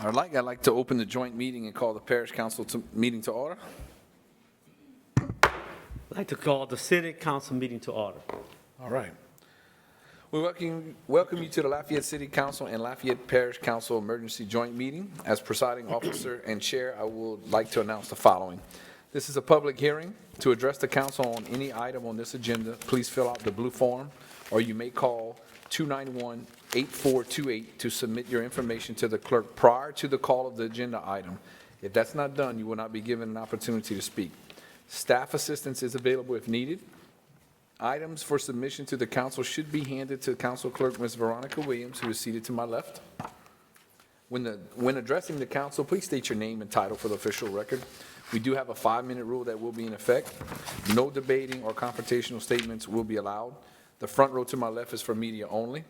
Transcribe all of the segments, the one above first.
I'd like to open the joint meeting and call the parish council meeting to order. I'd like to call the city council meeting to order. All right. We welcome you to the Lafayette City Council and Lafayette Parish Council Emergency Joint Meeting. As presiding officer and chair, I would like to announce the following. This is a public hearing. To address the council on any item on this agenda, please fill out the blue form, or you may call 291-8428 to submit your information to the clerk prior to the call of the agenda item. If that's not done, you will not be given an opportunity to speak. Staff assistance is available if needed. Items for submission to the council should be handed to Council Clerk Ms. Veronica Williams, who is seated to my left. When addressing the council, please state your name and title for the official record. We do have a 5-minute rule that will be in effect. No debating or confrontational statements will be allowed. The front row to my left is for media only.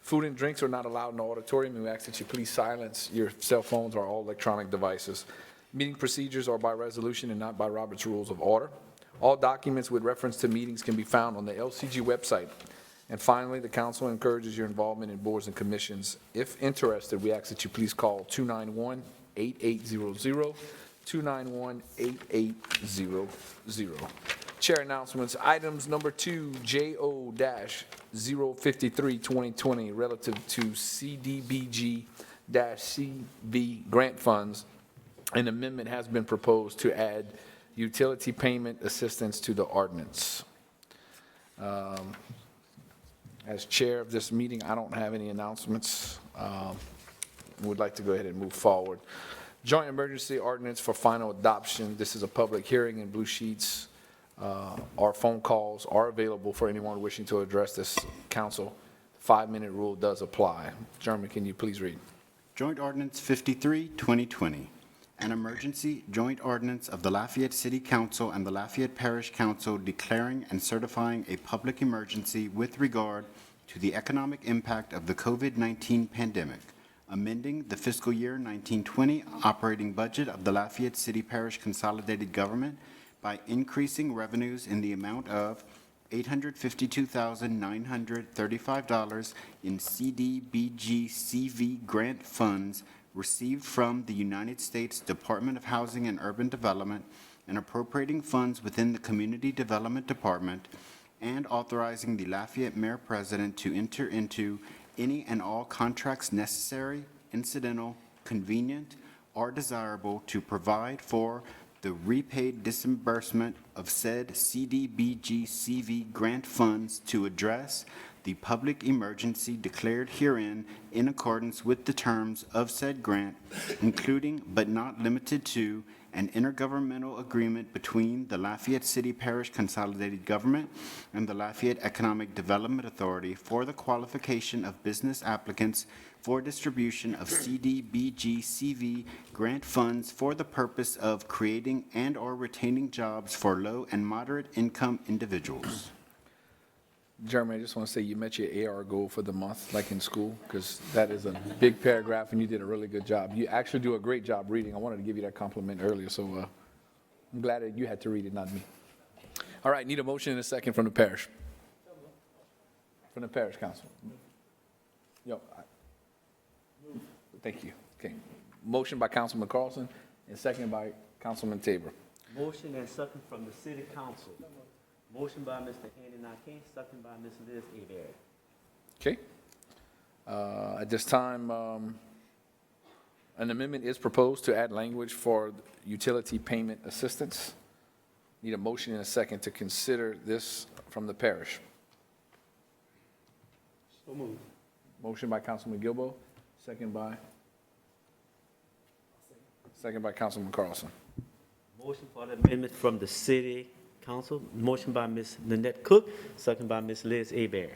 Food and drinks are not allowed in the auditorium, and we ask that you please silence your cell phones or all electronic devices. Meeting procedures are by resolution and not by Robert's Rules of Order. All documents with reference to meetings can be found on the LCG website. And finally, the council encourages your involvement in boards and commissions. If interested, we ask that you please call 291-8800, 291-8800. Chair announcements. Items number 2, JO-053-2020, relative to CDBG-CV grant funds. An amendment has been proposed to add utility payment assistance to the ordinance. As chair of this meeting, I don't have any announcements. Would like to go ahead and move forward. Joint emergency ordinance for final adoption. This is a public hearing, and blue sheets or phone calls are available for anyone wishing to address this council. 5-minute rule does apply. Jeremy, can you please read? Joint Ordinance 53, 2020. An emergency joint ordinance of the Lafayette City Council and the Lafayette Parish Council declaring and certifying a public emergency with regard to the economic impact of the COVID-19 pandemic, amending the fiscal year 1920 operating budget of the Lafayette City Parish Consolidated Government by increasing revenues in the amount of $852,935 in CDBG-CV grant funds received from the United States Department of Housing and Urban Development and appropriating funds within the Community Development Department, and authorizing the Lafayette Mayor President to enter into any and all contracts necessary, incidental, convenient, or desirable to provide for the repaid disbursement of said CDBG-CV grant funds to address the public emergency declared herein in accordance with the terms of said grant, including but not limited to an intergovernmental agreement between the Lafayette City Parish Consolidated Government and the Lafayette Economic Development Authority for the qualification of business applicants for distribution of CDBG-CV grant funds for the purpose of creating and or retaining jobs for low and moderate income individuals. Jeremy, I just want to say you met your AR goal for the month, like in school, because that is a big paragraph, and you did a really good job. You actually do a great job reading. I wanted to give you that compliment earlier, so I'm glad that you had to read it, not me. All right, need a motion and a second from the parish. From the parish council. Thank you. Okay. Motion by Councilman Carlson and second by Councilman Tabor. Motion and second from the city council. Motion by Mr. Andy Nakane, second by Ms. Liz Abery. Okay. At this time, an amendment is proposed to add language for utility payment assistance. Need a motion and a second to consider this from the parish. So moved. Motion by Councilman Gilbo, second by Councilman Carlson. Motion for the amendment from the city council. Motion by Ms. Nanette Cook, second by Ms. Liz Abery. Chair,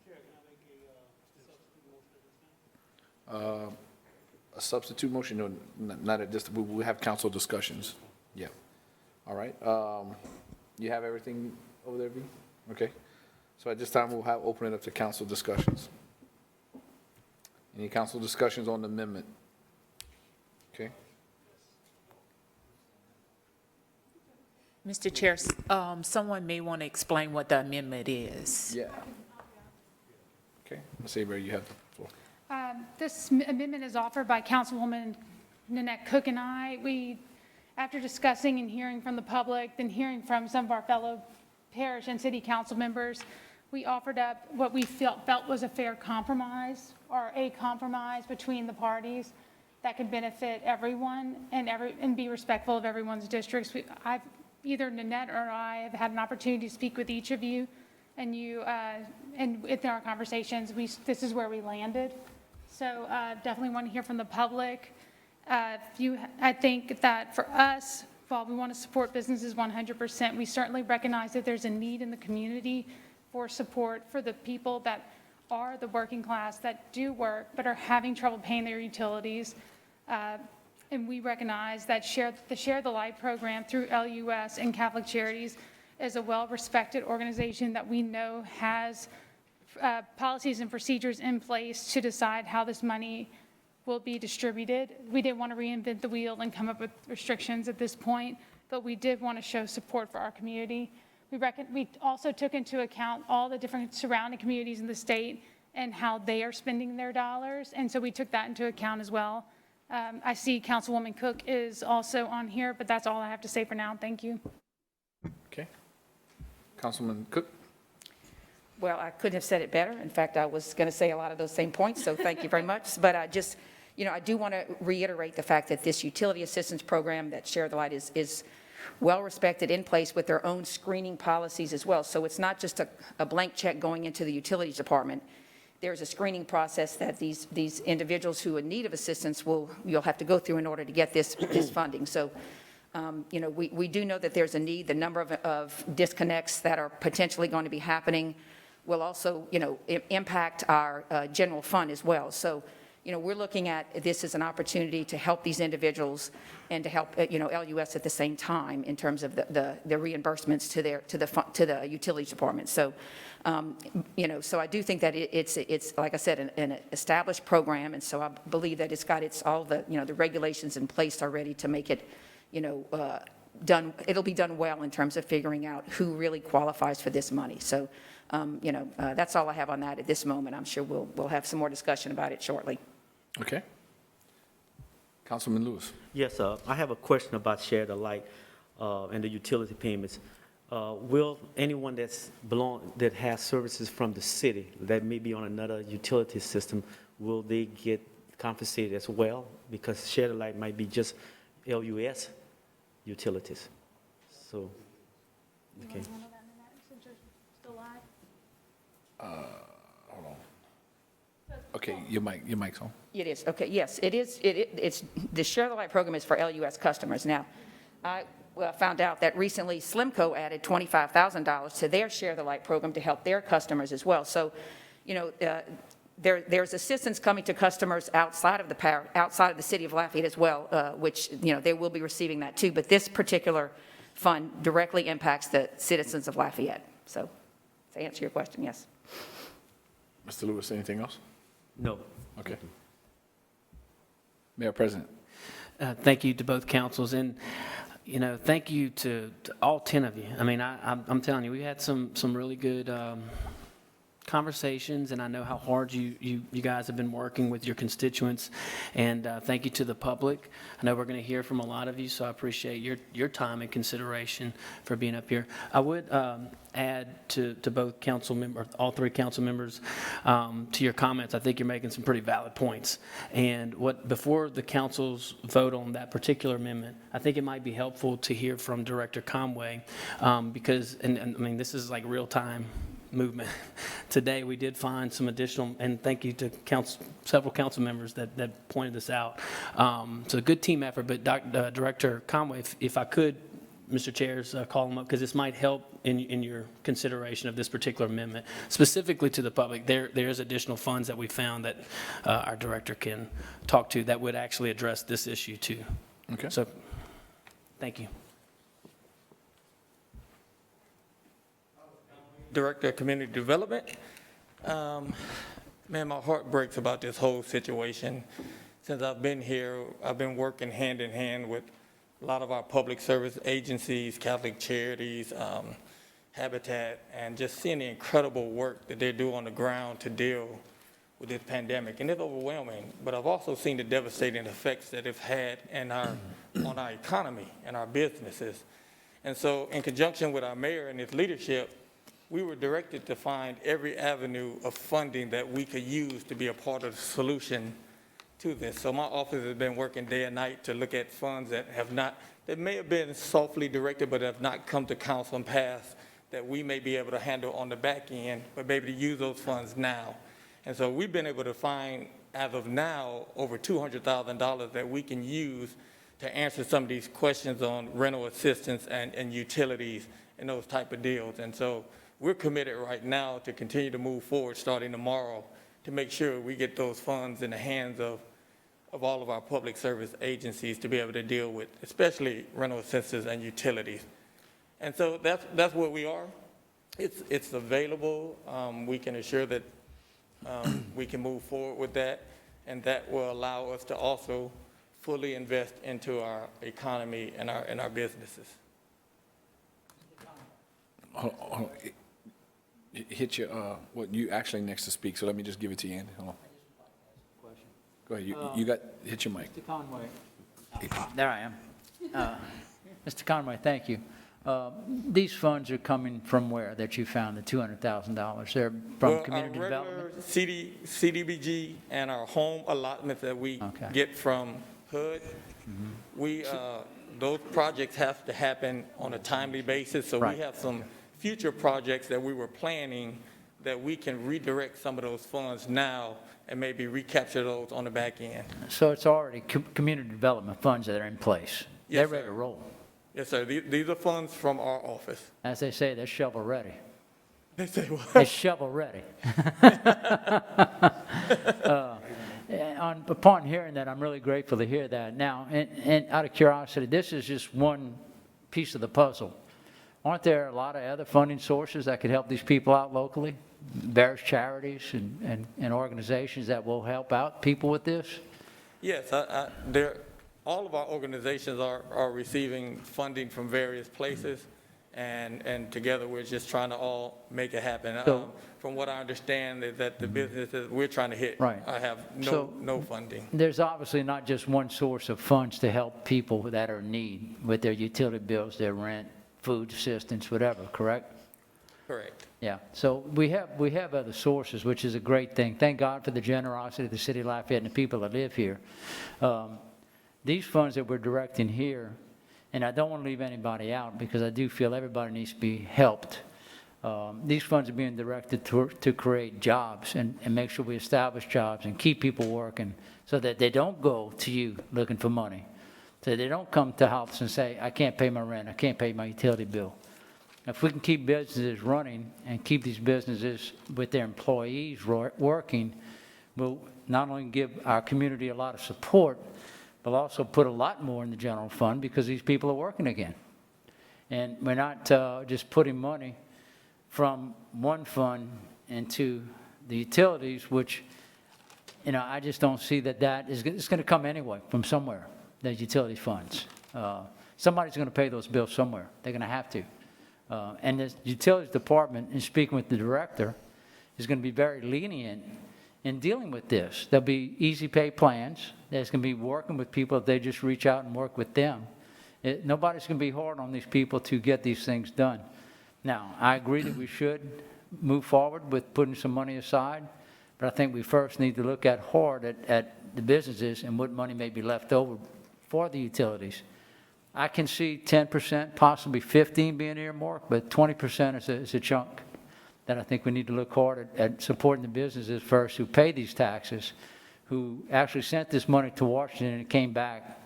can I make a substitute motion at this time? A substitute motion? No, not at this. We have council discussions. Yeah. All right. You have everything over there, V? Okay. So at this time, we'll open it up to council discussions. Any council discussions on the amendment? Okay. Mr. Chair, someone may want to explain what the amendment is. Yeah. Okay. Ms. Avery, you have the floor. This amendment is offered by Councilwoman Nanette Cook and I. After discussing and hearing from the public, then hearing from some of our fellow parish and city council members, we offered up what we felt was a fair compromise, or a compromise between the parties that could benefit everyone and be respectful of everyone's districts. Either Nanette or I have had an opportunity to speak with each of you, and and within our conversations, this is where we landed. So definitely want to hear from the public. I think that for us, while we want to support businesses 100%, we certainly recognize that there's a need in the community for support for the people that are the working class, that do work, but are having trouble paying their utilities. And we recognize that the Share the Light program through LUS and Catholic Charities is a well-respected organization that we know has policies and procedures in place to decide how this money will be distributed. We didn't want to reinvent the wheel and come up with restrictions at this point, but we did want to show support for our community. We also took into account all the different surrounding communities in the state and how they are spending their dollars, and so we took that into account as well. I see Councilwoman Cook is also on here, but that's all I have to say for now. Thank you. Okay. Councilman Cook? Well, I couldn't have said it better. In fact, I was going to say a lot of those same points, so thank you very much. But I just, I do want to reiterate the fact that this utility assistance program that Share the Light is well-respected, in place with their own screening policies as well. So it's not just a blank check going into the utilities department. There's a screening process that these individuals who are in need of assistance you'll have to go through in order to get this funding. So, we do know that there's a need. The number of disconnects that are potentially going to be happening will also, impact our general fund as well. So, we're looking at this as an opportunity to help these individuals and to help, LUS at the same time in terms of the reimbursements to the utilities department. So, so I do think that it's like I said, an established program, and so I believe that it's got all the, the regulations in place already to make it, done. It'll be done well in terms of figuring out who really qualifies for this money. So, that's all I have on that at this moment. I'm sure we'll have some more discussion about it shortly. Okay. Councilman Lewis? Yes, I have a question about Share the Light and the utility payments. Will anyone that has services from the city that may be on another utility system, will they get compensated as well? Because Share the Light might be just LUS utilities. So, okay. Hold on. Okay, your mic's on. It is, okay, yes, it is. It's the Share the Light program is for LUS customers. Now, I found out that recently Slimco added $25,000 to their Share the Light program to help their customers as well. So, there's assistance coming to customers outside of the city of Lafayette as well, which, they will be receiving that too. But this particular fund directly impacts the citizens of Lafayette. So, to answer your question, yes. Mr. Lewis, anything else? No. Okay. Mayor President. Thank you to both councils, and, thank you to all 10 of you. I mean, I'm telling you, we had some really good conversations, and I know how hard you guys have been working with your constituents, and thank you to the public. I know we're going to hear from a lot of you, so I appreciate your time and consideration for being up here. I would add to both council members, all three council members, to your comments. I think you're making some pretty valid points, and before the councils vote on that particular amendment, I think it might be helpful to hear from Director Conway, because, and I mean, this is like real time movement. Today, we did find some additional, and thank you to several council members that pointed this out. So a good team effort, but Director Conway, if I could, Mr. Chairs, call him up, because this might help in your consideration of this particular amendment. Specifically to the public, there's additional funds that we found that our director can talk to that would actually address this issue too. Okay. So, thank you. Director of Community Development. Man, my heart breaks about this whole situation. Since I've been here, I've been working hand in hand with a lot of our public service agencies, Catholic Charities, Habitat, and just seeing the incredible work that they do on the ground to deal with this pandemic, and it's overwhelming. But I've also seen the devastating effects that it's had on our economy and our businesses. And so in conjunction with our mayor and his leadership, we were directed to find every avenue of funding that we could use to be a part of the solution to this. So my office has been working day and night to look at funds that may have been softly directed, but have not come to council and passed, that we may be able to handle on the back end, but be able to use those funds now. And so we've been able to find, as of now, over $200,000 that we can use to answer some of these questions on rental assistance and utilities and those type of deals. And so we're committed right now to continue to move forward starting tomorrow to make sure we get those funds in the hands of all of our public service agencies to be able to deal with, especially rental assistance and utilities. And so that's where we are. It's available. We can assure that we can move forward with that, and that will allow us to also fully invest into our economy and our businesses. Hold on. Hit your, you actually next to speak, so let me just give it to you, Andy. Hold on. Go ahead, hit your mic. Mr. Conway, there I am. Mr. Conway, thank you. These funds are coming from where that you found the $200,000? They're from community development? Our regular CDBG and our home allotments that we get from HUD, those projects have to happen on a timely basis. So we have some future projects that we were planning that we can redirect some of those funds now and maybe recapture those on the back end. So it's already community development funds that are in place? Yes, They're ready sir. to roll? Yes, sir. These are funds from our office. As they say, they're shovel ready. They say what? They're shovel ready. Upon hearing that, I'm really grateful to hear that. Now, and out of curiosity, this is just one piece of the puzzle. Aren't there a lot of other funding sources that could help these people out locally? Various charities and organizations that will help out people with this? Yes, all of our organizations are receiving funding from various places, and together we're just trying to all make it happen. So, from what I understand is that the businesses we're trying to hit have no funding. There's obviously not just one source of funds to help people that are in need with their utility bills, their rent, food assistance, whatever, correct? Correct. Yeah, so we have other sources, which is a great thing. Thank God for the generosity of the city of Lafayette and the people that live here. These funds that we're directing here, and I don't want to leave anybody out because I do feel everybody needs to be helped. These funds are being directed to create jobs and make sure we establish jobs and keep people working so that they don't go to you looking for money. So they don't come to house and say, I can't pay my rent, I can't pay my utility bill. If we can keep businesses running and keep these businesses with their employees working, we'll not only give our community a lot of support, but also put a lot more in the general fund because these people are working again. And we're not just putting money from one fund into the utilities, which, I just don't see that it's going to come anyway from somewhere, the utility funds. Somebody's going to pay those bills somewhere. They're going to have to. And the utilities department, in speaking with the director, is going to be very lenient in dealing with this. There'll be easy pay plans. There's going to be working with people if they just reach out and work with them. Nobody's going to be hard on these people to get these things done. Now, I agree that we should move forward with putting some money aside, but I think we first need to look hard at the businesses and what money may be left over for the utilities. I can see 10%, possibly 15% being earmarked, but 20% is a chunk that I think we need to look hard at supporting the businesses first who pay these taxes, who actually sent this money to Washington and it came back,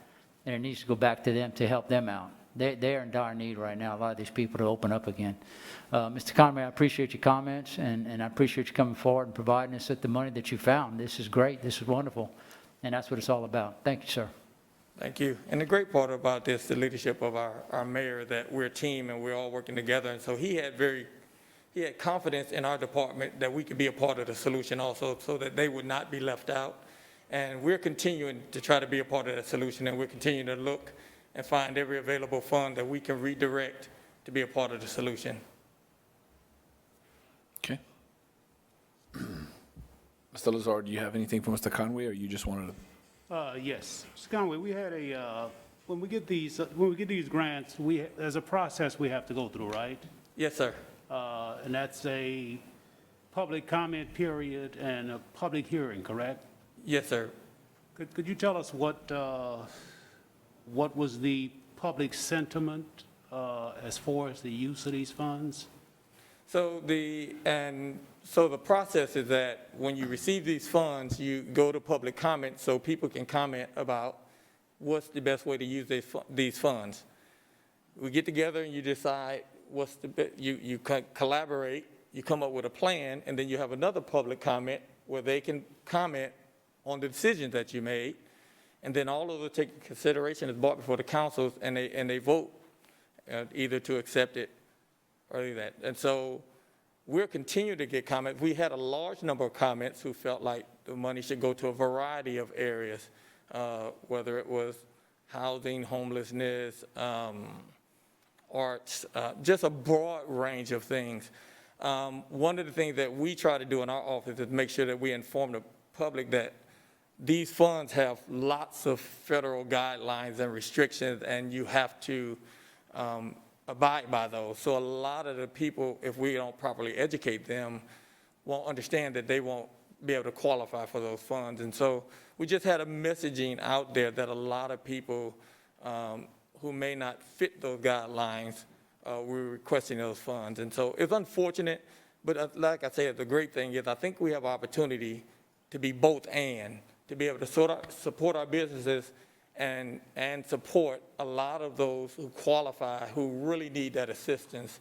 and it needs to go back to them to help them out. They are in dire need right now, a lot of these people, to open up again. Mr. Conway, I appreciate your comments, and I appreciate you coming forward and providing us with the money that you found. This is great. This is wonderful, and that's what it's all about. Thank you, sir. Thank you. And the great part about this, the leadership of our mayor, that we're a team and we're all working together. And so he had confidence in our department that we could be a part of the solution also, so that they would not be left out. And we're continuing to try to be a part of that solution, and we're continuing to look and find every available fund that we can redirect to be a part of the solution. Okay. Mr. Lazar, do you have anything for Mr. Conway, or you just wanted to? Yes. Mr. Conway, we had when we get these grants, there's a process we have to go through, right? Yes, sir. And that's a public comment period and a public hearing, correct? Yes, sir. Could you tell us what was the public sentiment as far as the use of these funds? So the process is that when you receive these funds, you go to public comment so people can comment about what's the best way to use these funds. We get together and you decide you collaborate, you come up with a plan, and then you have another public comment where they can comment on the decisions that you made, and then all of the taken consideration is brought before the councils, and they vote either to accept it or that. And so we'll continue to get comments. We had a large number of comments who felt like the money should go to a variety of areas, whether it was housing, homelessness, arts, just a broad range of things. One of the things that we try to do in our office is make sure that we inform the public that these funds have lots of federal guidelines and restrictions, and you have to abide by those. So a lot of the people, if we don't properly educate them, won't understand that they won't be able to qualify for those funds. And so we just had a messaging out there that a lot of people who may not fit those guidelines were requesting those funds. And so it's unfortunate, but like I said, the great thing is I think we have opportunity to be both and, to be able to support our businesses and support a lot of those who qualify, who really need that assistance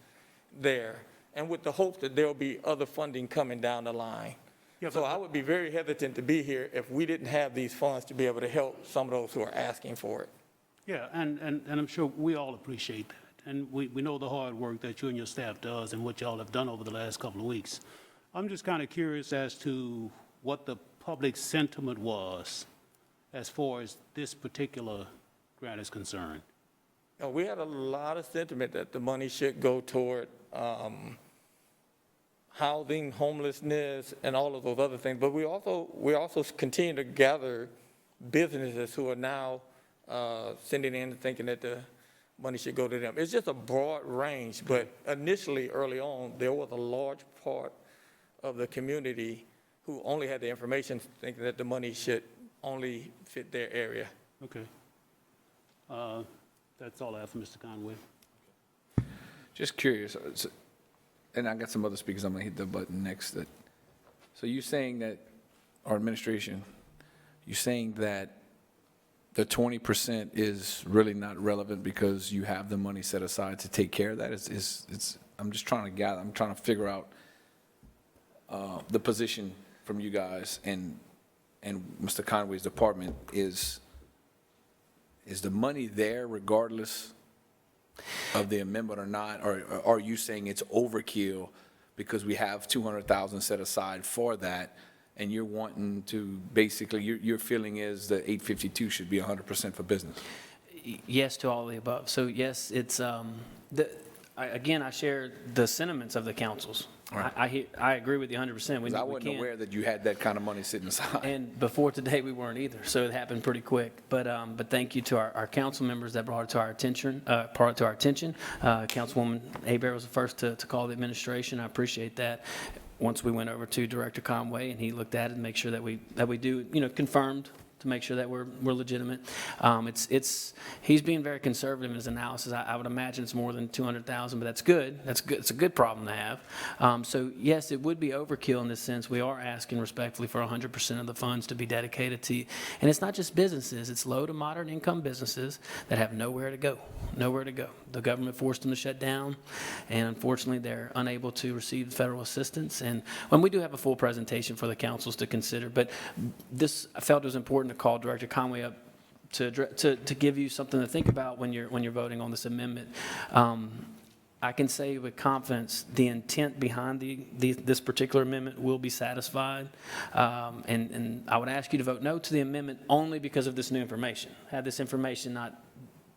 there, and with the hope that there will be other funding coming down the line. Yeah, so I would be very hesitant to be here if we didn't have these funds to be able to help some of those who are asking for it. Yeah, and I'm sure we all appreciate that. And we know the hard work that you and your staff does and what y'all have done over the last couple of weeks. I'm just kind of curious as to what the public sentiment was as far as this particular grant is concerned. We had a lot of sentiment that the money should go toward housing, homelessness, and all of those other things. But we also continue to gather businesses who are now sending in thinking that the money should go to them. It's just a broad range, but initially, early on, there was a large part of the community who only had the information thinking that the money should only fit their area. Okay. That's all I have for Mr. Conway. Just curious, and I got some other speakers, I'm going to hit the button next. So you're saying that, our administration, you're saying that the 20% is really not relevant because you have the money set aside to take care of that? I'm just trying to gather, I'm trying to figure out the position from you guys and Mr. Conway's department. Is the money there regardless of the amendment or not? Or are you saying it's overkill because we have 200,000 set aside for that, and you're wanting to basically, your feeling is that 852 should be 100% for business? Yes to all of the above. So yes, it's, again, I share the sentiments of the councils. Right. I agree with you 100%. I wasn't aware that you had that kind of money sitting aside. And before today, we weren't either, so it happened pretty quick. But thank you to our council members that brought it to our attention. Councilwoman Hebert was the first to call the administration. I appreciate that. Once we went over to Director Conway, and he looked at it and make sure that we do, confirmed to make sure that we're legitimate. He's being very conservative in his analysis. I would imagine it's more than 200,000, but that's good. That's good. It's a good problem to have. So yes, it would be overkill in this sense. We are asking respectfully for 100% of the funds to be dedicated to, and it's not just businesses. It's low to moderate income businesses that have nowhere to go. The government forced them to shut down, and unfortunately, they're unable to receive federal assistance. And when we do have a full presentation for the councils to consider, but this I felt it was important to call Director Conway up to give you something to think about when you're voting on this amendment. I can say with confidence the intent behind this particular amendment will be satisfied, and I would ask you to vote no to the amendment only because of this new information. Had this information not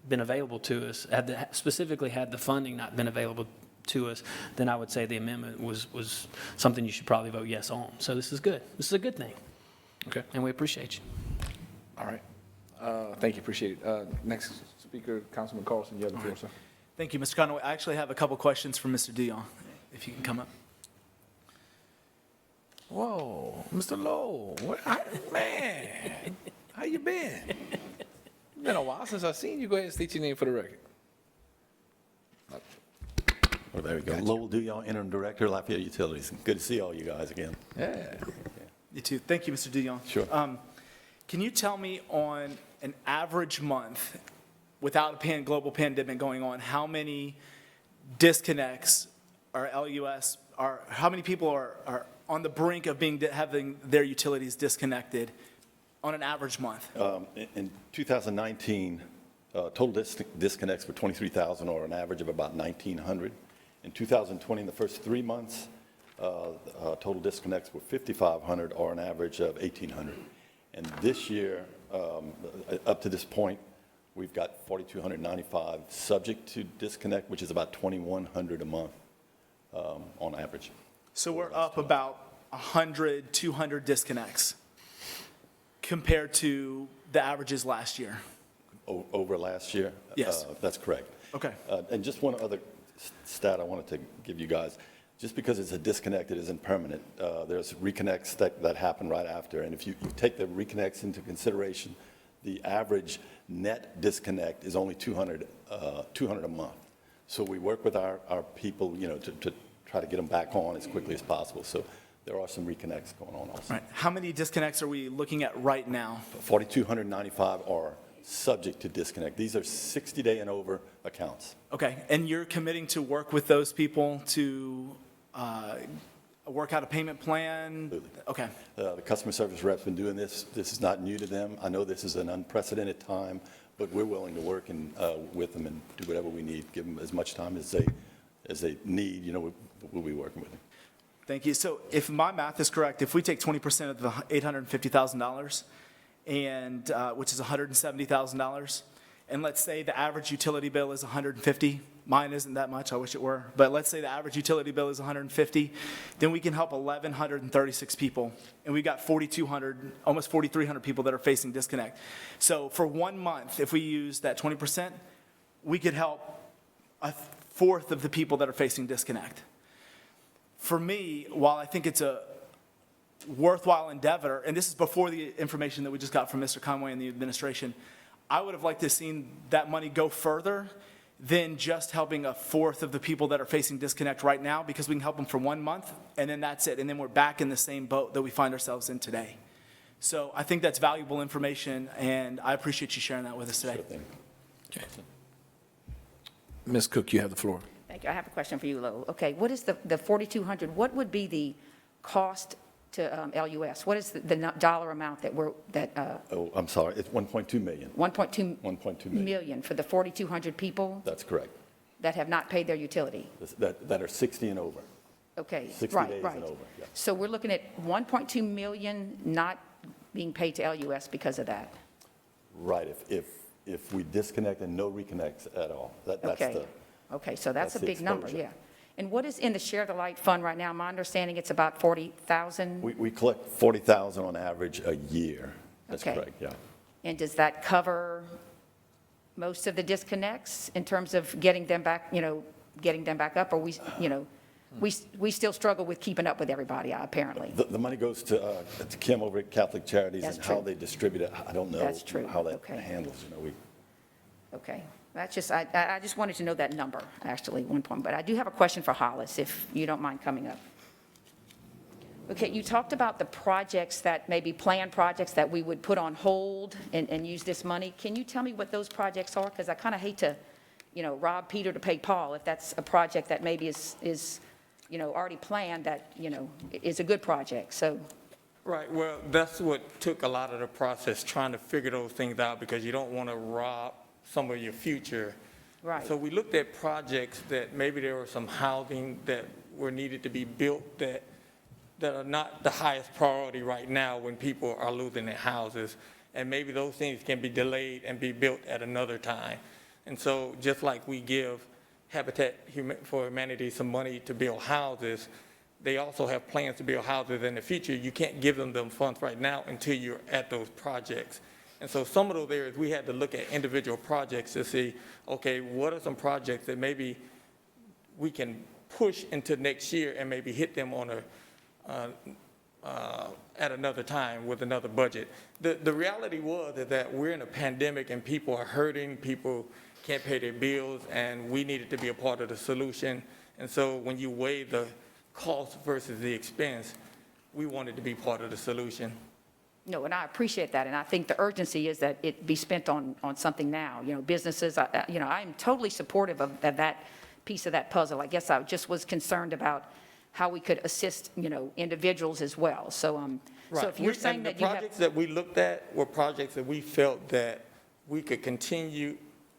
been available to us, specifically had the funding not been available to us, then I would say the amendment was something you should probably vote yes on. So this is good. This is a good thing, Okay, and we appreciate you. all right. Thank you, appreciate it. Next speaker, Councilman Carlson, you have the floor, sir. Thank you, Mr. Conway. I actually have a couple questions for Mr. Dion, if you can come up. Whoa, Mr. Lowe, man, how you been? It's been a while since I've seen you. Go ahead and state your name for the record. Well, there we go. Lowell Dion, Interim Director, Lafayette Utilities. Good to see all you guys again. Yeah. You too. Thank you, Mr. Dion. Sure. Can you tell me on an average month, without a global pandemic going on, how many disconnects are LUS, how many people are on the brink of having their utilities disconnected on an average month? In 2019, total disconnects were 23,000, or an average of about 1,900. In 2020, in the first 3 months, total disconnects were 5,500, or an average of 1,800. And this year, up to this point, we've got 4,295 subject to disconnect, which is about 2,100 a month on average. So we're up about 100, 200 disconnects compared to the averages last year. Over last year? Yes. That's correct. Okay. And just one other stat I wanted to give you guys. Just because it's a disconnect, it isn't permanent. There's reconnects that happen right after. And if you take the reconnects into consideration, the average net disconnect is only 200 a month. So we work with our people, to try to get them back on as quickly as possible. So there are some reconnects going on also. Right. How many disconnects are we looking at right now? 4,295 are subject to disconnect. These are 60-day and over accounts. Okay, and you're committing to work with those people to work out a payment plan? Absolutely. Okay, The customer service rep's been doing this. This is not new to them. I know this is an unprecedented time, but we're willing to work with them and do whatever we need, give them as much time as they need. We'll be working with them. thank you. So if my math is correct, if we take 20% of the $850,000, and which is $170,000, and let's say the average utility bill is $150,000. Mine isn't that much, I wish it were, but let's say the average utility bill is $150,000, then we can help 1,136 people, and we've got 4,200, almost 4,300 people that are facing disconnect. So for 1 month, if we use that 20%, we could help a fourth of the people that are facing disconnect. For me, while I think it's a worthwhile endeavor, and this is before the information that we just got from Mr. Conway and the administration, I would have liked to have seen that money go further than just helping a fourth of the people that are facing disconnect right now, because we can help them for 1 month, and then that's it. And then we're back in the same boat that we find ourselves in today. So I think that's valuable information, and I appreciate you sharing that with us today. Sure thing. Okay. Ms. Cook, you have the floor. Thank you. I have a question for you, Lowell. Okay, what is the 4,200, what would be the cost to LUS? What is the dollar amount Oh, I'm sorry. It's 1.2 million. 1.2 million for the 4,200 people That's correct. that have not paid their utility? That are 60 and over. Okay, 60 right, days right. and over, yeah. So we're looking at 1.2 million not being paid to LUS because of that? Right. If we disconnect and no reconnects at all. That's Okay. the. Okay, so that's a the big number, exposure. yeah. And what is in the Share the Light fund right now? My understanding, it's about 40,000? We collect 40,000 on average a year. That's Okay. correct, yeah. And does that cover most of the disconnects in terms of getting them back, getting them back up? Or we still struggle with keeping up with everybody, apparently. The money goes to Kim over at Catholic Charities, That's and how true. they distribute it, I don't know. That's true. How that Okay. handles, Okay, that's just, I just wanted to know that number, actually, one point. But I do have a question for Hollis, if you don't mind coming up. Okay, you talked about the projects that, maybe planned projects that we would put on hold and use this money. Can you tell me what those projects are? Because I kind of hate to, rob Peter to pay Paul, if that's a project that maybe is already planned, that, is a good project, so. Right, well, that's what took a lot of the process, trying to figure those things out, because you don't want to rob some of your future. Right. So we looked at projects that maybe there was some housing that were needed to be built that are not the highest priority right now when people are losing their houses. And maybe those things can be delayed and be built at another time. And so just like we give for Humanity some money to build houses. They also have plans to build houses in the future. You can't give them funds right now until you're at those projects. And so some of those areas, we had to look at individual projects to see, okay, what are some projects that maybe we can push into next year and maybe hit them on at another time with another budget. The reality was that we're in a pandemic and people are hurting, people can't pay their bills, and we needed to be a part of the solution. And so when you weigh the cost versus the expense, we wanted to be part of the solution. No, and I appreciate that, and I think the urgency is that it be spent on something now. You know, businesses, I'm totally supportive of that piece of that puzzle. I guess I just was concerned about how we could assist, individuals as well. So, so if you're saying that you have. The projects that we looked at were projects that we felt that we could continue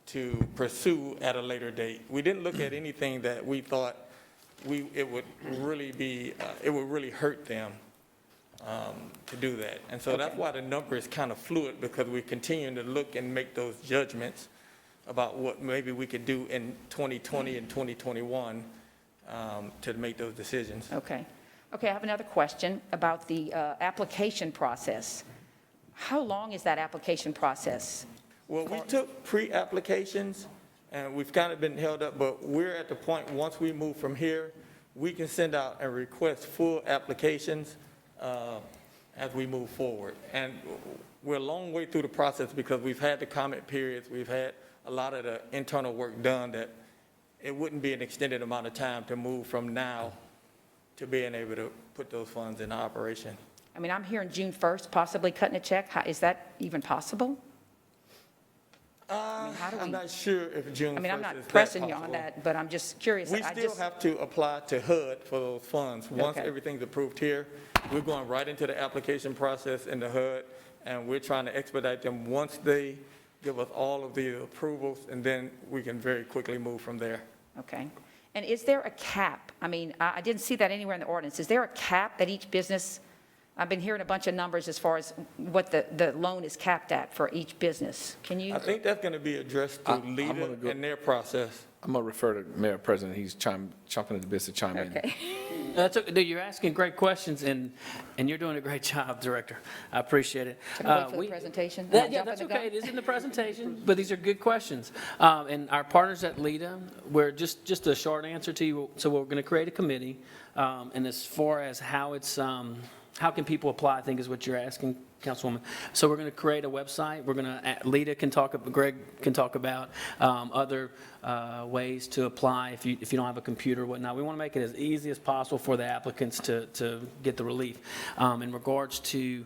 to pursue at a later date. We didn't look at anything that we thought it would really hurt them to do that. And so that's why the number is kind of fluid, because we're continuing to look and make those judgments about what maybe we could do in 2020 and 2021 to make those decisions. Okay. Okay, I have another question about the application process. How long is that application process? Well, we took pre-applications, and we've kind of been held up, but we're at the point, once we move from here, we can send out and request full applications as we move forward. And we're a long way through the process because we've had the comment periods, we've had a lot of the internal work done, that it wouldn't be an extended amount of time to move from now to being able to put those funds in operation. I mean, I'm hearing June 1st, possibly cutting a check. Is that even possible? How do we? I'm not sure if June 1st is I mean, I'm not that pressing you on possible. that, but I'm just curious. We still have to apply to HUD for those funds. Once Okay. everything's approved here, we're going right into the application process in the HUD, and we're trying to expedite them once they give us all of the approvals, and then we can very quickly move from there. Okay. And is there a cap? I mean, I didn't see that anywhere in the ordinance. Is there a cap that each business, I've been hearing a bunch of numbers as far as what the loan is capped at for each business. Can you? I think that's going to be addressed through LEADER and their process. I'm going to refer to Mayor President. He's chomping at the bit to chime in. Okay. You're asking great questions, and you're doing a great job, Director. I appreciate it. Can I wait for the presentation? Am I Yeah, jumping that's the okay. gun? It is in the presentation, but these are good questions. And our partners at LEADA, we're just a short answer to you. So we're going to create a committee, and as far as how it's how can people apply, I think is what you're asking, Councilwoman. So we're going to create a website. We're going to, LEADA can talk, Greg can talk about other ways to apply if you don't have a computer or whatnot. We want to make it as easy as possible for the applicants to get the relief. In regards to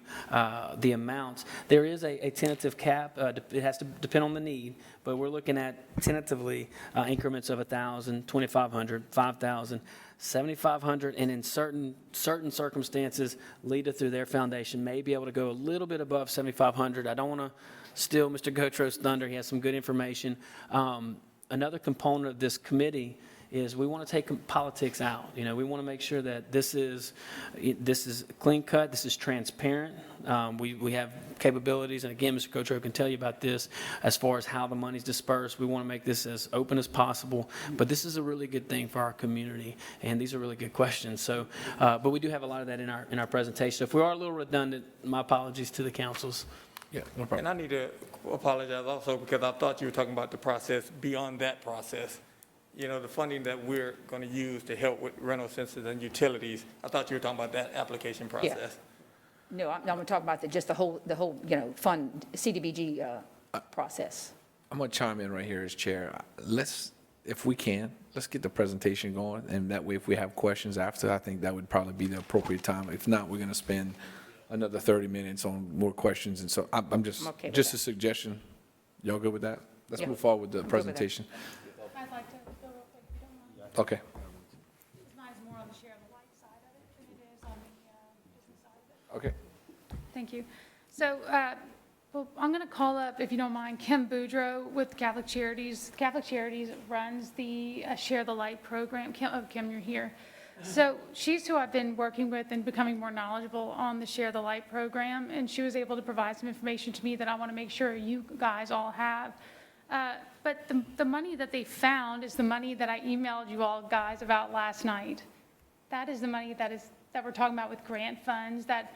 the amounts, there is a tentative cap. It has to depend on the need, but we're looking at tentatively increments of 1,000, 2,500, 5,000, 7,500, and in certain circumstances, LEADA through their foundation may be able to go a little bit above 7,500. I don't want to steal Mr. Gotro's thunder. He has some good information. Another component of this committee is we want to take politics out. We want to make sure that this is clean cut, this is transparent. We have capabilities, and again, Mr. Gotro can tell you about this as far as how the money's dispersed. We want to make this as open as possible, but this is a really good thing for our community, and these are really good questions. So, but we do have a lot of that in our presentation. So if we are a little redundant, my apologies to the councils. Yeah, no problem. And I need to apologize also because I thought you were talking about the process beyond that process. The funding that we're going to use to help with rental census and utilities, I thought you were talking about that application process. No, I'm talking about the whole fund, CDBG process. I'm going to chime in right here as chair. If we can, let's get the presentation going, and that way if we have questions after, I think that would probably be the appropriate time. If not, we're going to spend another 30 minutes on more questions, and so I'm just a suggestion. Y'all good with that? Let's Yeah. move forward with the with that. presentation. I'd like to go real quick, if you don't mind. Okay. Mine's more on the share of the light side of it than it is on the business side of it. Okay. Thank you. So, well, I'm going to call up, if you don't mind, Kim Boudreau with Catholic Charities. Catholic Charities runs the Share the Light program. Kim, you're here. So she's who I've been working with and becoming more knowledgeable on the Share the Light program, and she was able to provide some information to me that I want to make sure you guys all have. But the money that they found is the money that I emailed you all guys about last night. That is the money that we're talking about with grant funds that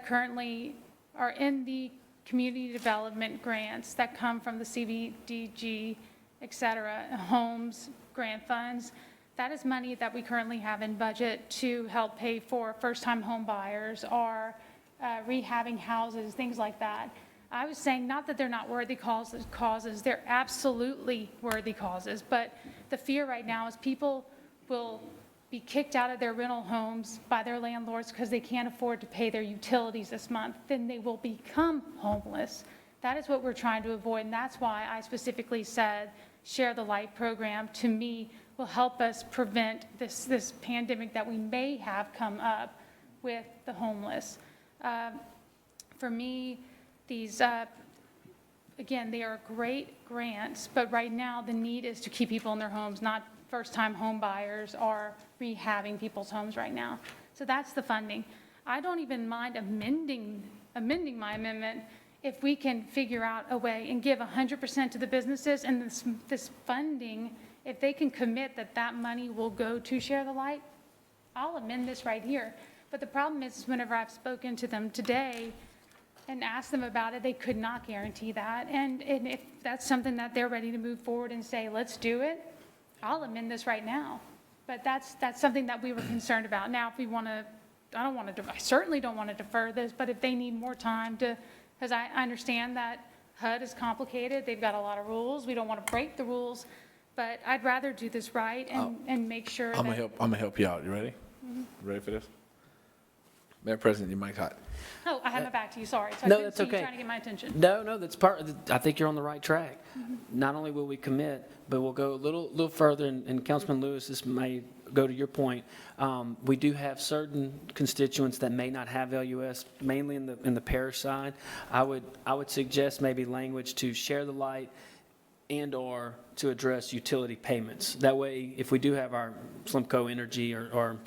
currently are in the community development grants that come from the CBDG, et cetera, homes, grant funds. That is money that we currently have in budget to help pay for first-time home buyers or rehabbing houses, things like that. I was saying not that they're not worthy causes, they're absolutely worthy causes, but the fear right now is people will be kicked out of their rental homes by their landlords because they can't afford to pay their utilities this month, then they will become homeless. That is what we're trying to avoid, and that's why I specifically said Share the Light program, to me, will help us prevent this pandemic that we may have come up with the homeless. For me, these, again, they are great grants, but right now the need is to keep people in their homes, not first-time home buyers or rehabbing people's homes right now. So that's the funding. I don't even mind amending my amendment if we can figure out a way and give 100% to the businesses, and this funding, if they can commit that money will go to Share the Light, I'll amend this right here. But the problem is whenever I've spoken to them today and asked them about it, they could not guarantee that. And if that's something that they're ready to move forward and say, let's do it, I'll amend this right now. But that's something that we were concerned about. Now, if we want to, I certainly don't want to defer this, but if they need more time to, because I understand that HUD is complicated, they've got a lot of rules, we don't want to break the rules, but I'd rather do this right and make sure that. I'm gonna help you out. You ready? Ready for this? Madam President, your mic's hot. Oh, I have my back to you, sorry. So I No, couldn't that's see you okay. trying to get my attention. No, that's I think you're on the right track. Not only will we commit, but we'll go a little further, and Councilman Lewis, this may go to your point. We do have certain constituents that may not have LUS, mainly in the parish side. I would suggest maybe language to Share the Light and/or to address utility payments. That way, if we do have our Slimco Energy or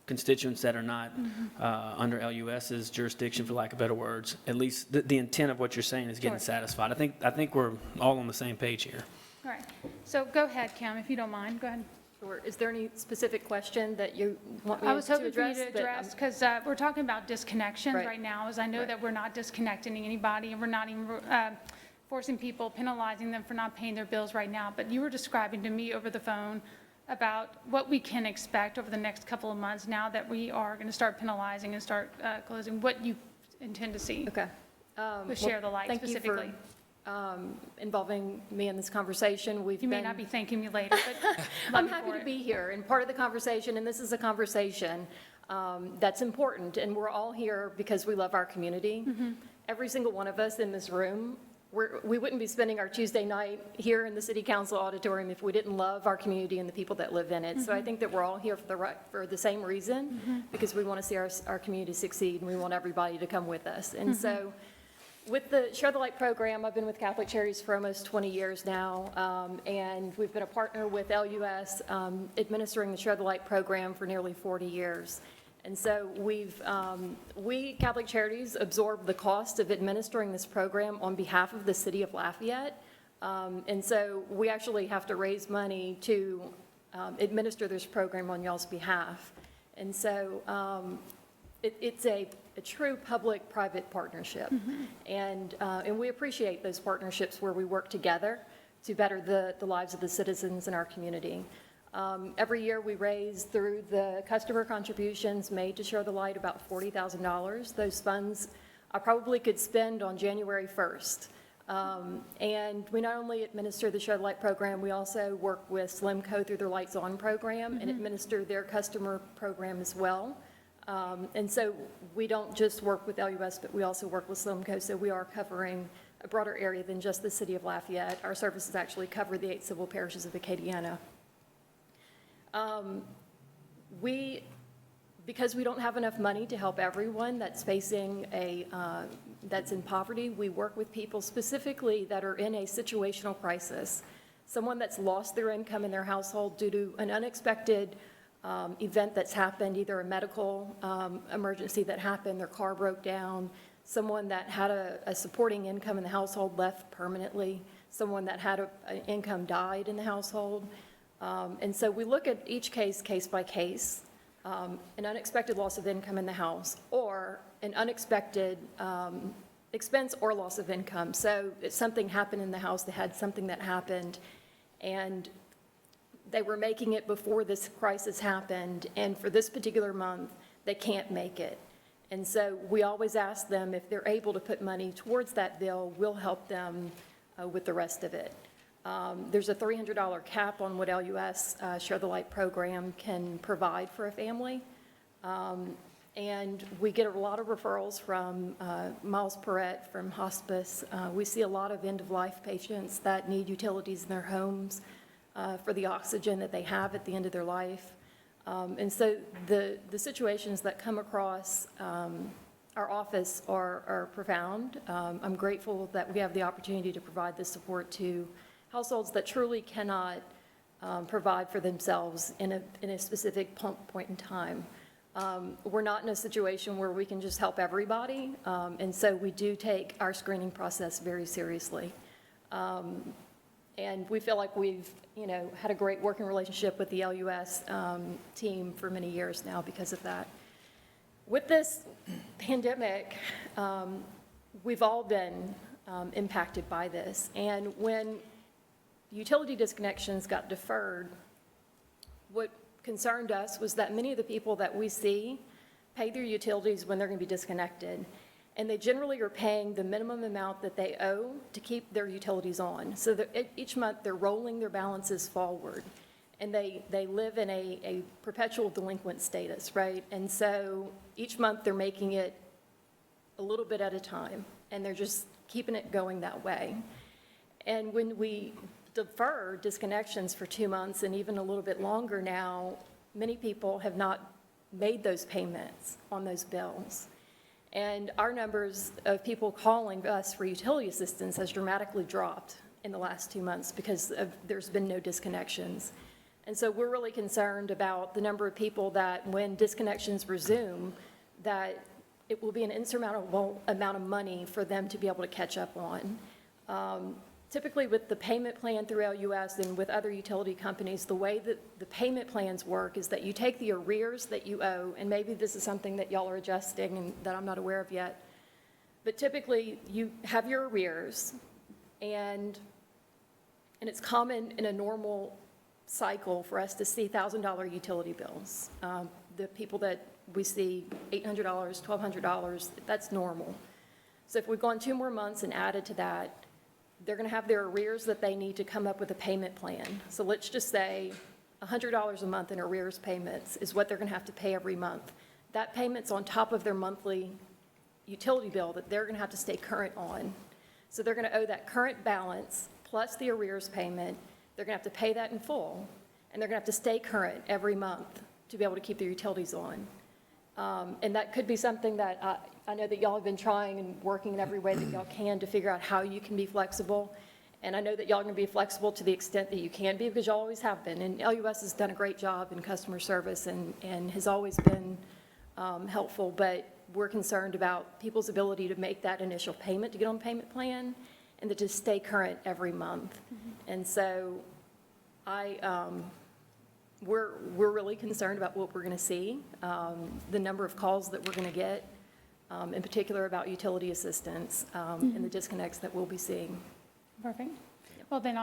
constituents that are not under LUS's jurisdiction, for lack of better words, at least the intent of what you're saying is getting Sure. satisfied. I think we're all on the same page here. All right, so go ahead, Kim, if you don't mind, go ahead. Sure. Is there any specific question that you want me I was to hoping for you address? to address, because we're talking about disconnections Right. right now, as I know Right. that we're not disconnecting anybody, and we're not even forcing people, penalizing them for not paying their bills right now, but you were describing to me over the phone about what we can expect over the next couple of months now that we are going to start penalizing and start closing, what you intend to see Okay. with Share the Light specifically. Thank you for involving me in this conversation. You may not be thanking me later, but I'm happy to be here and part of the conversation, and this is a conversation that's important, and we're all here because we love our community. Every single one of us in this room, we wouldn't be spending our Tuesday night here in the City Council auditorium if we didn't love our community and the people that live in it. So I think that we're all here for the same reason, because we want to see our community succeed, and we want everybody to come with us. And so with the Share the Light program, I've been with Catholic Charities for almost 20 years now, and we've been a partner with LUS administering the Share the Light program for nearly 40 years. And so we, Catholic Charities, absorb the cost of administering this program on behalf of the city of Lafayette. And so we actually have to raise money to administer this program on y'all's behalf. And so it's a true public-private partnership. And we appreciate those partnerships where we work together to better the lives of the citizens in our community. Every year we raise, through the customer contributions made to Share the Light, about $40,000. Those funds I probably could spend on January 1st. And we not only administer the Share the Light program, we also work with Slimco through their Lights On program and administer their customer program as well. And so we don't just work with LUS, but we also work with Slimco, so we are covering a broader area than just the city of Lafayette. Our services actually cover the 8 civil parishes of Acadiana. Because we don't have enough money to help everyone that's facing that's in poverty, we work with people specifically that are in a situational crisis. Someone that's lost their income in their household due to an unexpected event that's happened, either a medical emergency that happened, their car broke down, someone that had a supporting income in the household left permanently, someone that had an income died in the household. And so we look at each case, case by case, an unexpected loss of income in the house, or an unexpected expense or loss of income. So if something happened in the house, they had something that happened, and they were making it before this crisis happened, and for this particular month, they can't make it. And so we always ask them if they're able to put money towards that bill, we'll help them with the rest of it. There's a $300 cap on what LUS Share the Light program can provide for a family. And we get a lot of referrals from Miles Perrette from hospice. We see a lot of end-of-life patients that need utilities in their homes for the oxygen that they have at the end of their life. And so the situations that come across our office are profound. I'm grateful that we have the opportunity to provide this support to households that truly cannot provide for themselves in a specific point in time. We're not in a situation where we can just help everybody, and so we do take our screening process very seriously. And we feel like we've, had a great working relationship with the LUS team for many years now because of that. With this pandemic, we've all been impacted by this. And when utility disconnections got deferred, what concerned us was that many of the people that we see pay their utilities when they're going to be disconnected. And they generally are paying the minimum amount that they owe to keep their utilities on. So each month they're rolling their balances forward. And they live in a perpetual delinquent status, right? And so each month they're making it a little bit at a time. And they're just keeping it going that way. And when we defer disconnections for 2 months and even a little bit longer now, many people have not made those payments on those bills. And our numbers of people calling us for utility assistance has dramatically dropped in the last 2 months because there's been no disconnections. And so we're really concerned about the number of people that when disconnections resume, that it will be an insurmountable amount of money for them to be able to catch up on. Typically with the payment plan through LUS and with other utility companies, the way that the payment plans work is that you take the arrears that you owe, and maybe this is something that y'all are adjusting and that I'm not aware of yet, but typically you have your arrears, and it's common in a normal cycle for us to see $1,000 utility bills. The people that we see $800, $1,200, that's normal. So if we've gone 2 more months and added to that, they're going to have their arrears that they need to come up with a payment plan. So let's just say $100 a month in arrears payments is what they're going to have to pay every month. That payment's on top of their monthly utility bill that they're going to have to stay current on. So they're going to owe that current balance plus the arrears payment. They're going to have to pay that in full, and they're going to have to stay current every month to be able to keep their utilities on. And that could be something that I know that y'all have been trying and working in every way that y'all can to figure out how you can be flexible. And I know that y'all are going to be flexible to the extent that you can be, because y'all always have been. And LUS has done a great job in customer service and has always been helpful. But we're concerned about people's ability to make that initial payment to get on payment plan and to just stay current every month. Mm-hmm. And so we're really concerned about what we're going to see, the number of calls that we're going to get, in particular about utility assistance and the disconnects that we'll be seeing. Perfect. Well, then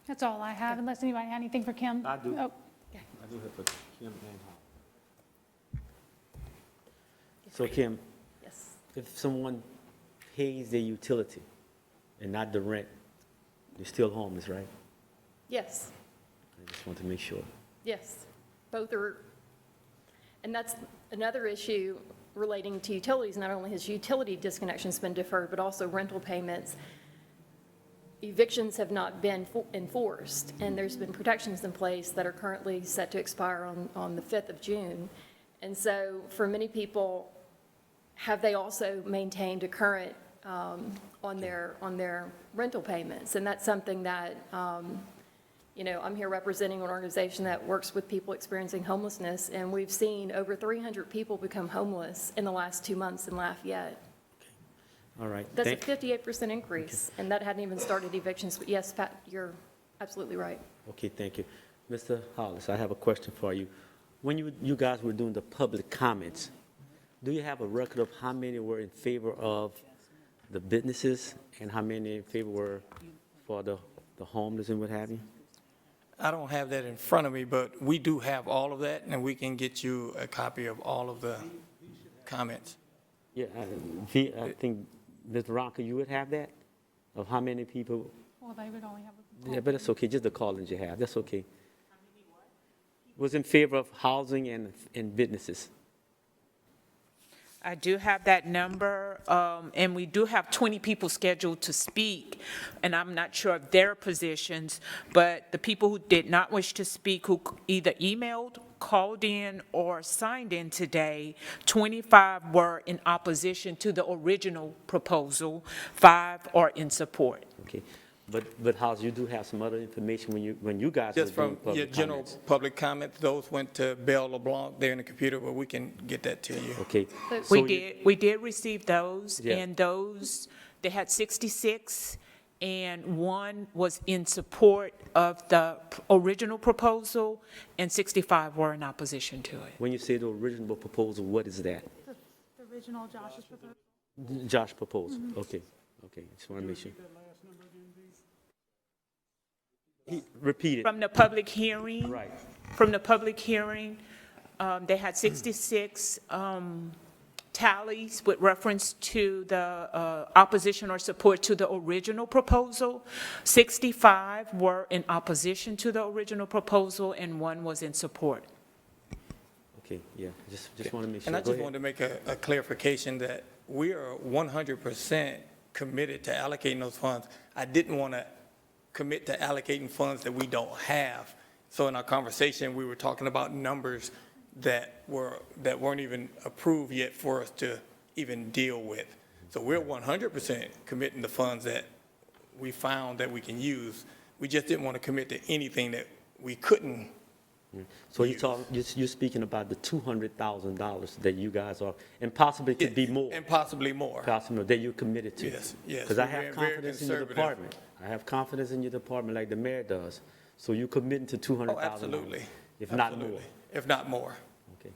that's all I have, unless anybody had anything for Kim. I do. Oh, I do have for Kim and Hall. So Kim, Yes. if someone pays their utility and not the rent, they're still homeless, right? Yes. I just want to make sure. Yes, both are, and that's another issue relating to utilities. Not only has utility disconnections been deferred, but also rental payments. Evictions have not been enforced, and there's been protections in place that are currently set to expire on the 5th of June. And so for many people, have they also maintained a current on their rental payments? And that's something that I'm here representing an organization that works with people experiencing homelessness, and we've seen over 300 people become homeless in the last 2 months in Lafayette. All right. That's a 58% increase, and that hadn't even started evictions. But yes, Pat, you're absolutely right. Okay, thank you. Mr. Hollis, I have a question for you. When you guys were doing the public comments, do you have a record of how many were in favor of the businesses and how many in favor were for the homeless and what have you? I don't have that in front of me, but we do have all of that, and we can get you a copy of all of the comments. Yeah, I think, Ms. Veronica, you would have that? Of how many people? Well, they would only have a. Yeah, but that's okay, just the call-ins you have, that's okay. Was in favor of housing and businesses. I do have that number, and we do have 20 people scheduled to speak, and I'm not sure of their positions, but the people who did not wish to speak, who either emailed, called in, or signed in today, 25 were in opposition to the original proposal, 5 are in support. Okay, but House, you do have some other information when you guys were Just doing from public your general comments. public comments, those went to Belle LeBlanc there in the computer, but we can get that to you. Okay. But So We did receive those, Yeah. and those, they had 66, and 1 was in support of the original proposal, and 65 were in opposition to it. When you say the original proposal, what is that? The original Josh's proposal. Josh proposal, okay, just want to make sure. Repeat it, From the public hearing. right. From the public hearing, they had 66 tallies with reference to the opposition or support to the original proposal. 65 were in opposition to the original proposal, and 1 was in support. Okay, yeah, just want to make sure. And I Go just ahead. wanted to make a clarification that we are 100% committed to allocating those funds. I didn't want to commit to allocating funds that we don't have. So in our conversation, we were talking about numbers that weren't even approved yet for us to even deal with. So we're 100% committing the funds that we found that we can use. We just didn't want to commit to anything that we couldn't. So you're speaking about the $200,000 that you guys are, and possibly could be more. And possibly more. Possibly, that you're committed to. Yes. Because I We're have very confidence in your conservative. department. I have confidence in your department like the mayor does. So you're committing to $200,000. Oh, absolutely. If not more. Absolutely. If not more. Okay.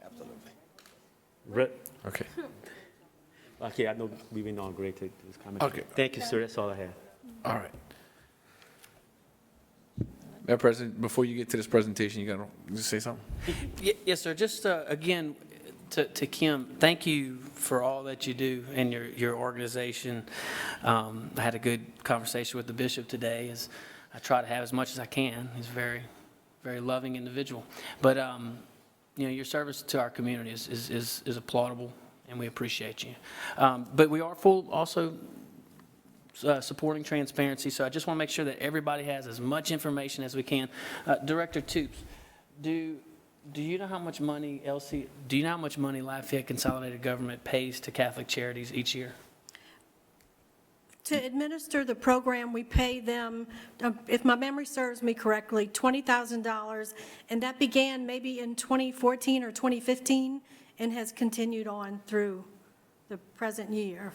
Absolutely. Okay. Okay, I know we've been on great to this comment. Okay. Thank you, sir, that's all I have. All right. Madam President, before you get to this presentation, you got to just say something? Yes, sir. Just again, to Kim, thank you for all that you do and your organization. I had a good conversation with the bishop today, as I try to have as much as I can. He's a very, very loving individual. But your service to our community is applaudable, and we appreciate you. But we are also supporting transparency, so I just want to make sure that everybody has as much information as we can. Director Toops, do you know how much money do you know how much money Lafayette Consolidated Government pays to Catholic Charities each year? To administer the program, we pay them, if my memory serves me correctly, $20,000, and that began maybe in 2014 or 2015 and has continued on through the present year.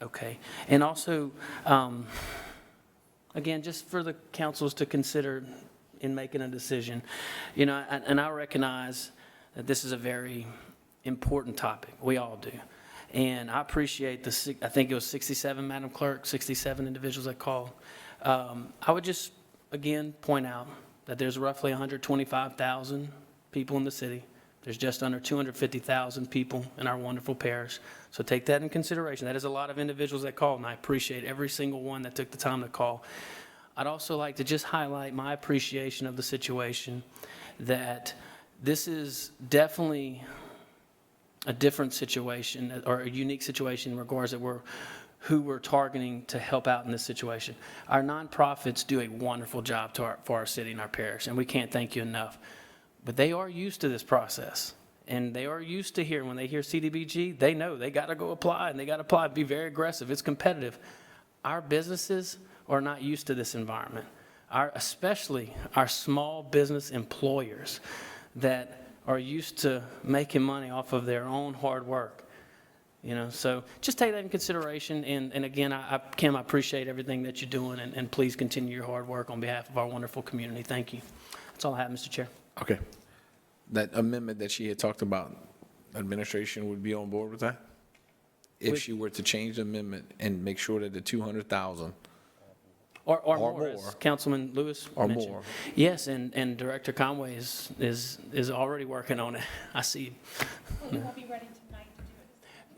Okay. And also, again, just for the councils to consider in making a decision, and I recognize that this is a very important topic. We all do. And I appreciate I think it was 67, Madam Clerk, 67 individuals that called. I would just, again, point out that there's roughly 125,000 people in the city. There's just under 250,000 people in our wonderful parish. So take that in consideration. That is a lot of individuals that called, and I appreciate every single one that took the time to call. I'd also like to just highlight my appreciation of the situation, that this is definitely a different situation or a unique situation in regards to who we're targeting to help out in this situation. Our nonprofits do a wonderful job for our city and our parish, and we can't thank you enough. But they are used to this process, and they are used to when they hear CDBG, they know they got to go apply, and they got to apply, be very aggressive. It's competitive. Our businesses are not used to this environment, especially our small business employers that are used to making money off of their own hard work. So just take that in consideration, and again, Kim, I appreciate everything that you're doing, and please continue your hard work on behalf of our wonderful community. Thank you. That's all I have, Mr. Chair. Okay. That amendment that she had talked about, administration would be on board with that? If she were to change the amendment and make sure that the 200,000 Or Or more, as more. Councilman Lewis Or mentioned. more. Yes, and Director Conway is already working on it. I see. He won't be ready tonight to do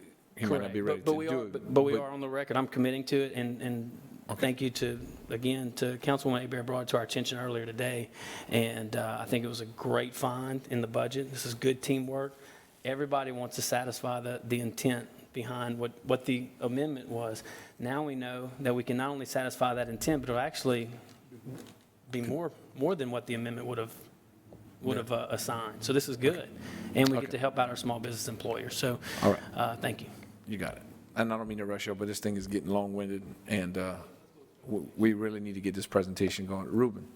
it. he might not be ready Correct. But to we do are, it. but we are on the record. I'm committing to it, and thank you to Councilwoman Abear brought it to our attention earlier today, and I think it was a great find in the budget. This is good teamwork. Everybody wants to satisfy the intent behind what the amendment was. Now we know that we can not only satisfy that intent, but it'll actually be more than what the amendment would have assigned. So this is good, and we get to help out our small business employers. So, All right. thank you. You got it. And I don't mean to rush you, but this thing is getting long-winded, and we really need to get this presentation going. Ruben,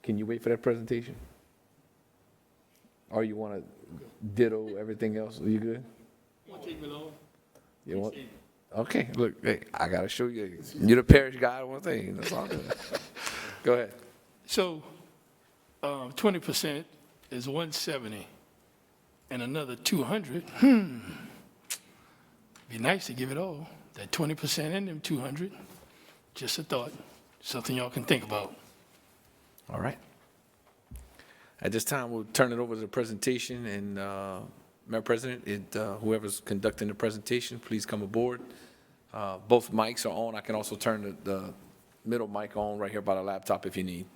can you wait for that presentation? Or you want to ditto everything else? Are you good? You want? Okay, look, hey, I got to show you. You're the parish guy, one thing. That's all good. Go ahead. So 20% is 170 and another 200. Be nice to give it all. That 20% and them 200. Just a thought. Something y'all can think about. All right. At this time, we'll turn it over to the presentation, and Mayor President, whoever's conducting the presentation, please come aboard. Both mics are on. I can also turn the middle mic on right here by the laptop if you need.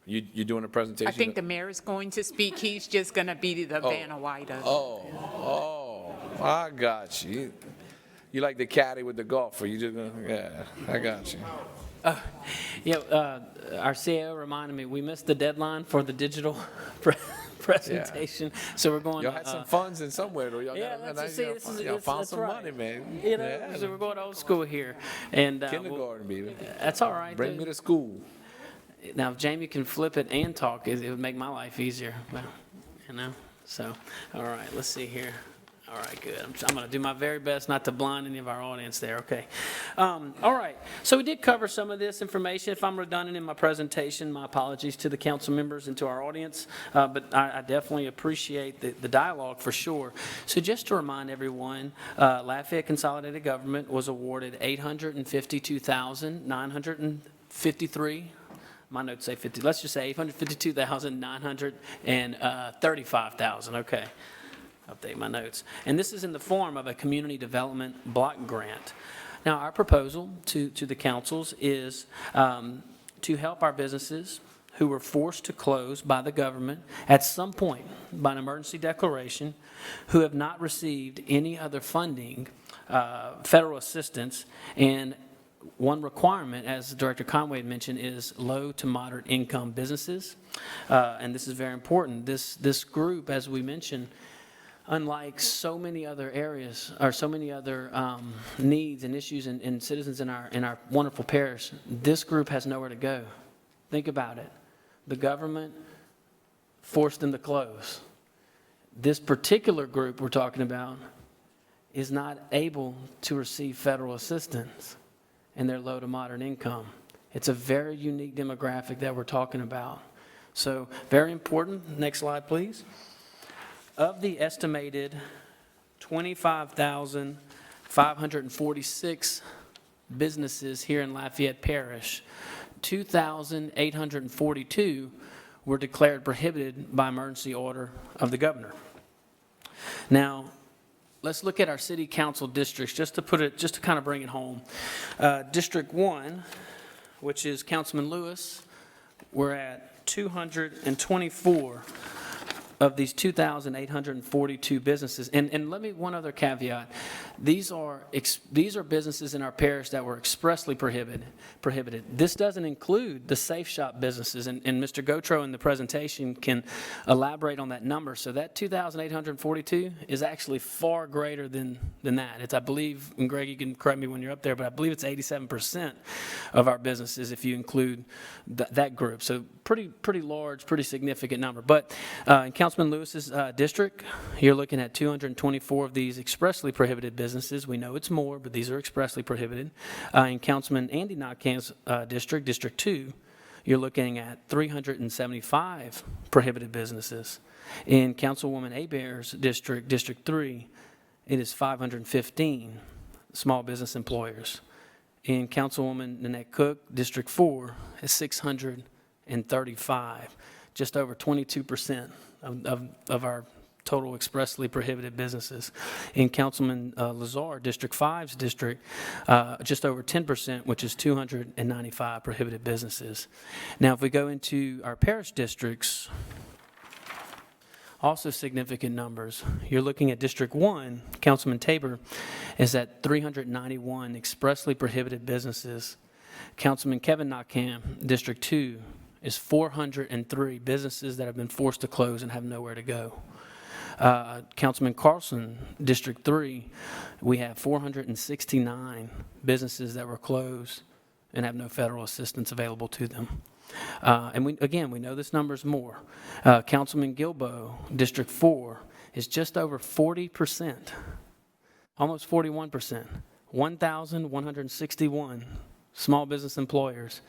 You doing the presentation? I think the mayor is going to speak. He's just going to be the Vanna White of it. Oh, I got you. You like the caddy with the golfer. You just yeah, I got you. Our CEO reminded me, we missed the deadline for the digital presentation, so we're going. Y'all had some funds in somewhere, though. Y'all Yeah, got, let's see. y'all found That's some right. money, man. So we're going old school here, and Kindergarten, baby. that's all right. Bring me to school. Now, if Jamie can flip it and talk, it would make my life easier. Well, So, all right. Let's see here. All right, good. I'm going to do my very best not to blind any of our audience there. Okay. All right. So we did cover some of this information. If I'm redundant in my presentation, my apologies to the council members and to our audience. But I definitely appreciate the dialogue for sure. So just to remind everyone, Lafayette Consolidated Government was awarded $852,953. My notes say 50. Let's just say $852,935,000. Okay. Update my notes. And this is in the form of a community development block grant. Now, our proposal to the councils is to help our businesses who were forced to close by the government at some point by an emergency declaration, who have not received any other funding, federal assistance, and one requirement, as Director Conway mentioned, is low to moderate income businesses. And this is very important. This group, as we mentioned, unlike so many other areas or so many other needs and issues and citizens in our wonderful parish, this group has nowhere to go. Think about it. The government forced them to close. This particular group we're talking about is not able to receive federal assistance, and they're low to moderate income. It's a very unique demographic that we're talking about. So very important. Next slide, please. Of the estimated 25,546 businesses here in Lafayette Parish, 2,842 were declared prohibited by emergency order of the governor. Now, let's look at our city council districts just to kind of bring it home. District 1, which is Councilman Lewis, we're at 224 of these 2,842 businesses. And let me, one other caveat. These are businesses in our parish that were expressly prohibited. This doesn't include the safe shop businesses, and Mr. Gotro in the presentation can elaborate on that number. So that 2,842 is actually far greater than that. It's, I believe, and Greg, you can correct me when you're up there, but I believe it's 87% of our businesses if you include that group. So pretty large, pretty significant number. But in Councilman Lewis's district, you're looking at 224 of these expressly prohibited businesses. We know it's more, but these are expressly prohibited. In Councilman Andy Notkam's district, District 2, you're looking at 375 prohibited businesses. In Councilwoman Abear's district, District 3, it is 515 small business employers. In Councilwoman Nanette Cook, District 4, is 635, just over 22% of our total expressly prohibited businesses. In Councilman Lazar, District 5's district, just over 10%, which is 295 prohibited businesses. Now, if we go into our parish districts, also significant numbers. You're looking at District 1, Councilman Tabor is at 391 expressly prohibited businesses. Councilman Kevin Notcam, District 2, is 403 businesses that have been forced to close and have nowhere to go. Councilman Carlson, District 3, we have 469 businesses that were closed and have no federal assistance available to them. And we know this number is more. Councilman Gilbo, District 4, is just over 40%, almost 41%, 1,161 small business employers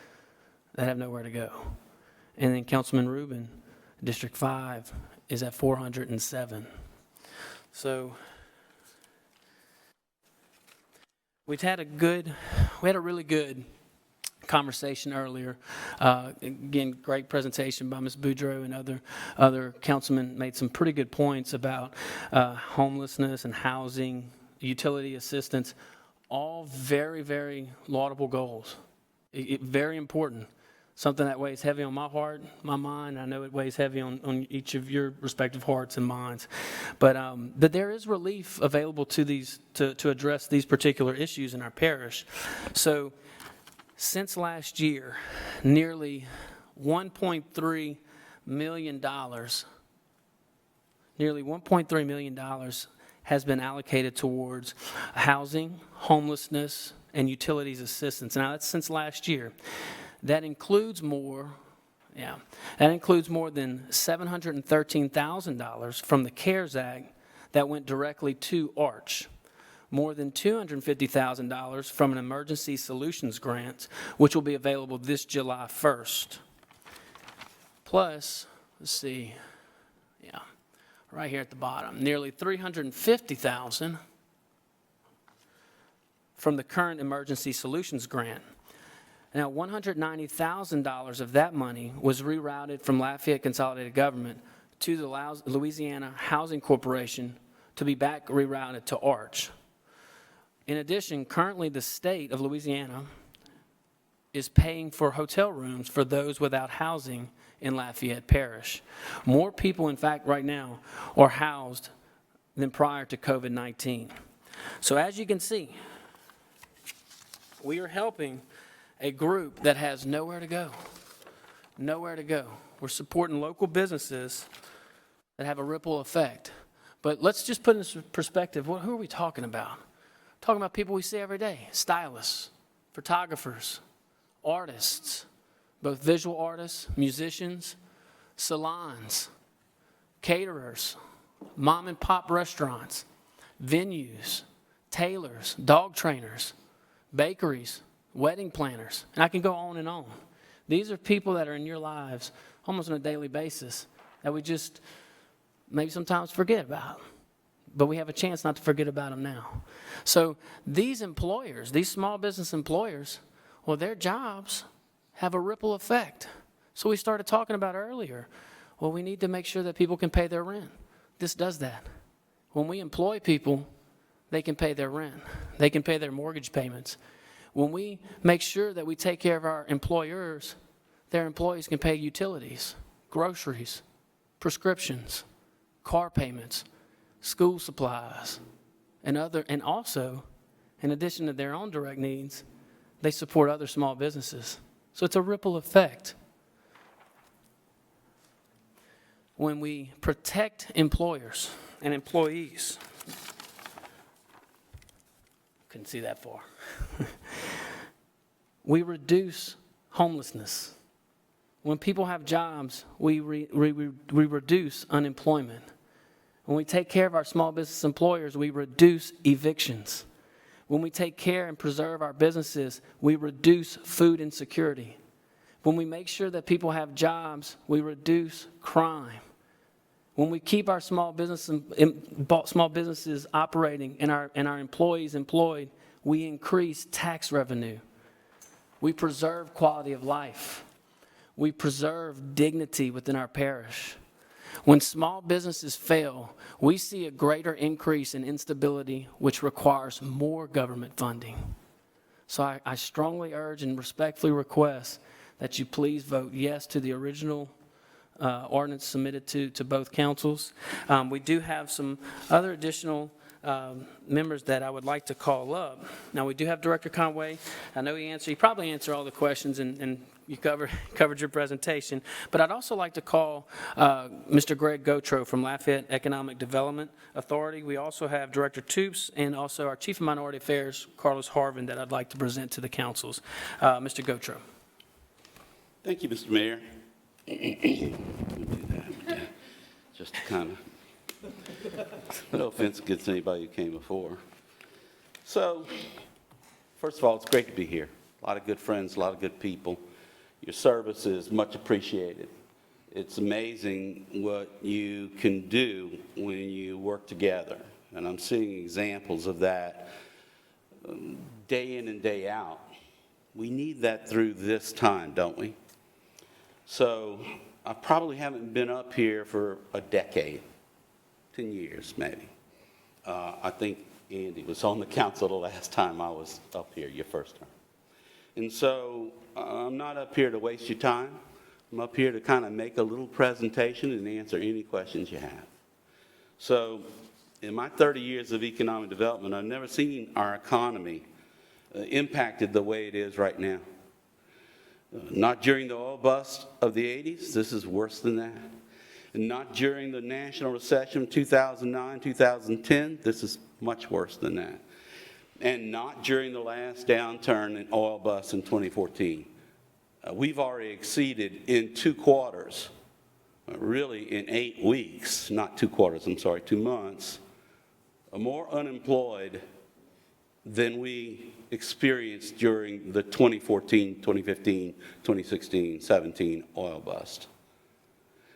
that have nowhere to go. And then Councilman Rubin, District 5, is at 407. So we had a really good conversation earlier. Again, great presentation by Ms. Boudreaux, and other councilmen made some pretty good points about homelessness and housing, utility assistance, all very, very laudable goals. Very important. Something that weighs heavy on my heart, my mind. I know it weighs heavy on each of your respective hearts and minds. But there is relief available to these to address these particular issues in our parish. So since last year, nearly $1.3 million, has been allocated towards housing, homelessness, and utilities assistance. Now, that's since last year. That includes more than $713,000 from the CARES Act that went directly to ARCH. More than $250,000 from an emergency solutions grant, which will be available this July 1st. Plus, right here at the bottom, nearly $350,000 from the current emergency solutions grant. Now, $190,000 of that money was rerouted from Lafayette Consolidated Government to the Louisiana Housing Corporation to be back rerouted to ARCH. In addition, currently the state of Louisiana is paying for hotel rooms for those without housing in Lafayette Parish. More people, in fact, right now are housed than prior to COVID-19. So as you can see, we are helping a group that has nowhere to go. Nowhere to go. We're supporting local businesses that have a ripple effect. But let's just put in perspective, who are we talking about? We're talking about people we see every day, stylists, photographers, artists, both visual artists, musicians, salons, caterers, mom and pop restaurants, venues, tailors, dog trainers, bakeries, wedding planners, and I can go on and on. These are people that are in your lives almost on a daily basis that we just maybe sometimes forget about. But we have a chance not to forget about them now. So these employers, these small business employers, well, their jobs have a ripple effect. So we started talking about earlier, well, we need to make sure that people can pay their rent. This does that. When we employ people, they can pay their rent. They can pay their mortgage payments. When we make sure that we take care of our employers, their employees can pay utilities, groceries, prescriptions, car payments, school supplies, and also, in addition to their own direct needs, they support other small businesses. So it's a ripple effect. When we protect employers and employees, couldn't see that far. We reduce homelessness. When people have jobs, we reduce unemployment. When we take care of our small business employers, we reduce evictions. When we take care and preserve our businesses, we reduce food insecurity. When we make sure that people have jobs, we reduce crime. When we keep our small businesses operating and our employees employed, we increase tax revenue. We preserve quality of life. We preserve dignity within our parish. When small businesses fail, we see a greater increase in instability, which requires more government funding. So I strongly urge and respectfully request that you please vote yes to the original ordinance submitted to both councils. We do have some other additional members that I would like to call up. Now, we do have Director Conway. I know he probably answered all the questions, and you covered your presentation. But I'd also like to call Mr. Greg Gotro from Lafayette Economic Development Authority. We also have Director Toops and also our Chief of Minority Affairs, Carlos Harvin, that I'd like to present to the councils. Mr. Gotro. Thank you, Mr. Mayor. Just kind of, no offense against anybody who came before. So, first of all, it's great to be here. A lot of good friends, a lot of good people. Your service is much appreciated. It's amazing what you can do when you work together. And I'm seeing examples of that day in and day out. We need that through this time, don't we? So I probably haven't been up here for a decade, 10 years maybe. I think Andy was on the council the last time I was up here, your first time. And so I'm not up here to waste your time. I'm up here to kind of make a little presentation and answer any questions you have. So in my 30 years of economic development, I've never seen our economy impacted the way it is right now. Not during the oil bust of the 80s. This is worse than that. And not during the national recession of 2009, 2010. This is much worse than that. And not during the last downturn in oil bust in 2014. We've already exceeded in 2 quarters, really in 8 weeks, not 2 quarters, I'm sorry, 2 months, more unemployed than we experienced during the 2014, 2015, 2016, 17 oil bust.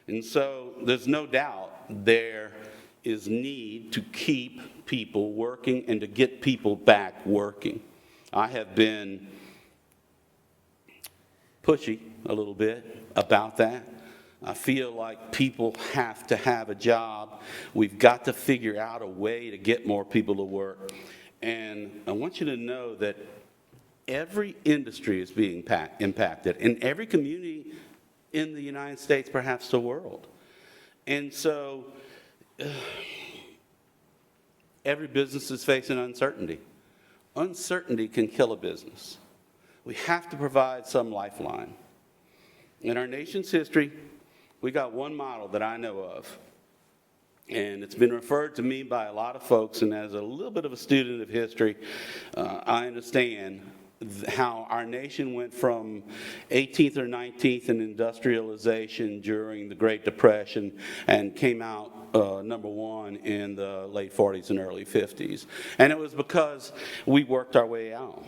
And so there's no doubt there is need to keep people working and to get people back working. I have been pushy a little bit about that. I feel like people have to have a job. We've got to figure out a way to get more people to work. And I want you to know that every industry is being impacted, in every community in the United States, perhaps the world. And so every business is facing uncertainty. Uncertainty can kill a business. We have to provide some lifeline. In our nation's history, we got one model that I know of. And it's been referred to me by a lot of folks, and as a little bit of a student of history, I understand how our nation went from 18th or 19th in industrialization during the Great Depression and came out number 1 in the late 40s and early 50s. And it was because we worked our way out.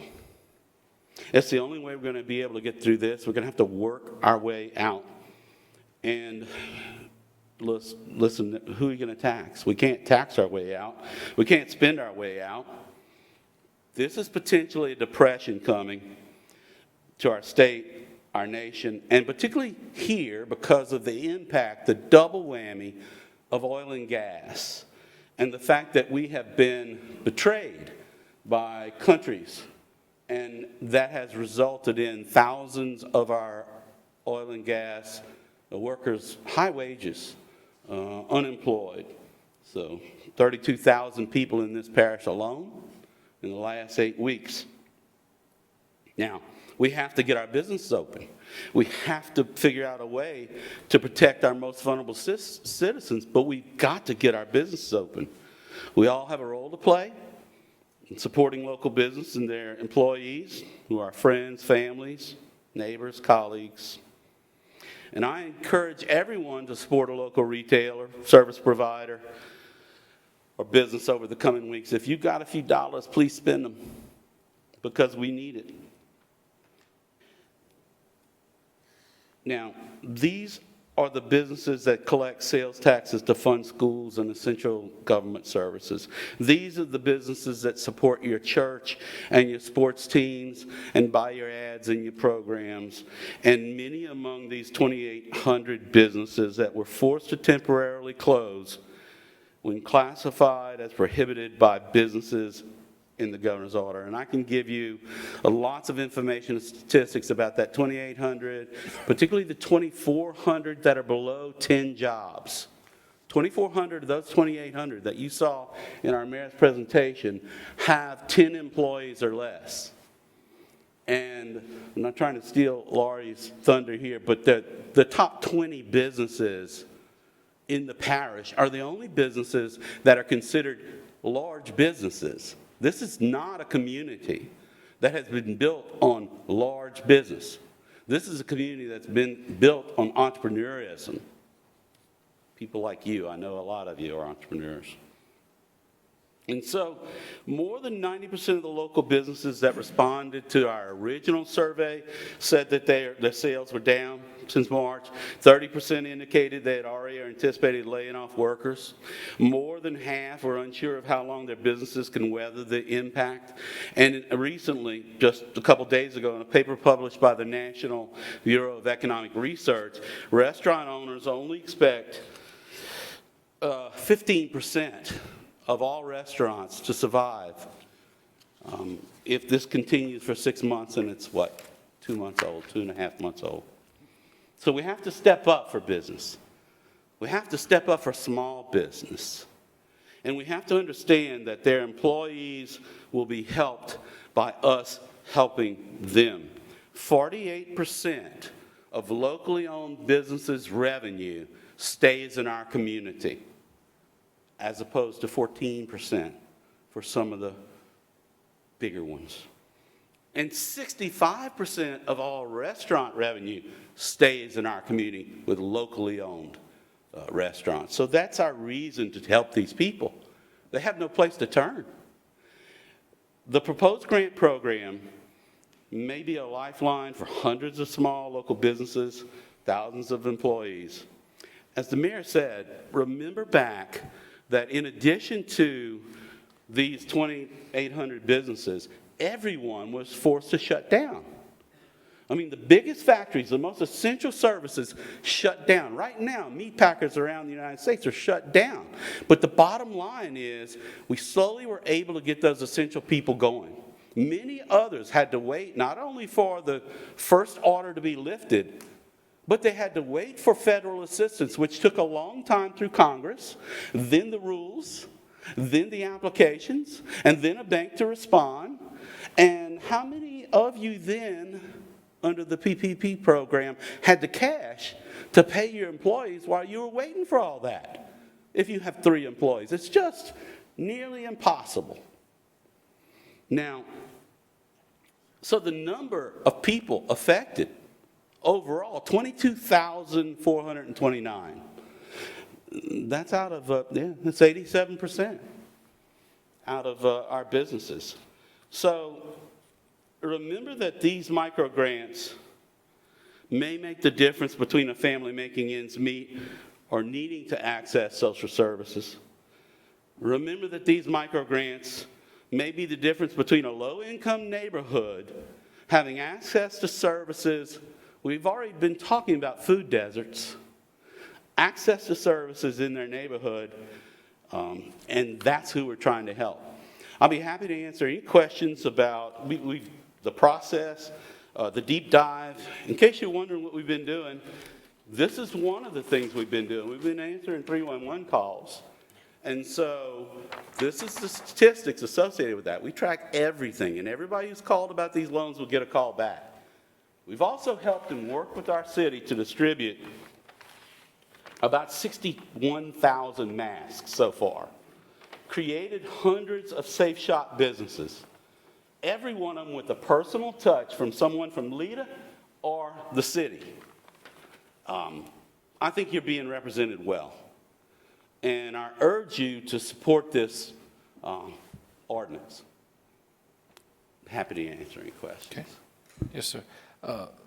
It's the only way we're going to be able to get through this. We're going to have to work our way out. And listen, who are you going to tax? We can't tax our way out. We can't spend our way out. This is potentially a depression coming to our state, our nation, and particularly here because of the impact, the double whammy of oil and gas, and the fact that we have been betrayed by countries, and that has resulted in thousands of our oil and gas workers, high wages, unemployed. So 32,000 people in this parish alone in the last 8 weeks. Now, we have to get our businesses open. We have to figure out a way to protect our most vulnerable citizens, but we've got to get our businesses open. We all have a role to play in supporting local business and their employees, who are friends, families, neighbors, colleagues. And I encourage everyone to support a local retailer, service provider, or business over the coming weeks. If you've got a few dollars, please spend them, because we need it. Now, these are the businesses that collect sales taxes to fund schools and essential government services. These are the businesses that support your church and your sports teams and buy your ads and your programs. And many among these 2,800 businesses that were forced to temporarily close when classified as prohibited by businesses in the governor's order. And I can give you lots of information and statistics about that 2,800, particularly the 2,400 that are below 10 jobs. 2,400 of those 2,800 that you saw in our mayor's presentation have 10 employees or less. And I'm not trying to steal Laurie's thunder here, but the top 20 businesses in the parish are the only businesses that are considered large businesses. This is not a community that has been built on large business. This is a community that's been built on entrepreneurism. People like you, I know a lot of you are entrepreneurs. And so more than 90% of the local businesses that responded to our original survey said that their sales were down since March. 30% indicated they had already anticipated laying off workers. More than half were unsure of how long their businesses can weather the impact. And recently, just a couple days ago, in a paper published by the National Bureau of Economic Research, restaurant owners only expect 15% of all restaurants to survive if this continues for 6 months, and it's what, 2 months old, 2.5 months old. So we have to step up for business. We have to step up for small business. And we have to understand that their employees will be helped by us helping them. 48% of locally owned businesses' revenue stays in our community, as opposed to 14% for some of the bigger ones. And 65% of all restaurant revenue stays in our community with locally owned restaurants. So that's our reason to help these people. They have no place to turn. The proposed grant program may be a lifeline for hundreds of small local businesses, thousands of employees. As the mayor said, remember back that in addition to these 2,800 businesses, everyone was forced to shut down. I mean, the biggest factories, the most essential services shut down. Right now, meat packers around the United States are shut down. But the bottom line is we slowly were able to get those essential people going. Many others had to wait not only for the first order to be lifted, but they had to wait for federal assistance, which took a long time through Congress, then the rules, then the applications, and then a bank to respond. And how many of you then, under the PPP program, had the cash to pay your employees while you were waiting for all that? If you have 3 employees, it's just nearly impossible. Now, so the number of people affected, overall, 22,429. That's out of, that's 87% out of our businesses. So remember that these micro grants may make the difference between a family making ends meet or needing to access social services. Remember that these micro grants may be the difference between a low-income neighborhood having access to services. We've already been talking about food deserts, access to services in their neighborhood, and that's who we're trying to help. I'll be happy to answer any questions about the process, the deep dive. In case you're wondering what we've been doing, this is one of the things we've been doing. We've been answering 311 calls. And so this is the statistics associated with that. We track everything, and everybody who's called about these loans will get a call back. We've also helped and worked with our city to distribute about 61,000 masks so far, created hundreds of safe shop businesses, every one of them with a personal touch from someone from LEDA or the city. I think you're being represented well. And I urge you to support this ordinance. Happy to answer any questions. Okay. Yes, sir.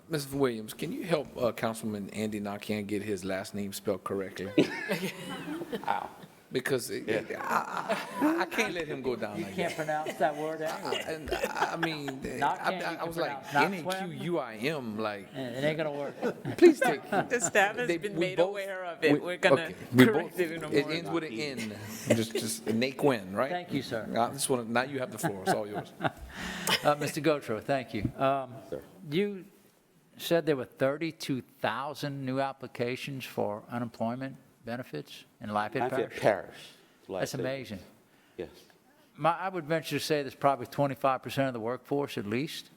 Ms. Williams, can you help Councilman Andy Nakhan get his last name spelled correctly? Wow. Because I can't let him go down You like can't that. pronounce that word anyway. And I mean, Nakhan, you I can was like, pronounce not N-A-Q-U-I-M, like, It ain't gonna work. please take. The staff has been we made both- aware of it. We're going okay, to we correct both- it in the It morning. ends with an N, just Naquin, right? Thank you, sir. I just want to, now you have the floor, it's all yours. Mr. Gotro, thank you. You said there were 32,000 new applications for unemployment benefits in Lafayette Parish? Lafayette Parish. That's amazing. Yes. I would venture to say there's probably 25% of the workforce at least.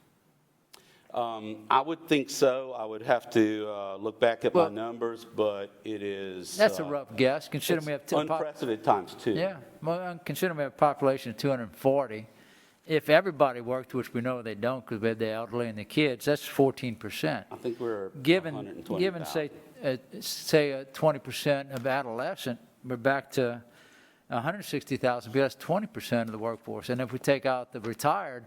I would think so. I would have to look back at my Well, numbers, but it is. That's a rough guess, considering we have. Unprecedented times, too. Yeah, well, considering we have a population of 240, if everybody worked, which we know they don't because we have the elderly and the kids, that's 14%. I think we're Given 120,000. say 20% of adolescent, we're back to 160,000, because that's 20% of the workforce. And if we take out the retired,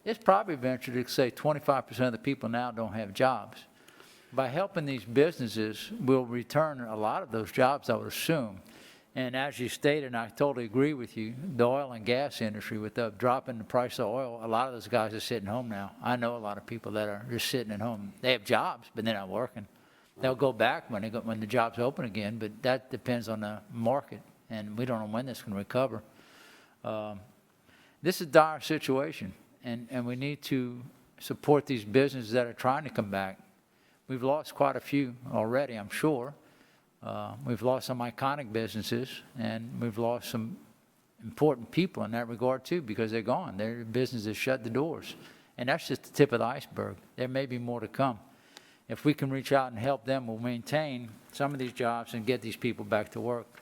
it's probably venture to say 25% of the people now don't have jobs. By helping these businesses, we'll return a lot of those jobs, I would assume. And as you stated, and I totally agree with you, the oil and gas industry, with the drop in the price of oil, a lot of those guys are sitting home now. I know a lot of people that are just sitting at home. They have jobs, but they're not working. They'll go back when the jobs open again, but that depends on the market, and we don't know when this can recover. This is a dire situation, and we need to support these businesses that are trying to come back. We've lost quite a few already, I'm sure. We've lost some iconic businesses, and we've lost some important people in that regard too, because they're gone. Their businesses shut the doors. And that's just the tip of the iceberg. There may be more to come. If we can reach out and help them, we'll maintain some of these jobs and get these people back to work,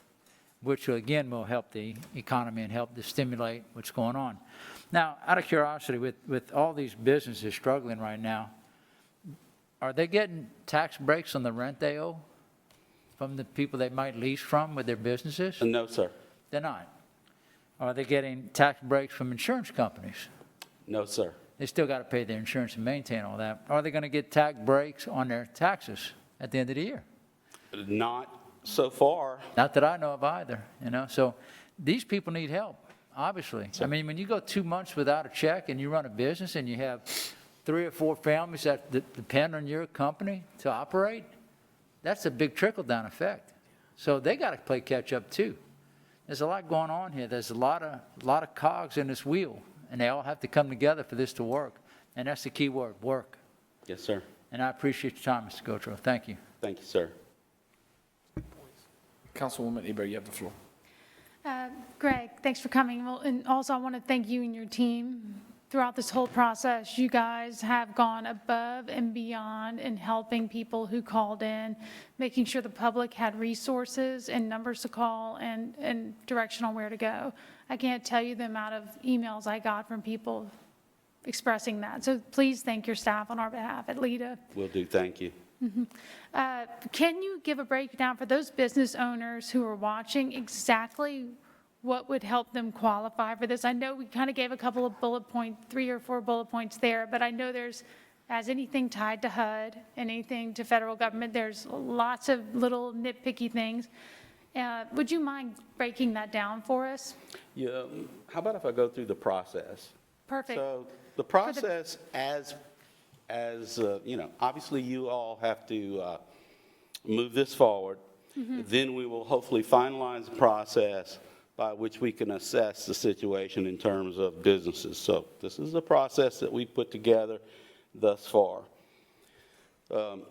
which again will help the economy and help to stimulate what's going on. Now, out of curiosity, with all these businesses struggling right now, are they getting tax breaks on the rent they owe from the people they might lease from with their businesses? No, sir. They're not. Are they getting tax breaks from insurance companies? No, sir. They still got to pay their insurance and maintain all that. Are they going to get tax breaks on their taxes at the end of the year? Not so far. Not that I know of either, you know. So these people need help, obviously. I mean, when you go 2 months without a check and you run a business and you have 3 or 4 families that depend on your company to operate, that's a big trickle-down effect. So they got to play catch-up too. There's a lot going on here. There's a lot of cogs in this wheel, and they all have to come together for this to work. And that's the key word, work. Yes, sir. And I appreciate your time, Mr. Gotro. Thank you. Thank you, sir. Councilwoman Eber, you have the floor. Greg, thanks for coming. Well, and also I want to thank you and your team. Throughout this whole process, you guys have gone above and beyond in helping people who called in, making sure the public had resources and numbers to call and direction on where to go. I can't tell you the amount of emails I got from people expressing that. So please thank your staff on our behalf at LEDA. Will do. Thank you. Can you give a breakdown for those business owners who are watching exactly what would help them qualify for this? I know we kind of gave a couple of 3 or 4 bullet points there, but I know there's, as anything tied to HUD, anything to federal government, there's lots of little nitpicky things. Would you mind breaking that down for us? Yeah. How about if I go through the process? Perfect. So the process, as you know, obviously you all have to move this forward. Then we will hopefully finalize the process by which we can assess the situation in terms of businesses. So this is the process that we put together thus far.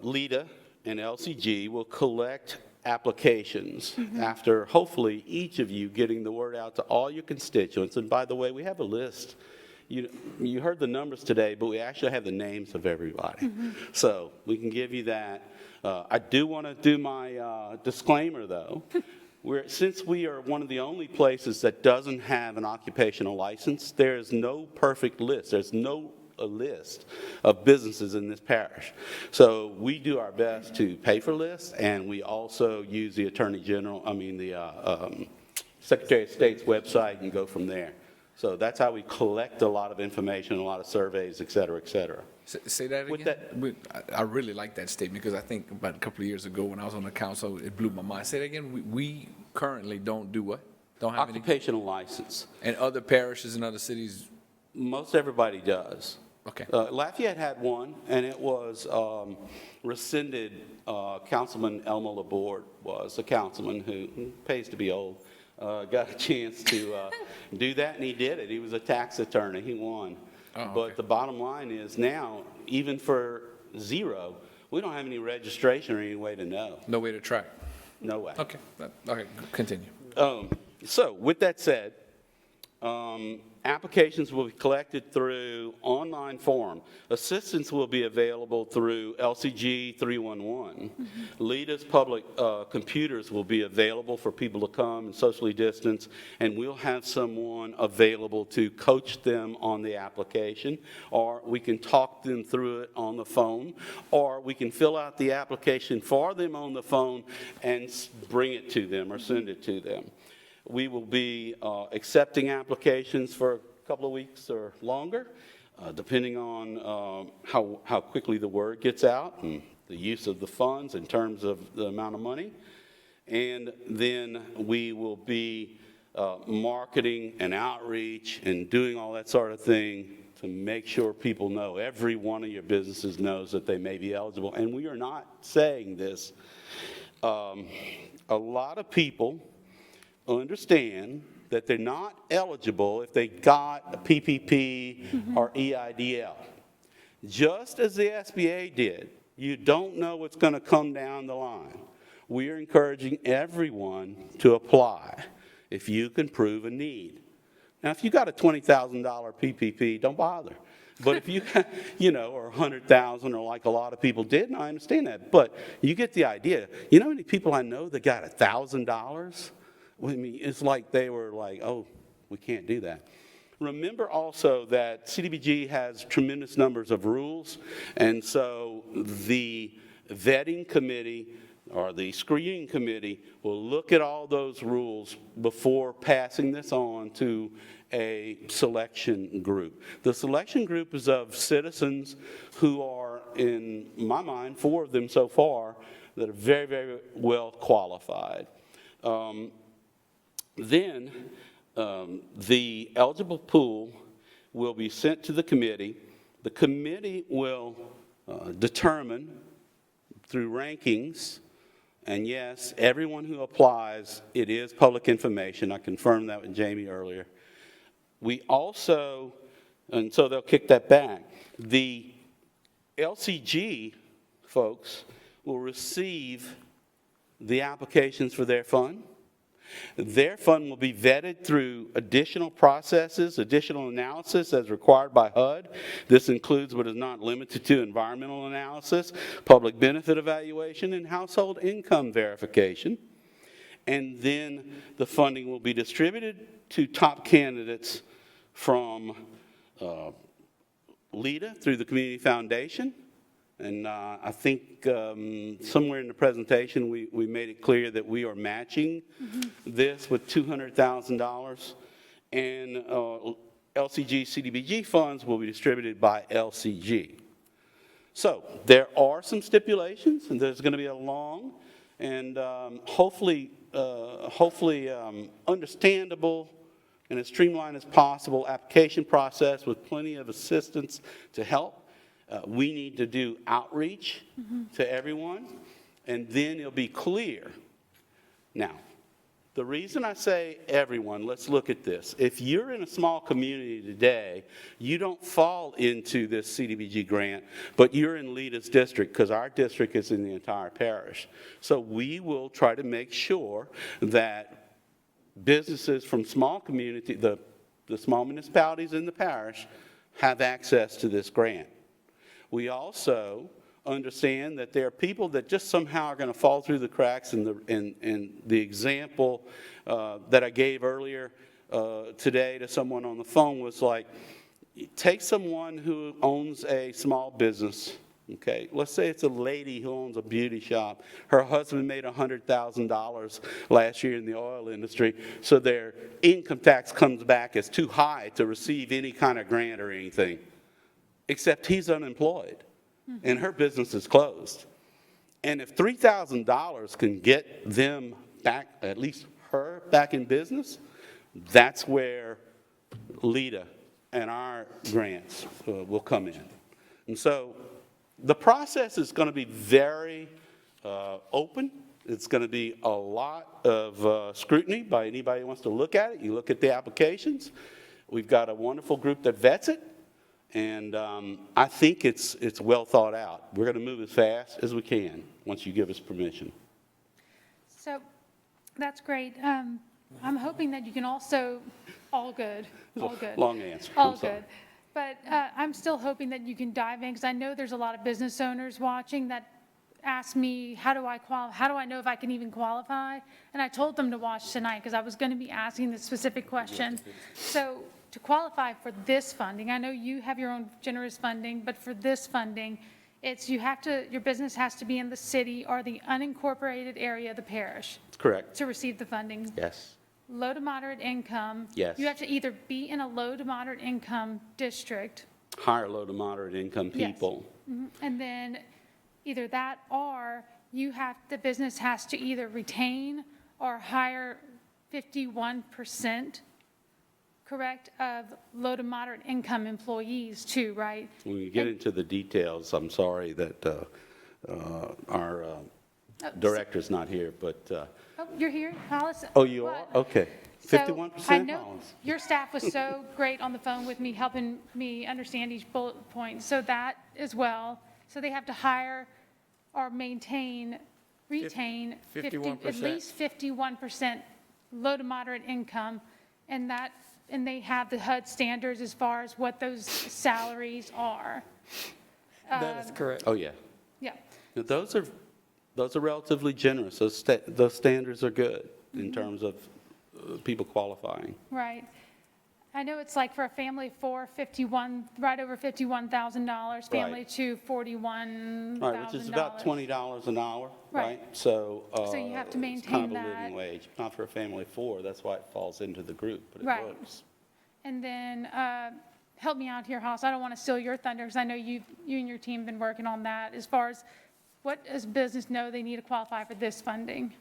LEDA and LCG will collect applications after hopefully each of you getting the word out to all your constituents. And by the way, we have a list. You heard the numbers today, but we actually have the names of everybody. So we can give you that. I do want to do my disclaimer, though. Since we are one of the only places that doesn't have an occupational license, there is no perfect list. There's no a list of businesses in this parish. So we do our best to pay for lists, and we also use the Secretary of State's website and go from there. So that's how we collect a lot of information, a lot of surveys, et cetera, et cetera. Say that again? I really like that statement because I think about a couple of years ago when I was on the council, it blew my mind. Say that again? We currently don't do what? Don't have any? Occupational license. And other parishes and other cities? Most everybody does. Okay. Lafayette had one, and it was rescinded. Councilman Elmo Laborde was a councilman who pays to be old. Got a chance to do that, and he did it. He was a tax attorney. He won. Oh, okay. But the bottom line is now, even for zero, we don't have any registration or any way to know. No way to track? No way. Okay. Okay, continue. So with that said, applications will be collected through online form. Assistance will be available through LCG 311. LEDA's public computers will be available for people to come and socially distance, and we'll have someone available to coach them on the application, or we can talk them through it on the phone, or we can fill out the application for them on the phone and bring it to them or send it to them. We will be accepting applications for a couple of weeks or longer, depending on how quickly the word gets out and the use of the funds in terms of the amount of money. And then we will be marketing and outreach and doing all that sort of thing to make sure people know, every one of your businesses knows that they may be eligible. And we are not saying this. A lot of people understand that they're not eligible if they got a PPP or EIDL. Just as the SBA did, you don't know what's going to come down the line. We are encouraging everyone to apply if you can prove a need. Now, if you got a $20,000 PPP, don't bother. But if you, or 100,000, or like a lot of people did, and I understand that, but you get the idea. You know how many people I know that got $1,000? I mean, it's like they were like, oh, we can't do that. Remember also that CDBG has tremendous numbers of rules, and so the vetting committee or the screening committee will look at all those rules before passing this on to a selection group. The selection group is of citizens who are, in my mind, 4 of them so far, that are very, very well qualified. Then the eligible pool will be sent to the committee. The committee will determine through rankings, and yes, everyone who applies, it is public information. I confirmed that with Jamie earlier. We also, and so they'll kick that back. The LCG folks will receive the applications for their fund. Their fund will be vetted through additional processes, additional analysis as required by HUD. This includes but is not limited to environmental analysis, public benefit evaluation, and household income verification. And then the funding will be distributed to top candidates from LEDA through the Community Foundation. And I think somewhere in the presentation we made it clear that we are matching this with $200,000. And LCG CDBG funds will be distributed by LCG. So there are some stipulations, and there's going to be a long and hopefully understandable and as streamlined as possible application process with plenty of assistance to help. We need to do outreach to everyone, and then it'll be clear. Now, the reason I say everyone, let's look at this. If you're in a small community today, you don't fall into this CDBG grant, but you're in LEDA's district, because our district is in the entire parish. So we will try to make sure that businesses from small community, the small municipalities in the parish, have access to this grant. We also understand that there are people that just somehow are going to fall through the cracks, and the example that I gave earlier today to someone on the phone was like, take someone who owns a small business, okay? Let's say it's a lady who owns a beauty shop. Her husband made $100,000 last year in the oil industry, so their income tax comes back as too high to receive any kind of grant or anything, except he's unemployed, and her business is closed. And if $3,000 can get them back, at least her back in business, that's where LEDA and our grants will come in. And so the process is going to be very open. It's going to be a lot of scrutiny by anybody who wants to look at it. You look at the applications. We've got a wonderful group that vets it. And I think it's well thought out. We're going to move as fast as we can once you give us permission. So that's great. I'm hoping that you can also, all good. Long answer. All I'm sorry. good. But I'm still hoping that you can dive in, because I know there's a lot of business owners watching that ask me, how do I know if I can even qualify? And I told them to watch tonight, because I was going to be asking this specific question. So to qualify for this funding, I know you have your own generous funding, but for this funding, it's your business has to be in the city or the unincorporated area of the parish Correct. to receive the funding. Yes. Low to moderate income. Yes. You have to either be in a low to moderate income district. Higher low to moderate income people. Mhm. And then either that, or the business has to either retain or hire 51%, correct, of low to moderate income employees too, right? When we get into the details, I'm sorry that our director's not here, but, Oh, you're here, Hollis? oh, you are? What? Okay. So 51%? I know Hollis. your staff was so great on the phone with me, helping me understand each bullet point. So that as well. So they have to hire or retain 51%. at least 51% low to moderate income, and they have the HUD standards as far as what those salaries are. That is correct. Oh, yeah. Yeah. Now, those are relatively generous. Those standards are good in terms of people qualifying. Right. I know it's like for a family of four, right over $51,000, family of two, $41,000. Right, which is about $20 an hour, right? So you have to it's kind of maintain a that. living wage. Not for a family of four, that's why it falls into the group, but it Right. works. And then, help me out here, Haas, I don't want to steal your thunder, because I know you and your team have been working on that, as far as what does business know they need to qualify for this funding?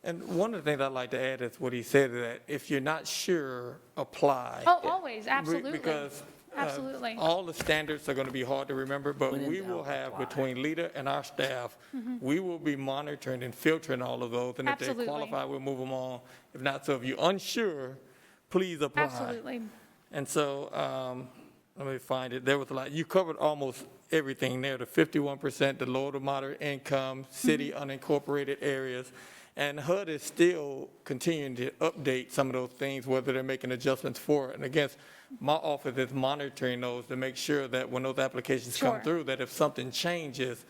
And one of the things I'd like to add is what he said, that if you're not sure, apply. Oh, always, absolutely. Because Absolutely. all the standards are going to be hard to remember, but we will have, between LEDA and our staff, we will be monitoring and filtering all of those. And if they Absolutely. qualify, we'll move them on. If not, so if you're unsure, please apply. Absolutely. And so, let me find it. There was a lot. You covered almost everything there, the 51%, the low to moderate income, city unincorporated areas. And HUD is still continuing to update some of those things, whether they're making adjustments for it. And again, my office is monitoring those to make sure that when those applications come Sure. through, that if something changes,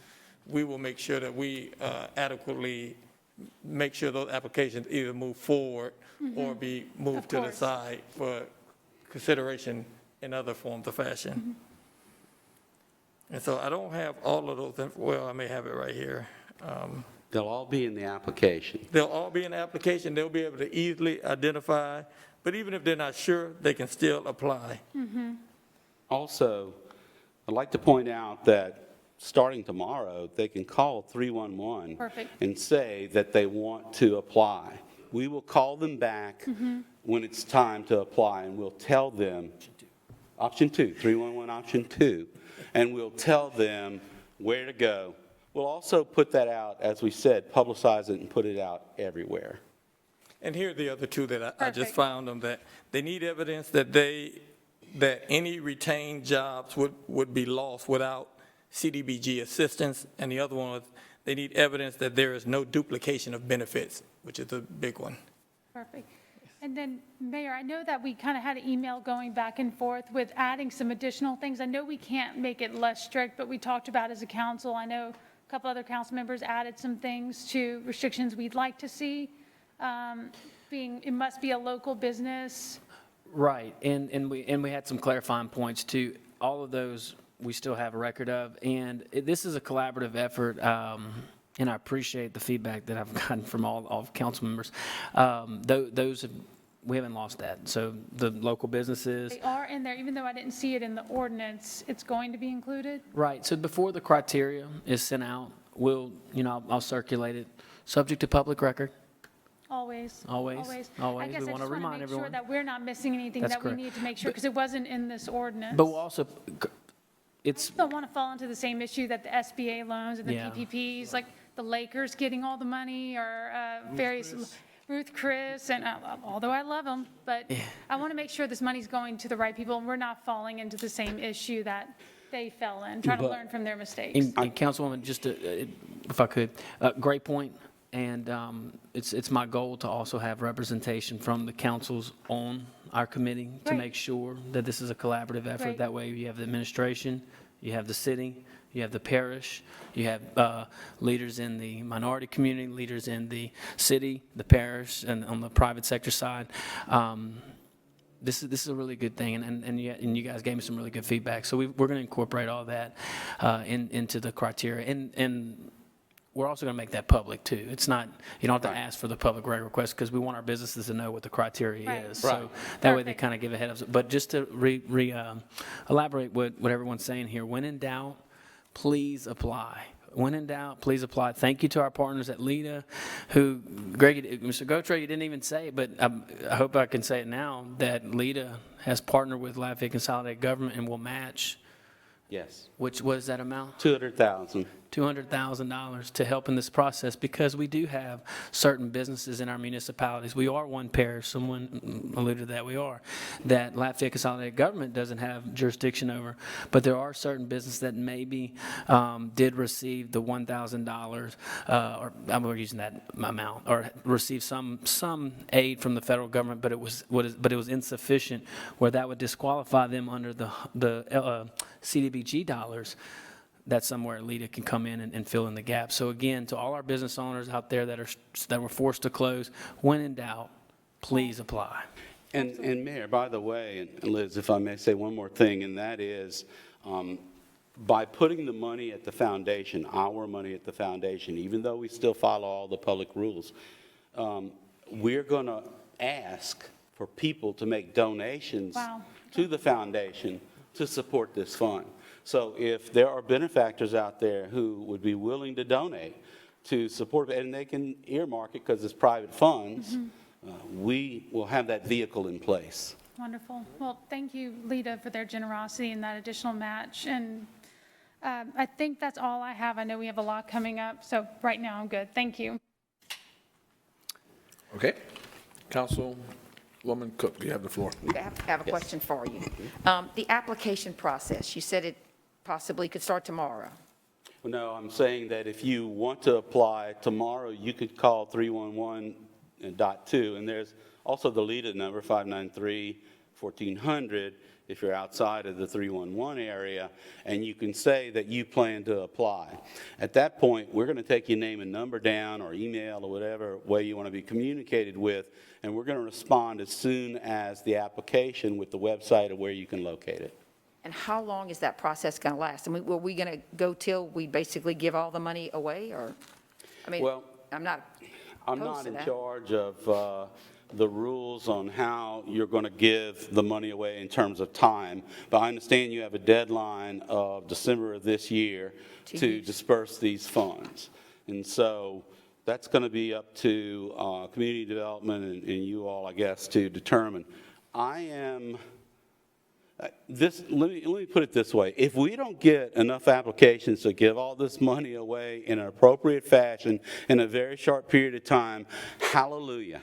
we will make sure that we adequately make sure those applications either move forward or be moved to the course. side for consideration in other forms of fashion. And so I don't have all of those, well, I may have it right here. They'll all be in the application. They'll all be in the application. They'll be able to easily identify, but even if they're not sure, they can still apply. Also, I'd like to point out that starting tomorrow, they can call 311 Perfect. and say that they want to apply. We will call them back when it's time to apply, and we'll tell them, option two, 311 option two, and we'll tell them where to go. We'll also put that out, as we said, publicize it and put it out everywhere. And here are the other two that I just Perfect. found them, that they need evidence that that any retained jobs would be lost without CDBG assistance. And the other one was, they need evidence that there is no duplication of benefits, which is a big one. Perfect. And then, Mayor, I know that we kind of had an email going back and forth with adding some additional things. I know we can't make it less strict, but we talked about as a council, I know a couple other council members added some things to restrictions we'd like to see, being it must be a local business. Right, and we had some clarifying points too. All of those we still have a record of, and this is a collaborative effort, and I appreciate the feedback that I've gotten from all council members. We haven't lost that. So the local businesses. They are in there, even though I didn't see it in the ordinance, it's going to be included? Right, so before the criteria is sent out, I'll circulate it, subject to public record. Always. Always. I guess We I wanna just want to remind make sure everyone. that we're not missing anything That's that we correct. need to make sure, because it wasn't in this ordinance. But we'll also, I it's, just don't want to fall into the same issue that the SBA loans and the Yeah. PPPs, like the Lakers getting all the money, or Ruth Chris, and although I love them, but I want to make sure this money's going to the right people, and we're not falling into the same issue that they fell in, trying to But- learn from their mistakes. and Councilwoman, just if I could, great point. And it's my goal to also have representation from the councils on our committee to Right. make sure that this is a collaborative effort. Right. That way you have the administration, you have the city, you have the parish, you have leaders in the minority community, leaders in the city, the parish, and on the private sector side. This is a really good thing, and you guys gave me some really good feedback. So we're going to incorporate all that into the criteria. And we're also going to make that public, too. It's not, you don't have to ask for the public record request, because we want our businesses to know what the criteria Right. is. Right. So that way they Perfect. kind of give a head up. But just to elaborate what everyone's saying here, when in doubt, please apply. When in doubt, please apply. Thank you to our partners at LEDA, who, Mr. Gautreaux, you didn't even say it, but I hope I can say it now, that LEDA has partnered with Lafayette Consolidated Government and will match, Yes, what is that amount? 200,000. $200,000 to help in this process, because we do have certain businesses in our municipalities. We are one parish, someone alluded to that, we are, that Lafayette Consolidated Government doesn't have jurisdiction over, but there are certain businesses that maybe did receive the $1,000, or I'm using that amount, or received some aid from the federal government, but it was insufficient, where that would disqualify them under the CDBG dollars. That's somewhere LEDA can come in and fill in the gap. So again, to all our business owners out there that were forced to close, when in doubt, please apply. And Mayor, by the way, and Liz, if I may say one more thing, and that is, by putting the money at the foundation, our money at the foundation, even though we still follow all the public rules, we're going to ask for people to make donations Wow. to the foundation to support this fund. So if there are benefactors out there who would be willing to donate to support it, and they can earmark it because it's private funds, we will have that vehicle in place. Wonderful. Well, thank you, LEDA, for their generosity and that additional match. And I think that's all I have. I know we have a lot coming up, so right now I'm good. Thank you. Okay. Councilwoman Cook, you have the floor. I have a question for you. The application process, you said it possibly could start tomorrow. Well, no, I'm saying that if you want to apply tomorrow, you could call 311.2, and there's also the LEDA number, 593-1400, if you're outside of the 311 area, and you can say that you plan to apply. At that point, we're going to take your name and number down, or email, or whatever way you want to be communicated with, and we're going to respond as soon as the application with the website of where you can locate it. And how long is that process going to last? I mean, were we going to go till we basically give all the money away, or? I mean, Well, I'm not I'm opposed not to in that. charge of the rules on how you're going to give the money away in terms of time, but I understand you have a deadline of December of this year to disperse these funds. And so that's going to be up to community development and you all, I guess, to determine. Let me put it this way. If we don't get enough applications to give all this money away in an appropriate fashion in a very short period of time, hallelujah.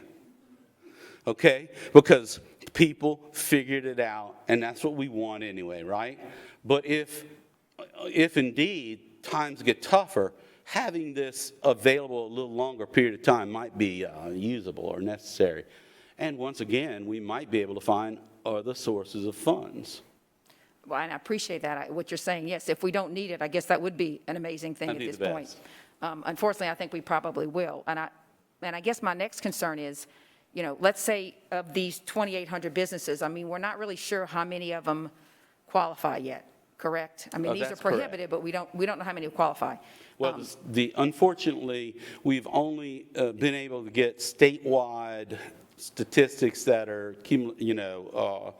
Okay? Because people figured it out, and that's what we want anyway, right? But if indeed times get tougher, having this available a little longer period of time might be usable or necessary. And once again, we might be able to find other sources of funds. Well, and I appreciate that. What you're saying, yes, if we don't need it, I guess that would be an amazing thing at That'd be this the point. best. Unfortunately, I think we probably will. And I guess my next concern is, you know, let's say of these 2,800 businesses, I mean, we're not really sure how many of them qualify yet, correct? I mean, these are That's correct. prohibited, but we don't know how many qualify. Well, unfortunately, we've only been able to get statewide statistics that are cumulative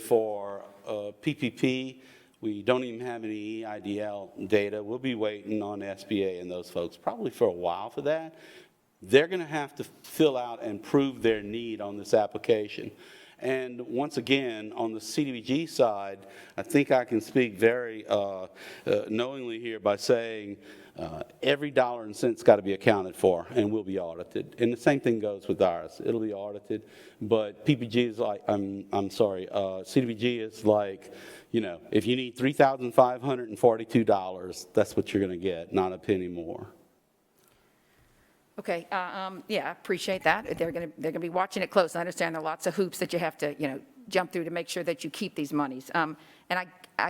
for PPP. We don't even have any EIDL data. We'll be waiting on SBA and those folks probably for a while for that. They're going to have to fill out and prove their need on this application. And once again, on the CDBG side, I think I can speak very knowingly here by saying every dollar and cent's got to be accounted for and will be audited. And the same thing goes with ours. It'll be audited, but PPG is like, CDBG is like, you know, if you need $3,542, that's what you're going to get, not a penny more. Okay, yeah, I appreciate that. They're going to be watching it close. I understand there are lots of hoops that you have to, you know, jump through to make sure that you keep these monies. And I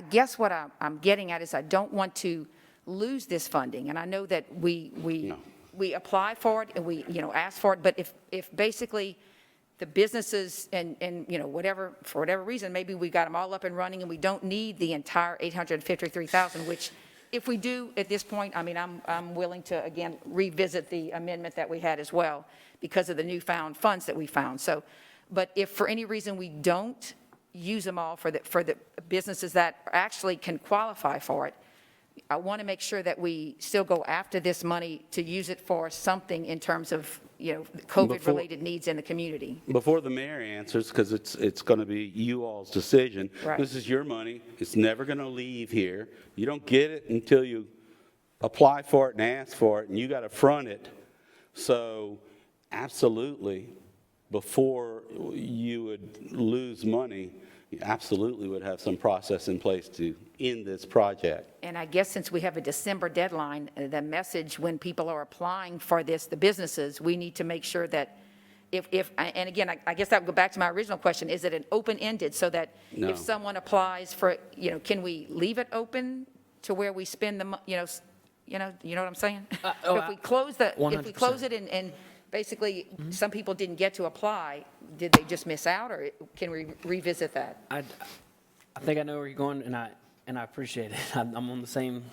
guess what I'm getting at is I don't want to lose this funding. And I know that we apply for it and we, you know, ask for it. But if basically the businesses and you know, for whatever reason, maybe we got them all up and running and we don't need the entire $853,000, which if we do at this point, I mean, I'm willing to, again, revisit the amendment that we had as well because of the newfound funds that we found. So, but if for any reason we don't use them all for the businesses that actually can qualify for it, I want to make sure that we still go after this money to use it for something in terms of, you know, COVID-related needs in the community. Before the mayor answers, because it's going to be you all's decision, Right. This is your money. It's never going to leave here. You don't get it until you apply for it and ask for it, and you got to front it. So absolutely, before you would lose money, you absolutely would have some process in place to end this project. And I guess since we have a December deadline, the message when people are applying for this, the businesses, we need to make sure that and again, I guess that would go back to my original question, is it an open-ended so that No. if someone applies for, you know, can we leave it open to where we spend the, you know what I'm saying? If we close it and basically some people didn't get to apply, did they just miss out or can we revisit that? I think I know where you're going, and I appreciate it. I'm on the same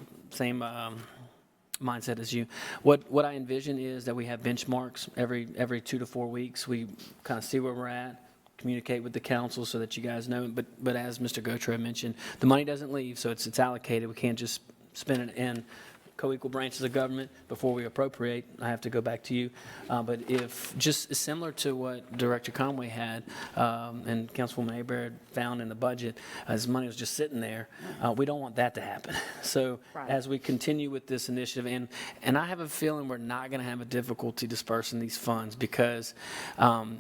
mindset as you. What I envision is that we have benchmarks every 2 to 4 weeks. We kind of see where we're at, communicate with the council so that you guys know. But as Mr. Gautreaux mentioned, the money doesn't leave, so it's allocated. We can't just spend it in co-equal branches of government before we appropriate. I have to go back to you. But if just similar to what Director Conway had and Councilwoman Hebert found in the budget, as money was just sitting there, we don't want that to happen. So as we continue with this initiative, and I have a feeling we're not going to have a difficulty dispersing these funds because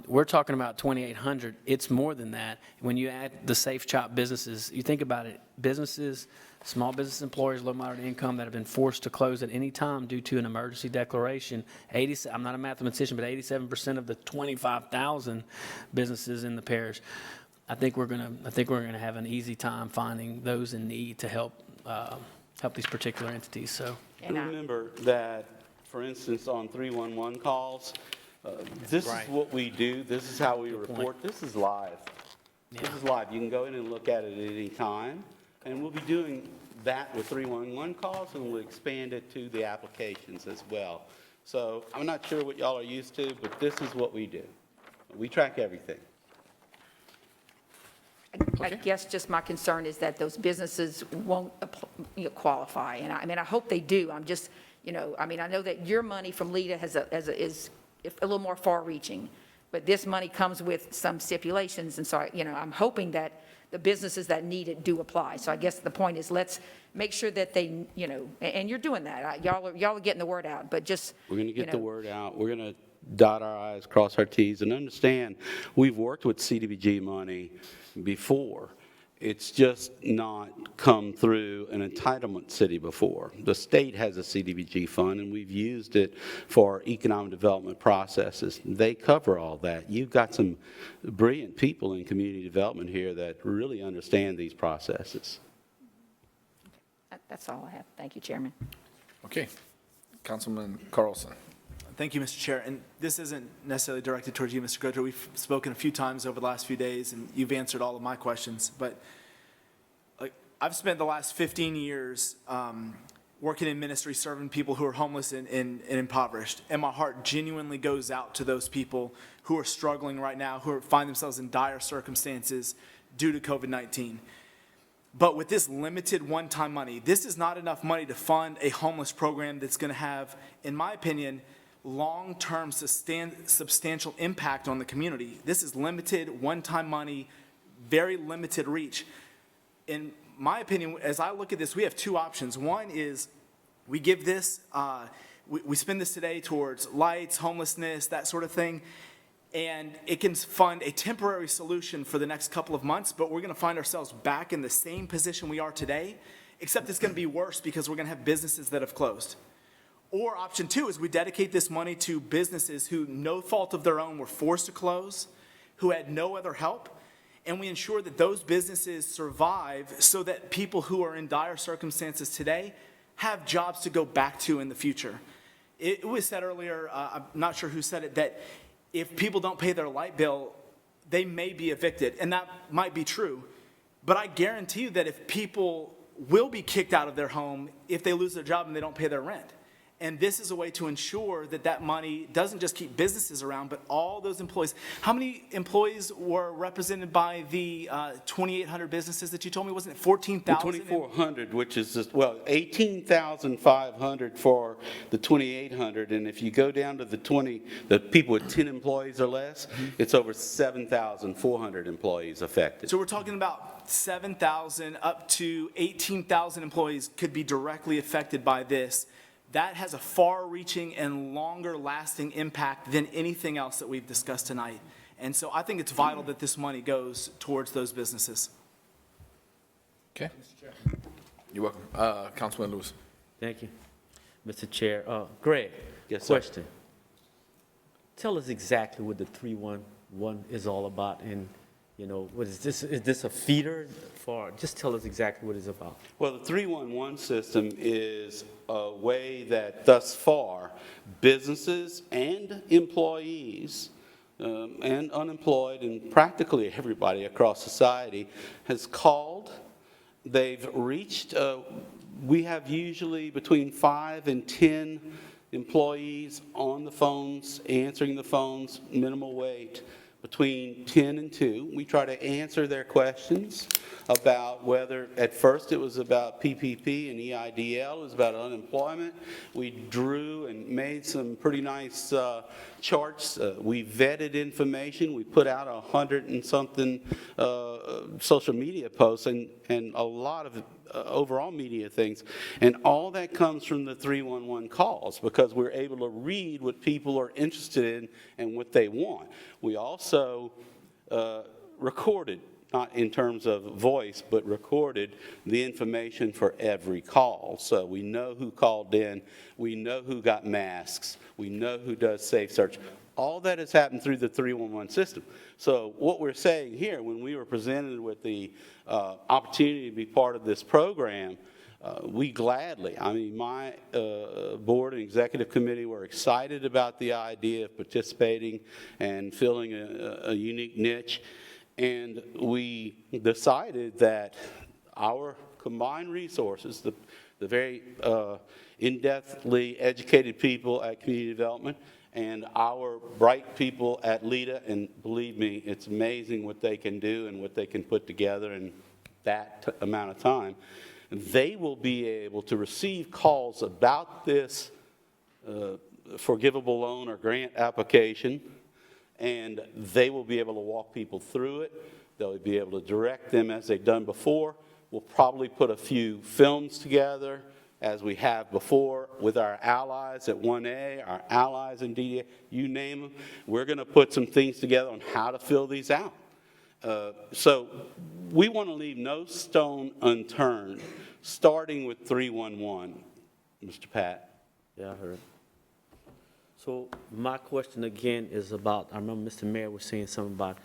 we're talking about 2,800. It's more than that. When you add the Safe Chop businesses, you think about it, businesses, small business employers, low moderate income that have been forced to close at any time due to an emergency declaration. I'm not a mathematician, but 87% of the 25,000 businesses in the parish. I think we're gonna have an easy time finding those in need to help these particular entities. So remember that, for instance, on 311 calls, this is what we do. This is how we report. This is live. This is live. You can go in and look at it at any time. And we'll be doing that with 311 calls, and we'll expand it to the applications as well. So I'm not sure what y'all are used to, but this is what we do. We track everything. I guess just my concern is that those businesses won't qualify. And I mean, I hope they do. I'm just, I mean, I know that your money from LEDA is a little more far-reaching, but this money comes with some stipulations. And so, I'm hoping that the businesses that need it do apply. So I guess the point is let's make sure that they, and you're doing that. Y'all are getting the word out, but just. We're going to get the word out. We're going to dot our I's, cross our T's, and understand we've worked with CDBG money before. It's just not come through an entitlement city before. The state has a CDBG fund, and we've used it for economic development processes. They cover all that. You've got some brilliant people in community development here that really understand these processes. That's all I have. Thank you, Chairman. Okay. Councilman Carlson. Thank you, Mr. Chair. And this isn't necessarily directed towards you, Mr. Grotter. We've spoken a few times over the last few days, and you've answered all of my questions. But I've spent the last 15 years working in ministry, serving people who are homeless and impoverished. And my heart genuinely goes out to those people who are struggling right now, who find themselves in dire circumstances due to COVID-19. But with this limited one-time money, this is not enough money to fund a homeless program that's going to have, in my opinion, long-term substantial impact on the community. This is limited one-time money, very limited reach. In my opinion, as I look at this, we have two options. One is we give this, we spend this today towards lights, homelessness, that sort of thing, and it can fund a temporary solution for the next couple of months, but we're going to find ourselves back in the same position we are today, except it's going to be worse because we're going to have businesses that have closed. Or option two is we dedicate this money to businesses who, no fault of their own, were forced to close, who had no other help, and we ensure that those businesses survive so that people who are in dire circumstances today have jobs to go back to in the future. It was said earlier, I'm not sure who said it, that if people don't pay their light bill, they may be evicted, and that might be true. But I guarantee you that if people will be kicked out of their home if they lose their job and they don't pay their rent. And this is a way to ensure that that money doesn't just keep businesses around, but all those employees. How many employees were represented by the 2,800 businesses that you told me? Wasn't it 14,000? 2,400, which is just, well, 18,500 for the 2,800. And if you go down to the people with 10 employees or less, it's over 7,400 employees affected. So we're talking about 7,000 up to 18,000 employees could be directly affected by this. That has a far-reaching and longer-lasting impact than anything else that we've discussed tonight. And so I think it's vital that this money goes towards those businesses. Okay. You're welcome. Councilman Lewis. Thank you, Mr. Chair. Greg, Yes, sir. question. Tell us exactly what the 311 is all about, and what is this? Is this a feeder for? Just tell us exactly what it's about. Well, the 311 system is a way that thus far businesses and employees and unemployed and practically everybody across society has called. They've reached, we have usually between 5 and 10 employees on the phones, answering the phones, minimal wait. Between 10 and 2, we try to answer their questions about whether, at first it was about PPP and EIDL, it was about unemployment. We drew and made some pretty nice charts. We vetted information. We put out 100 and something social media posts and a lot of overall media things. And all that comes from the 311 calls because we're able to read what people are interested in and what they want. We also recorded, not in terms of voice, but recorded the information for every call. So we know who called in, we know who got masks, we know who does safe search. All that has happened through the 311 system. So what we're saying here, when we were presented with the opportunity to be part of this program, we gladly, my board and executive committee were excited about the idea of participating and filling a unique niche. And we decided that our combined resources, the very in-depthly educated people at community development, and our bright people at LEDA, and believe me, it's amazing what they can do and what they can put together in that amount of time. They will be able to receive calls about this forgivable loan or grant application, and they will be able to walk people through it. They'll be able to direct them as they've done before. We'll probably put a few films together, as we have before with our allies at 1A, our allies in DDA, you name them. We're going to put some things together on how to fill these out. So we want to leave no stone unturned, starting with 311, Mr. Pat. Yeah, I heard. So my question again is about, I remember Mr. Mayor was saying something about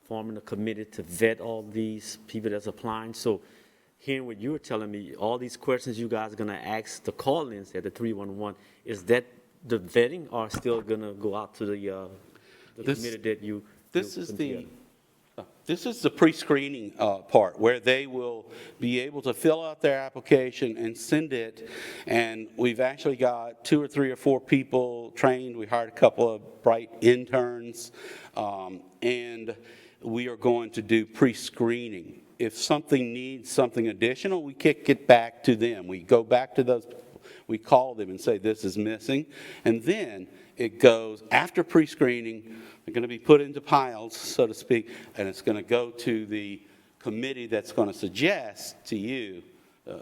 forming a committee to vet all these people that's applying. So hearing what you were telling me, all these questions you guys are going to ask the call-ins at the 311, is that the vetting are still going to go out to the This- committee that you? This you is put the, together? this is the pre-screening part, where they will be able to fill out their application and send it. And we've actually got 2 or 3 or 4 people trained. We hired a couple of bright interns. And we are going to do pre-screening. If something needs something additional, we kick it back to them. We go back to those, we call them and say, this is missing. And then it goes, after pre-screening, they're going to be put into piles, so to speak, and it's going to go to the committee that's going to suggest to you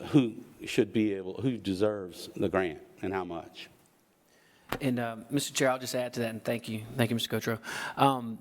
who should be able, who deserves the grant and how much. And, Mr. Chair, I'll just add to that, and thank you, Mr. Cotro.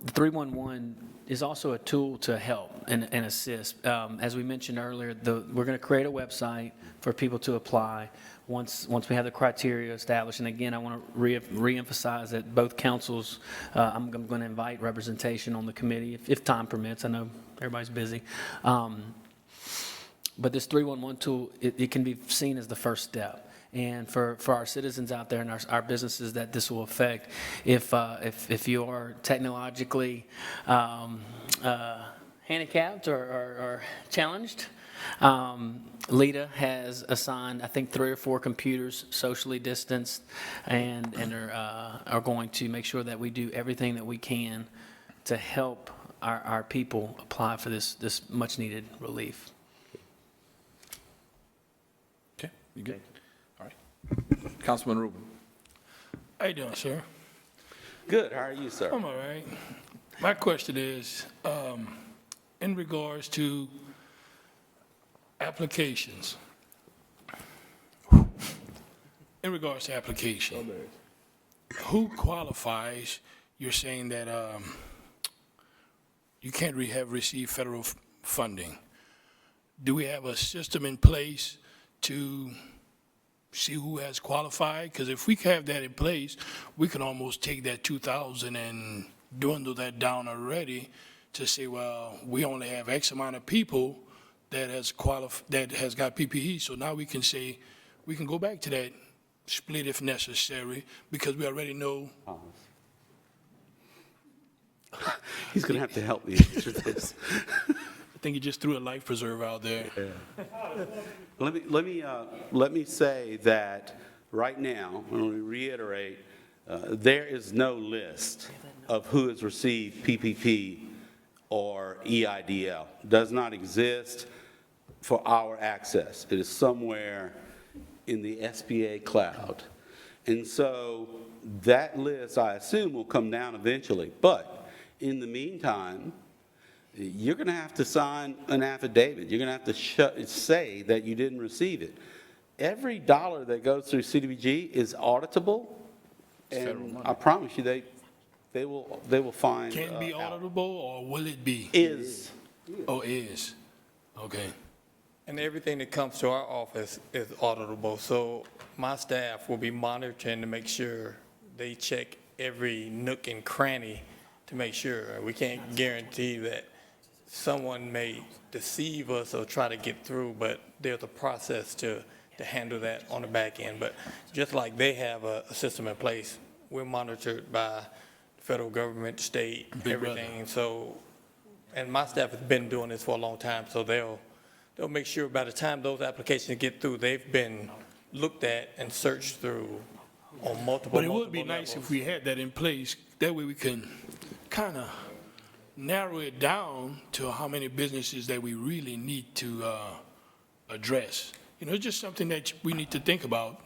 The 311 is also a tool to help and assist. As we mentioned earlier, we're going to create a website for people to apply once we have the criteria established. And again, I want to reemphasize that both councils, I'm going to invite representation on the committee if time permits. I know everybody's busy. But this 311 tool, it can be seen as the first step. And for our citizens out there and our businesses that this will affect, if you are technologically handicapped or challenged, LEDA has assigned, I think, 3 or 4 computers socially distanced, and are going to make sure that we do everything that we can to help our people apply for this much needed relief. Okay, you good? All right. Councilman Rubin. How you doing, sir? Good, how are you, sir? I'm all right. My question is, in regards to applications. In regards to application, who qualifies? You're saying that you can't have received federal funding. Do we have a system in place to see who has qualified? Because if we have that in place, we can almost take that 2,000 and dwindle that down already to say, well, we only have X amount of people that has got PPE. So now we can say, we can go back to that split if necessary, because we already know. He's going to have to help me answer this. I think you just threw a life preserver out there. Yeah. Let me say that right now, when we reiterate, there is no list of who has received PPP or EIDL. Does not exist for our access. It is somewhere in the SBA cloud. And so that list, I assume, will come down eventually. But in the meantime, you're going to have to sign an affidavit. You're going to have to say that you didn't receive it. Every dollar that goes through CDBG is auditable, and I promise you, they will find. Can it be auditable, or will it be? Is. Oh, is. Okay. And everything that comes to our office is auditable, so my staff will be monitoring to make sure they check every nook and cranny to make sure. We can't guarantee that someone may deceive us or try to get through, but there's a process to handle that on the back end. But just like they have a system in place, we're monitored by the federal government, state, everything. So, and my staff has been doing this for a long time, so they'll make sure by the time those applications get through, they've been looked at and searched through on multiple. But it would be nice if we had that in place. That way we can kind of narrow it down to how many businesses that we really need to address. You know, it's just something that we need to think about.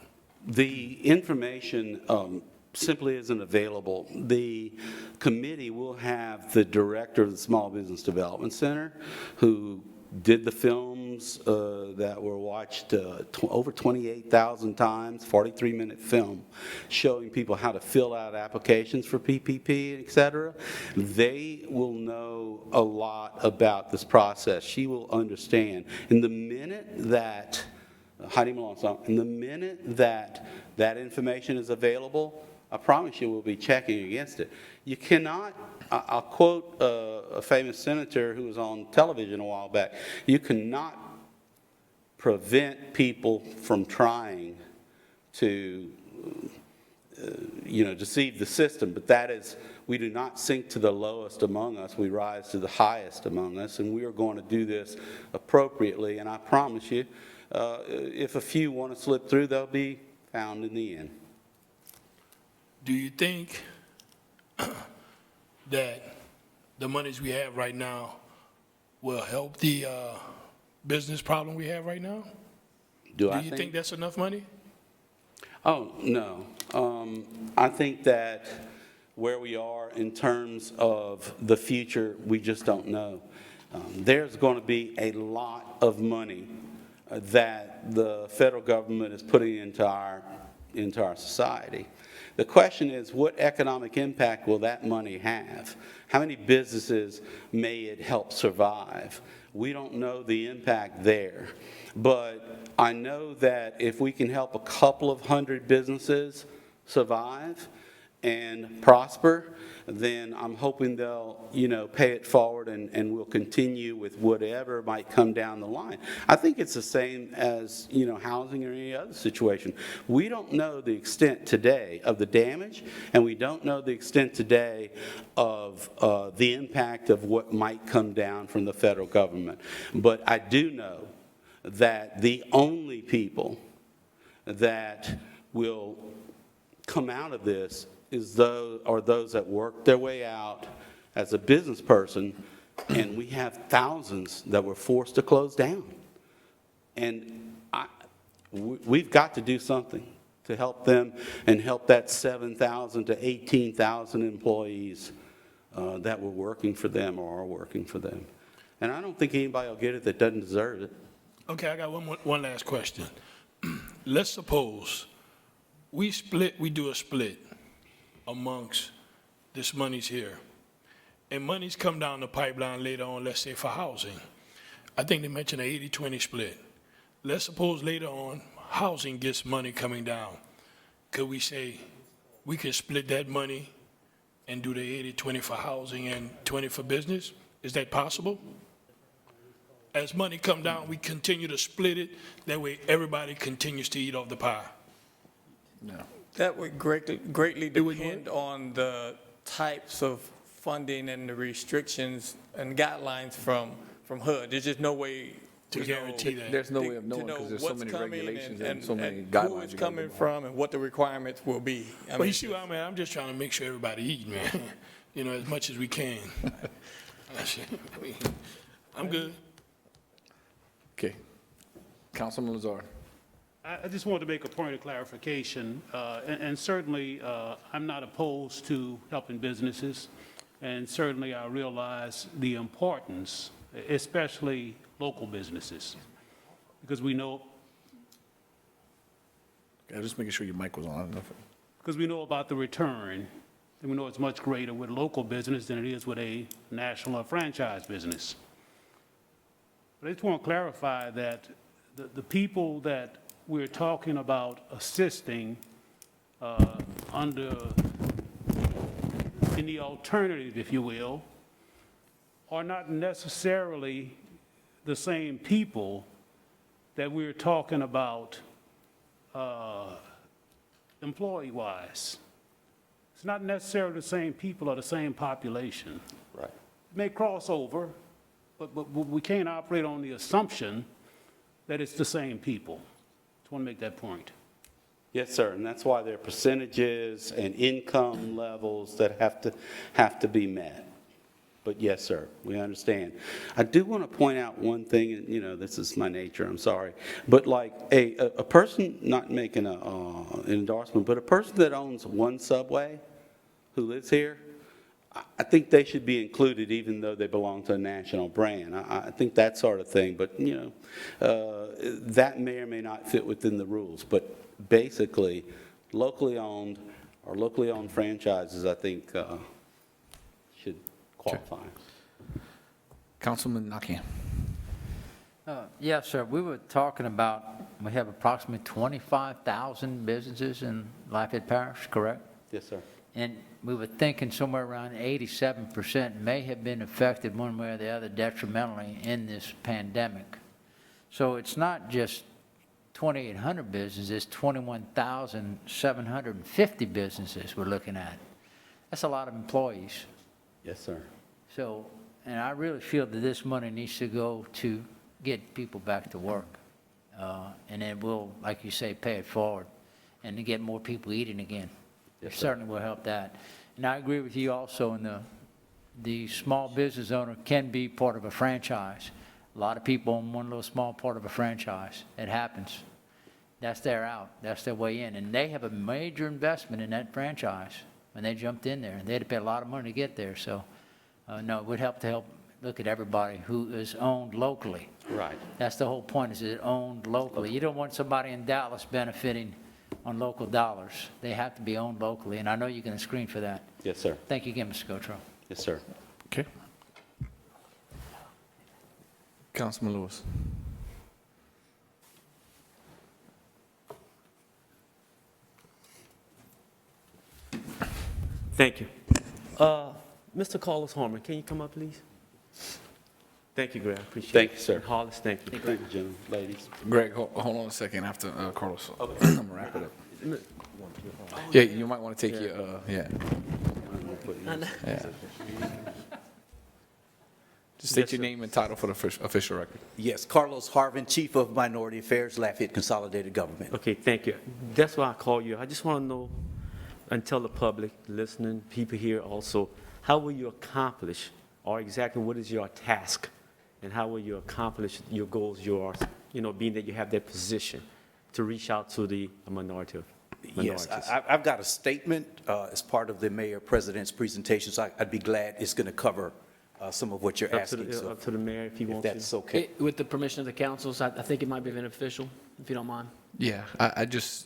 The information simply isn't available. The committee will have the director of the Small Business Development Center, who did the films that were watched over 28,000 times, 43-minute film, showing people how to fill out applications for PPP, et cetera. They will know a lot about this process. She will understand. In the minute that, Heidi Malone, in the minute that that information is available, I promise you we'll be checking against it. You cannot, I'll quote a famous senator who was on television a while back, you cannot prevent people from trying to deceive the system, but that is, we do not sink to the lowest among us, we rise to the highest among us, and we are going to do this appropriately, and I promise you, if a few want to slip through, they'll be found in the end. Do you think that the monies we have right now will help the business problem we have right now? Do you think that's enough money? Oh, no. I think that where we are in terms of the future, we just don't know. There's going to be a lot of money that the federal government is putting into our society. The question is, what economic impact will that money have? How many businesses may it help survive? We don't know the impact there. But I know that if we can help a couple of hundred businesses survive and prosper, then I'm hoping they'll, pay it forward and we'll continue with whatever might come down the line. I think it's the same as, housing or any other situation. We don't know the extent today of the damage, and we don't know the extent today of the impact of what might come down from the federal government. But I do know that the only people that will come out of this are those that work their way out as a business person, and we have thousands that were forced to close down. And we've got to do something to help them and help that 7,000 to 18,000 employees that were working for them or are working for them. And I don't think anybody will get it that doesn't deserve it. Okay, I got one last question. Let's suppose we do a split amongst this money's here, and money's come down the pipeline later on, let's say for housing. I think they mentioned an 80-20 split. Let's suppose later on housing gets money coming down. Could we say we can split that money and do the 80-20 for housing and 20 for business? Is that possible? As money come down, we continue to split it. That way everybody continues to eat off the pie. No. That would greatly depend on the types of funding and the restrictions and guidelines from HUD. There's just no way to guarantee that. There's no way of knowing because there's so many regulations and so many guidelines. Who it's coming from and what the requirements will be. Well, you see what I mean? I'm just trying to make sure everybody eat, man. As much as we can. I'm good. Okay. Councilman Lazar. I just wanted to make a point of clarification, and certainly I'm not opposed to helping businesses, and certainly I realize the importance, especially local businesses, because we know. Okay, just making sure your mic was on. Because we know about the return, and we know it's much greater with local business than it is with a national or franchise business. But I just want to clarify that the people that we're talking about assisting in the alternative, if you will, are not necessarily the same people that we're talking about employee-wise. It's not necessarily the same people or the same population. Right. It may cross over, but we can't operate on the assumption that it's the same people. I want to make that point. Yes, sir, and that's why there are percentages and income levels that have to be met. But yes, sir, we understand. I do want to point out one thing, and this is my nature, I'm sorry. But like a person, not making an endorsement, but a person that owns one Subway who lives here, I think they should be included even though they belong to a national brand. I think that sort of thing, but that may or may not fit within the rules. But basically, locally owned or locally owned franchises, I think, should qualify. Okay. Councilman Nakia. Yes, sir. We were talking about, we have approximately 25,000 businesses in Lafayette Parish, correct? Yes, sir. And we were thinking somewhere around 87% may have been affected one way or the other detrimentally in this pandemic. So it's not just 2,800 businesses, it's 21,750 businesses we're looking at. That's a lot of employees. Yes, sir. So, and I really feel that this money needs to go to get people back to work. And then we'll, like you say, pay it forward and to get more people eating again. Yes, It sir. certainly will help that. And I agree with you also in the small business owner can be part of a franchise. A lot of people own one little small part of a franchise. It happens. That's their out. That's their way in. And they have a major investment in that franchise when they jumped in there. They had to pay a lot of money to get there. So, no, it would help look at everybody who is owned locally. Right. That's the whole point, is it owned locally. You don't want somebody in Dallas benefiting on local dollars. They have to be owned locally, and I know you're going to screen for that. Yes, sir. Thank you again, Mr. Gotro. Yes, sir. Okay. Councilman Lewis. Thank you. Mr. Carlos Harmon, can you come up, please? Thank you, Greg, I appreciate it. Thank you, sir. And Hollis, thank you. Thank you, gentlemen, ladies. Greg, hold on a second after Carlos. I'm gonna wrap it up. Yeah, you might want to take your, yeah. Just state your name and title for the official record. Yes, Carlos Harvin, Chief of Minority Affairs, Lafayette Consolidated Government. Okay, thank you. That's why I call you. I just want to know, and tell the public, listening, people here also, how will you accomplish, or exactly what is your task, and how will you accomplish your goals, being that you have that position to reach out to the minorities? Yes, I've got a statement as part of the Mayor President's presentation, so I'd be glad it's going to cover some of what you're asking. So Up to the mayor if he wants to. if that's okay. With the permission of the councils, I think it might be beneficial, if you don't mind. Yeah, I just.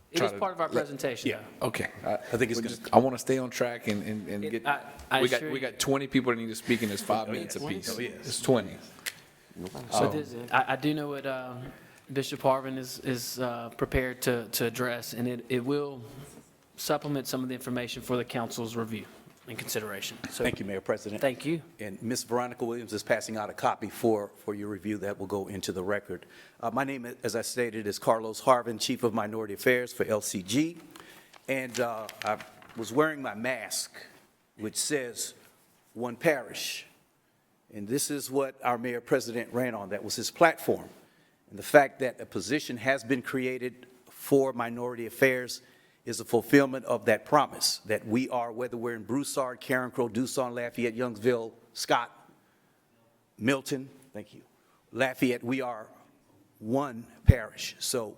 It is part of our presentation, Yeah. though. Okay. I think it's good. I want to stay on track and get, I we assure got 20 people that need to speak and it's 5 minutes apiece. Oh, yes. It's 20. So I do know what Bishop Harvin is prepared to address, and it will supplement some of the information for the council's review and consideration. So Thank you, Mayor President. thank you. And Ms. Veronica Williams is passing out a copy for your review that will go into the record. My name, as I stated, is Carlos Harvin, Chief of Minority Affairs for LCG. And I was wearing my mask, which says, "One Parish." And this is what our Mayor President ran on. That was his platform. And the fact that a position has been created for minority affairs is a fulfillment of that promise, that we are, whether we're in Broussard, Carencro, Doosan, Lafayette, Youngsville, Scott, Milton, thank you, Lafayette, we are one parish. So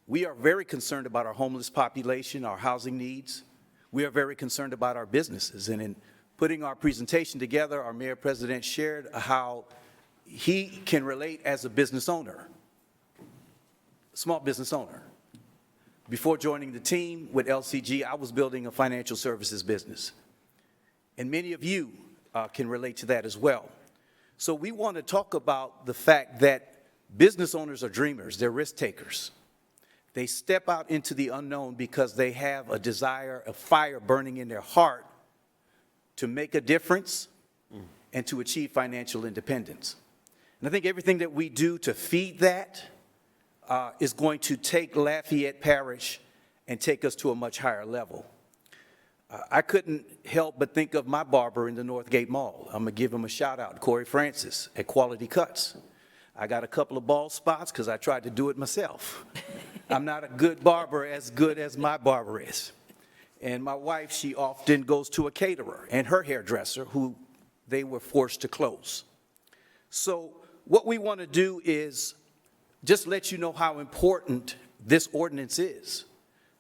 we are very concerned about our homeless population, our housing needs. We are very concerned about our businesses. And in putting our presentation together, our Mayor President shared how he can relate as a business owner, small business owner. Before joining the team with LCG, I was building a financial services business. And many of you can relate to that as well. So we want to talk about the fact that business owners are dreamers, they're risk takers. They step out into the unknown because they have a desire, a fire burning in their heart to make a difference and to achieve financial independence. And I think everything that we do to feed that is going to take Lafayette Parish and take us to a much higher level. I couldn't help but think of my barber in the Northgate Mall. I'm gonna give him a shout out, Corey Francis at Quality Cuts. I got a couple of bald spots because I tried to do it myself. I'm not a good barber as good as my barber is. And my wife, she often goes to a caterer and her hairdresser who they were forced to close. So what we want to do is just let you know how important this ordinance is.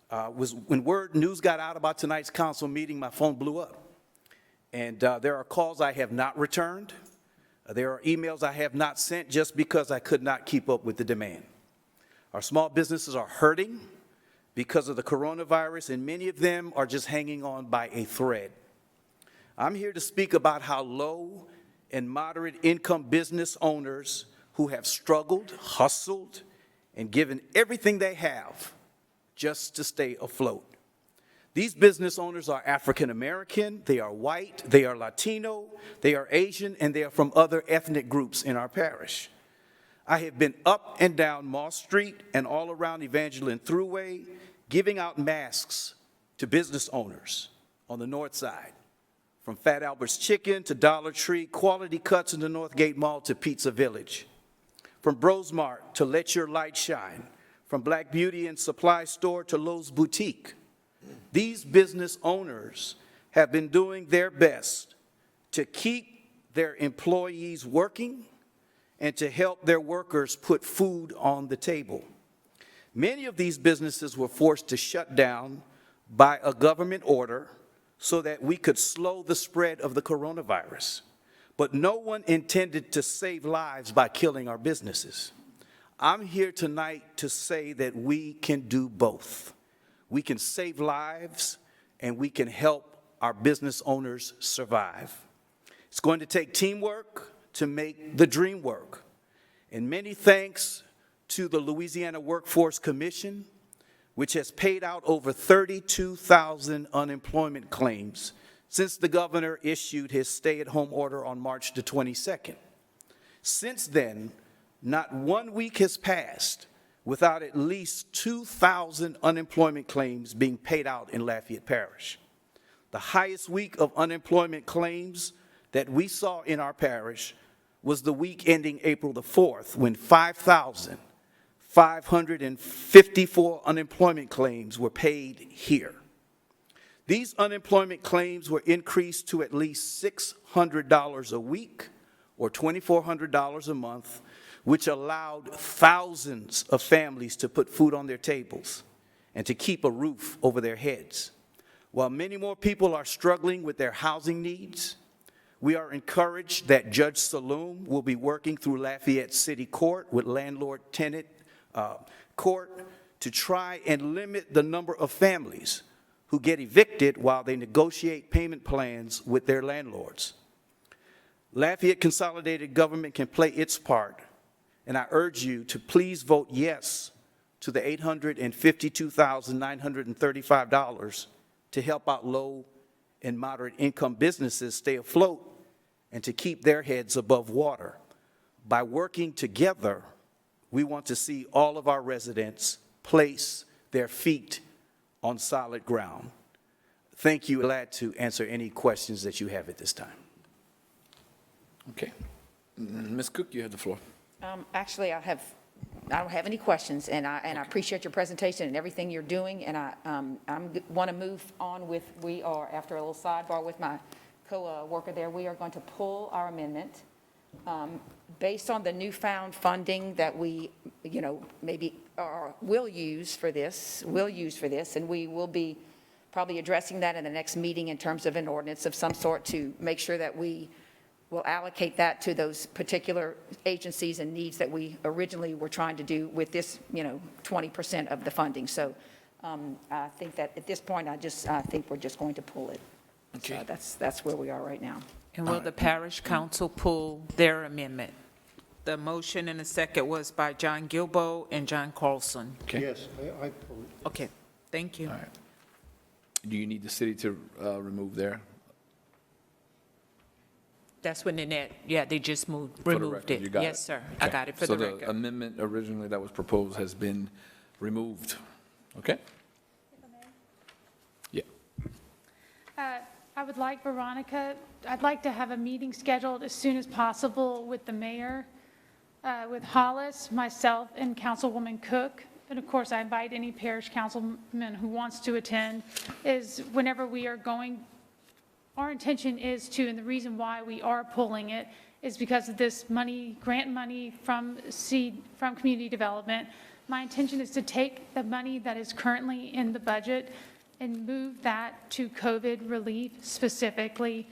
When news got out about tonight's council meeting, my phone blew up. And there are calls I have not returned. There are emails I have not sent just because I could not keep up with the demand. Our small businesses are hurting because of the coronavirus, and many of them are just hanging on by a thread. I'm here to speak about how low and moderate income business owners who have struggled, hustled, and given everything they have just to stay afloat. These business owners are African American, they are white, they are Latino, they are Asian, and they are from other ethnic groups in our parish. I have been up and down Moss Street and all around Evangeline Thruway, giving out masks to business owners on the north side, from Fat Albert's Chicken to Dollar Tree, Quality Cuts in the Northgate Mall to Pizza Village, from Bros Mart to Let Your Light Shine, from Black Beauty and Supply Store to Lowe's Boutique. These business owners have been doing their best to keep their employees working and to help their workers put food on the table. Many of these businesses were forced to shut down by a government order so that we could slow the spread of the coronavirus. But no one intended to save lives by killing our businesses. I'm here tonight to say that we can do both. We can save lives and we can help our business owners survive. It's going to take teamwork to make the dream work. And many thanks to the Louisiana Workforce Commission, which has paid out over 32,000 unemployment claims since the governor issued his stay-at-home order on March the 22nd. Since then, not 1 week has passed without at least 2,000 unemployment claims being paid out in Lafayette Parish. The highest week of unemployment claims that we saw in our parish was the week ending April the 4th, when 5,554 unemployment claims were paid here. These unemployment claims were increased to at least $600 a week or $2,400 a month, which allowed thousands of families to put food on their tables and to keep a roof over their heads. While many more people are struggling with their housing needs, we are encouraged that Judge Saloom will be working through Lafayette City Court with landlord-tenant court to try and limit the number of families who get evicted while they negotiate payment plans with their landlords. Lafayette Consolidated Government can play its part, and I urge you to please vote yes to the $852,935 to help out low and moderate income businesses stay afloat and to keep their heads above water. By working together, we want to see all of our residents place their feet on solid ground. Thank you. Glad to answer any questions that you have at this time. Okay. Ms. Cook, you have the floor. Actually, I don't have any questions, and I appreciate your presentation and everything you're doing, and I want to move on with, after a little sidebar with my co-worker there, we are going to pull our amendment based on the newfound funding that we, maybe will use for this, and we will be probably addressing that in the next meeting in terms of an ordinance of some sort to make sure that we will allocate that to those particular agencies and needs that we originally were trying to do with this, 20% of the funding. So I think that at this point, I think we're just going to pull it. Okay. So that's where we are right now. And will the parish council pull their amendment? The motion and the second was by John Gilbo and John Carlson. Okay. Yes, I pull it. Okay, thank you. All right. Do you need the city to remove their? That's when Nanette, they just removed record, it. you got Yes, it? sir. I Okay. got it for the So record. the amendment originally that was proposed has been removed. Okay? Yeah. I would like, Veronica, I'd like to have a meeting scheduled as soon as possible with the mayor, with Hollis, myself, and Councilwoman Cook. And of course, I invite any parish councilman who wants to attend, is whenever we are going, our intention is to, and the reason why we are pulling it is because of this money, grant money from community development. My intention is to take the money that is currently in the budget and move that to COVID relief specifically.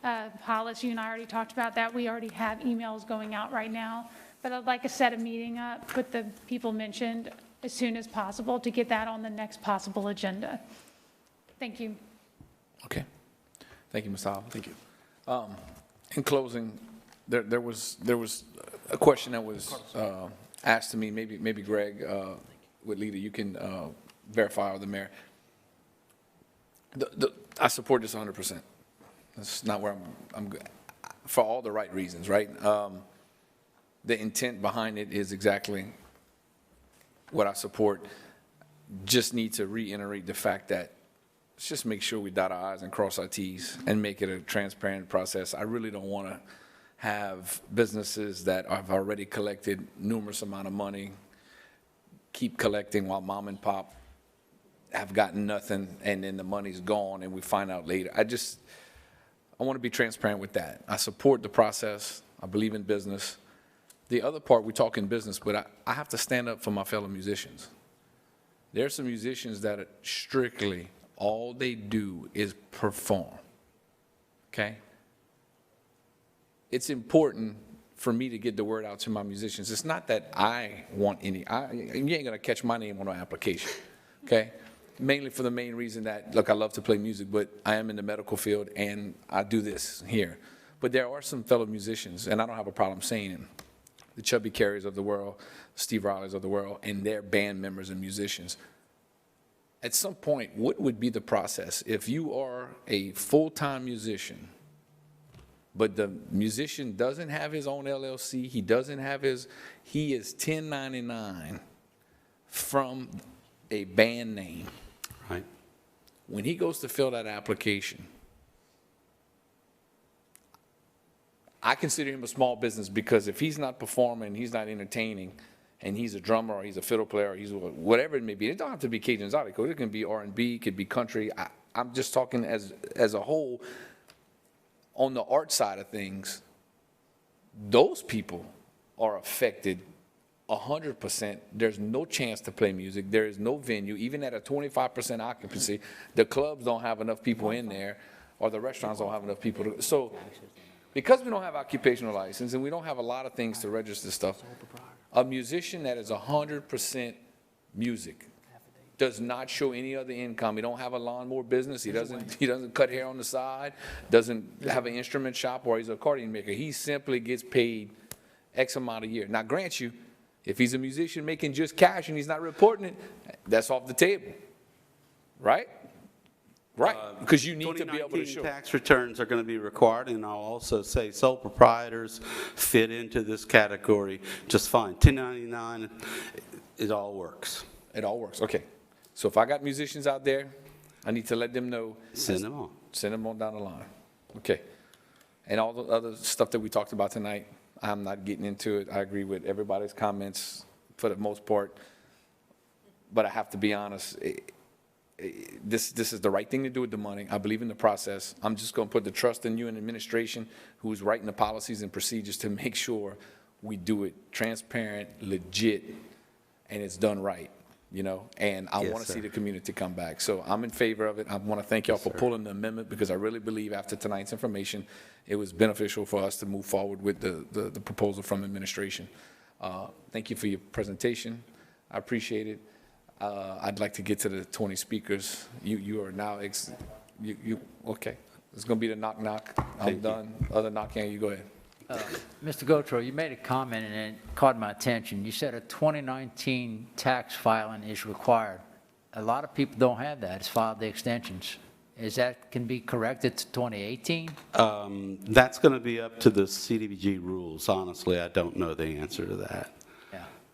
Hollis, you and I already talked about that. We already have emails going out right now. But I'd like to set a meeting up with the people mentioned as soon as possible to get that on the next possible agenda. Thank you. Okay. Thank you, Ms. Howell. Thank you. In closing, there was a question that was asked to me. Maybe Greg Whitley, you can verify, or the mayor. I support this 100%. That's not where I'm for all the right reasons, right? the intent behind it is exactly what I support. Just need to reiterate the fact that let's just make sure we dot our i's and cross our t's and make it a transparent process. I really don't want to have businesses that have already collected numerous amount of money keep collecting while mom and pop have gotten nothing, and then the money's gone and we find out later. I want to be transparent with that. I support the process. I believe in business. The other part, we talk in business, but I have to stand up for my fellow musicians. There are some musicians that are strictly, all they do is perform, okay? It's important for me to get the word out to my musicians. It's not that I want any, you ain't gonna catch my name on an application, okay? Mainly for the main reason that, look, I love to play music, but I am in the medical field and I do this here. But there are some fellow musicians, and I don't have a problem saying it, the Chubby Carriers of the world, Steve Rileys of the world, and their band members and musicians. At some point, what would be the process if you are a full-time musician, but the musician doesn't have his own LLC, he is 1099 from a band name. Right. When he goes to fill that application, I consider him a small business, because if he's not performing, he's not entertaining, and he's a drummer or he's a fiddle player or he's whatever it may be, it don't have to be Cajun Zydeco, it can be R&B, it could be country. I'm just talking as a whole on the art side of things. Those people are affected 100%. There's no chance to play music. There is no venue, even at a 25% occupancy. The clubs don't have enough people in there, or the restaurants don't have enough people. So because we don't have occupational license and we don't have a lot of things to register stuff, a musician that is 100% music does not show any other income. He don't have a lawnmower business. He doesn't cut hair on the side, doesn't have an instrument shop, or he's an accordion maker. He simply gets paid X amount a year. Now, grant you, if he's a musician making just cash and he's not reporting it, that's off the table, right? Right, because you need to be able to show. 2019 tax returns are going to be required, and I'll also say sole proprietors fit into this category just fine. 1099, it all works. It all works, okay. So if I got musicians out there, I need to let them know. Send them on. Send them on down the line, okay. And all the other stuff that we talked about tonight, I'm not getting into it. I agree with everybody's comments for the most part, but I have to be honest, this is the right thing to do with the money. I believe in the process. I'm just going to put the trust in you and administration, who's writing the policies and procedures to make sure we do it transparent, legit, and it's done right, you know? And I want to see the community come back. So I'm in favor of it. I want to thank y'all for pulling the amendment, because I really believe after tonight's information, it was beneficial for us to move forward with the proposal from administration. Thank you for your presentation. I appreciate it. I'd like to get to the 20 speakers. You are now, okay. It's going to be the knock-knock. I'm done. Other knocking, you go ahead. Mr. Gotro, you made a comment and it caught my attention. You said a 2019 tax filing is required. A lot of people don't have that. It's filed the extensions. Can be corrected to 2018? That's going to be up to the CDBG rules. Honestly, I don't know the answer to that.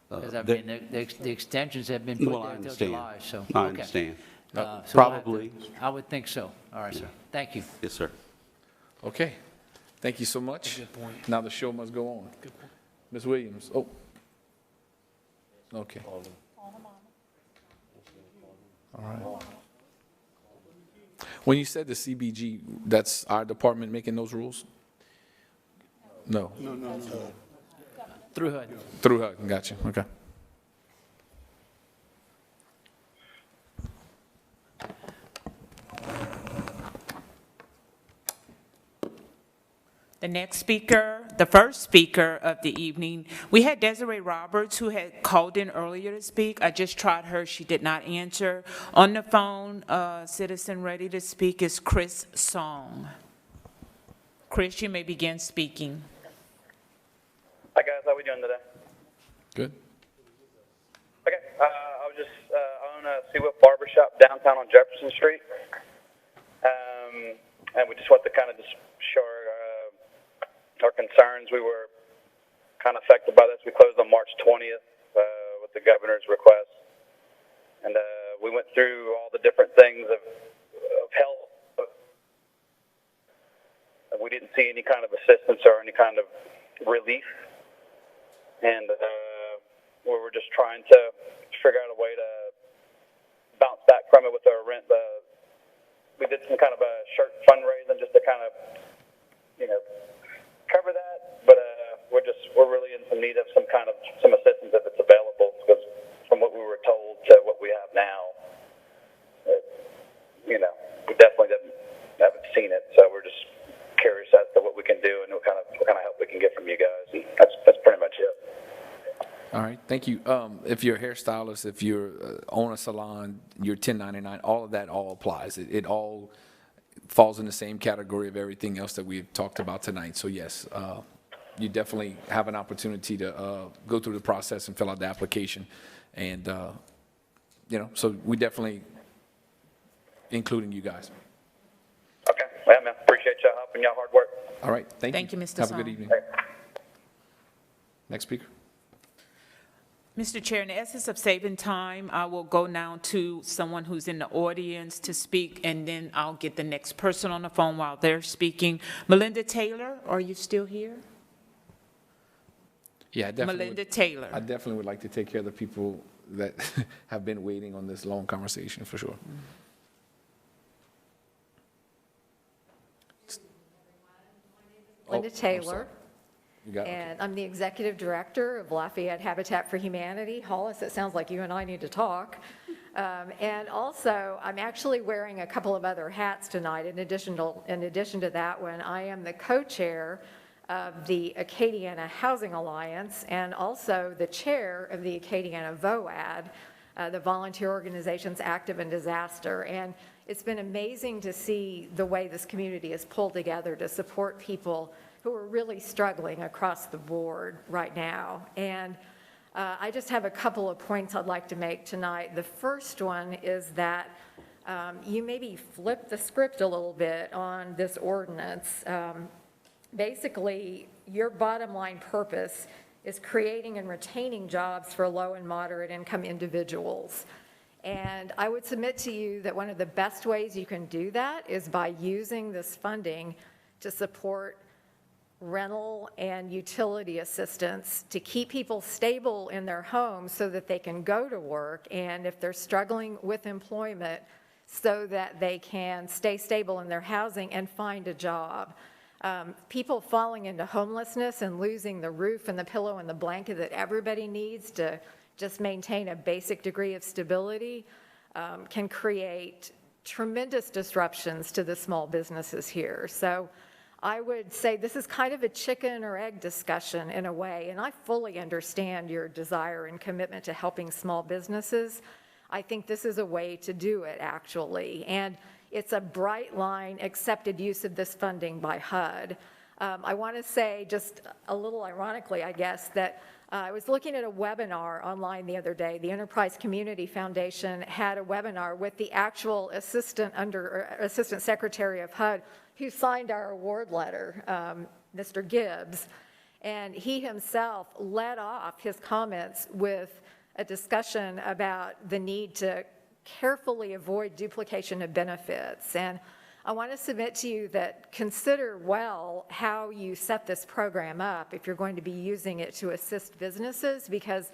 Because, I mean, the extensions have been put there until July, so. I understand. So Probably. I would think so. All right, sir. Thank you. Yes, sir. Okay. Thank you so much. Good point. Now the show must go on. Good point. Ms. Williams, oh. Okay. All right. When you said the CBG, that's our department making those rules? No. No. Through HUD. Through HUD, gotcha, okay. The next speaker, the first speaker of the evening, we had Desiree Roberts, who had called in earlier to speak. I just tried her, she did not answer. On the phone, citizen ready to speak is Chris Song. Chris, you may begin speaking. Hi guys, how we doing today? Good. Okay, I was just, I own a Seawood Barbershop downtown on Jefferson Street. And we just want to kind of just show our concerns. We were kind of affected by this. We closed on March 20th with the governor's request. And we went through all the different things of health. We didn't see any kind of assistance or any kind of relief. And we were just trying to figure out a way to bounce back from it with our rent. We did some kind of a shirt fundraising just to kind of, cover that. But we're really in some need of some assistance if it's available, because from what we were told to what we have now, we definitely haven't seen it. So we're just curious as to what we can do and what kind of help we can get from you guys. And that's pretty much it. All right, thank you. If you're a hairstylist, if you're own a salon, you're 1099, all of that all applies. It all falls in the same category of everything else that we've talked about tonight. So yes, you definitely have an opportunity to go through the process and fill out the application. And, so we definitely including you guys. Okay, well, man, appreciate y'all helping, y'all hard work. All right, thank you. Thank you, Mr. Have a good Song. evening. Next speaker. Mr. Chair, in the essence of saving time, I will go now to someone who's in the audience to speak, and then I'll get the next person on the phone while they're speaking. Melinda Taylor, are you still here? Yeah, I definitely Melinda Taylor. I definitely would like to take care of the people that have been waiting on this long conversation, for sure. Linda Taylor, You got it. and I'm the executive director of Lafayette Habitat for Humanity. Hollis, it sounds like you and I need to talk. And also, I'm actually wearing a couple of other hats tonight. In addition to that one, I am the co-chair of the Acadiana Housing Alliance and also the chair of the Acadiana VOAD, the Volunteer Organizations Active in Disaster. And it's been amazing to see the way this community is pulled together to support people who are really struggling across the board right now. And I just have a couple of points I'd like to make tonight. The first one is that you maybe flip the script a little bit on this ordinance. Basically, your bottom line purpose is creating and retaining jobs for low and moderate income individuals. And I would submit to you that one of the best ways you can do that is by using this funding to support rental and utility assistance to keep people stable in their homes so that they can go to work, and if they're struggling with employment, so that they can stay stable in their housing and find a job. People falling into homelessness and losing the roof and the pillow and the blanket that everybody needs to just maintain a basic degree of stability can create tremendous disruptions to the small businesses here. So I would say this is kind of a chicken or egg discussion in a way, and I fully understand your desire and commitment to helping small businesses. I think this is a way to do it, actually, and it's a bright line accepted use of this funding by HUD. I want to say, just a little ironically, I guess, that I was looking at a webinar online the other day. The Enterprise Community Foundation had a webinar with the actual Assistant Secretary of HUD who signed our award letter, Mr. Gibbs. And he himself led off his comments with a discussion about the need to carefully avoid duplication of benefits. And I want to submit to you that consider well how you set this program up if you're going to be using it to assist businesses, because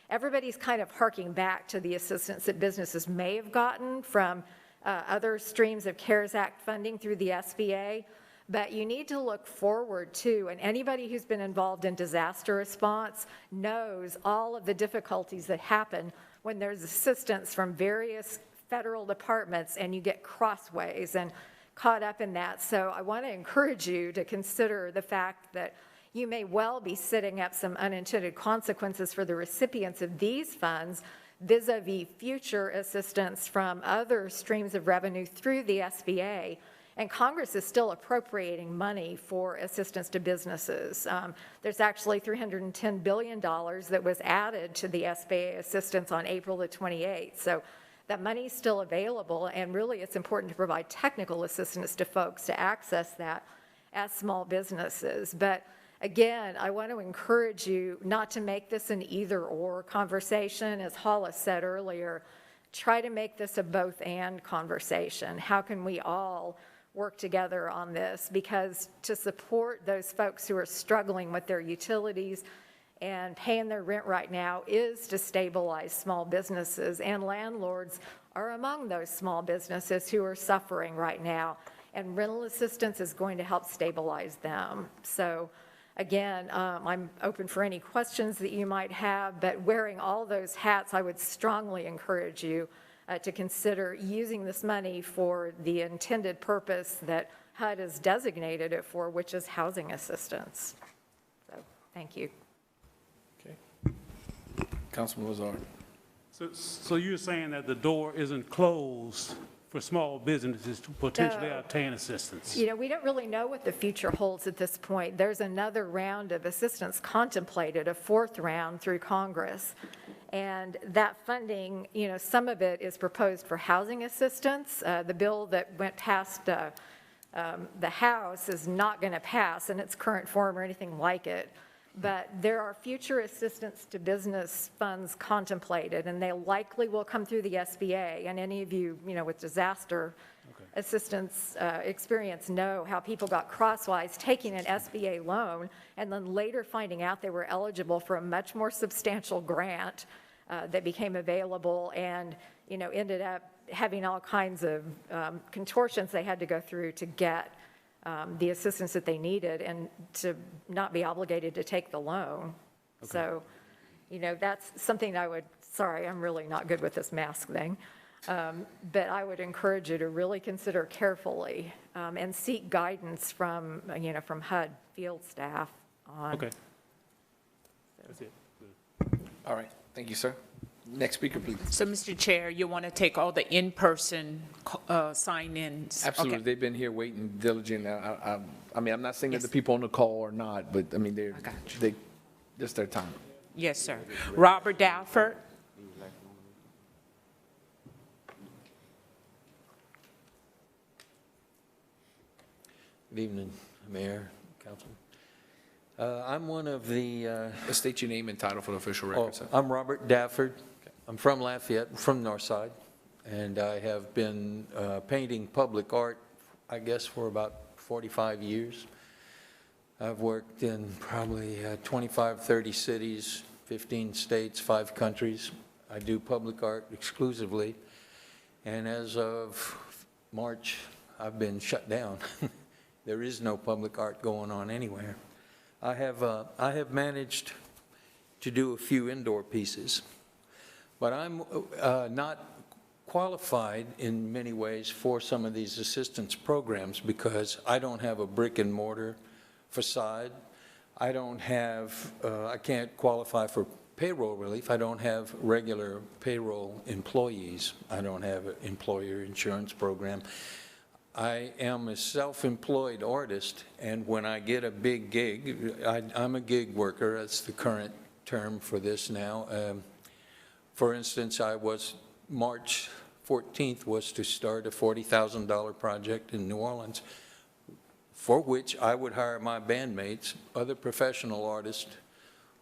everybody's kind of harking back to the assistance that businesses may have gotten from other streams of CARES Act funding through the SBA. But you need to look forward too, and anybody who's been involved in disaster response knows all of the difficulties that happen when there's assistance from various federal departments and you get crossways and caught up in that. So I want to encourage you to consider the fact that you may well be setting up some unintended consequences for the recipients of these funds vis-a-vis future assistance from other streams of revenue through the SBA. And Congress is still appropriating money for assistance to businesses. There's actually $310 billion that was added to the SBA assistance on April the 28th. So that money is still available, and really it's important to provide technical assistance to folks to access that as small businesses. But again, I want to encourage you not to make this an either-or conversation. As Hollis said earlier, try to make this a both-and conversation. How can we all work together on this? Because to support those folks who are struggling with their utilities and paying their rent right now is to stabilize small businesses, and landlords are among those small businesses who are suffering right now, and rental assistance is going to help stabilize them. So again, I'm open for any questions that you might have, but wearing all those hats, I would strongly encourage you to consider using this money for the intended purpose that HUD has designated it for, which is housing assistance. So, thank you. Councilman Lazar. So you're saying that the door isn't closed for small businesses to potentially No. obtain assistance? You know, we don't really know what the future holds at this point. There's another round of assistance contemplated, a fourth round through Congress. And that funding, you know, some of it is proposed for housing assistance. The bill that went past the House is not going to pass in its current form or anything like it. But there are future assistance to business funds contemplated, and they likely will come through the SBA. And any of you, you know, with disaster assistance experience know how people got crosswise taking an SBA loan and then later finding out they were eligible for a much more substantial grant that became available, and, you know, ended up having all kinds of contortions they had to go through to get the assistance that they needed and to not be obligated to take the loan. Okay. So, you know, that's something I would, sorry, I'm really not good with this mask thing, but I would encourage you to really consider carefully and seek guidance from, you know, from HUD field staff on. Okay. That's it. All right, thank you, sir. Next speaker, please. So, Mr. Chair, you want to take all the in-person sign-ins? Absolutely, Okay. they've been here waiting diligent. I mean, I'm not saying that Yes. the people on the call are not, but I mean, just their time. Yes, sir. Robert Dalford. Good evening, Mayor, Council. I'm one of the... State your name and title for the official record, sir. I'm Robert Dafford. I'm from Lafayette, I'm from Northside, and I have been painting public art, I guess, for about 45 years. I've worked in probably 25, 30 cities, 15 states, 5 countries. I do public art exclusively, and as of March, I've been shut down. There is no public art going on anywhere. I have managed to do a few indoor pieces, but I'm not qualified in many ways for some of these assistance programs because I don't have a brick and mortar facade. I don't have, I can't qualify for payroll relief. I don't have regular payroll employees. I don't have an employer insurance program. I am a self-employed artist, and when I get a big gig, I'm a gig worker. That's the current term for this now. For instance, March 14th was to start a $40,000 project in New Orleans, for which I would hire my bandmates, other professional artists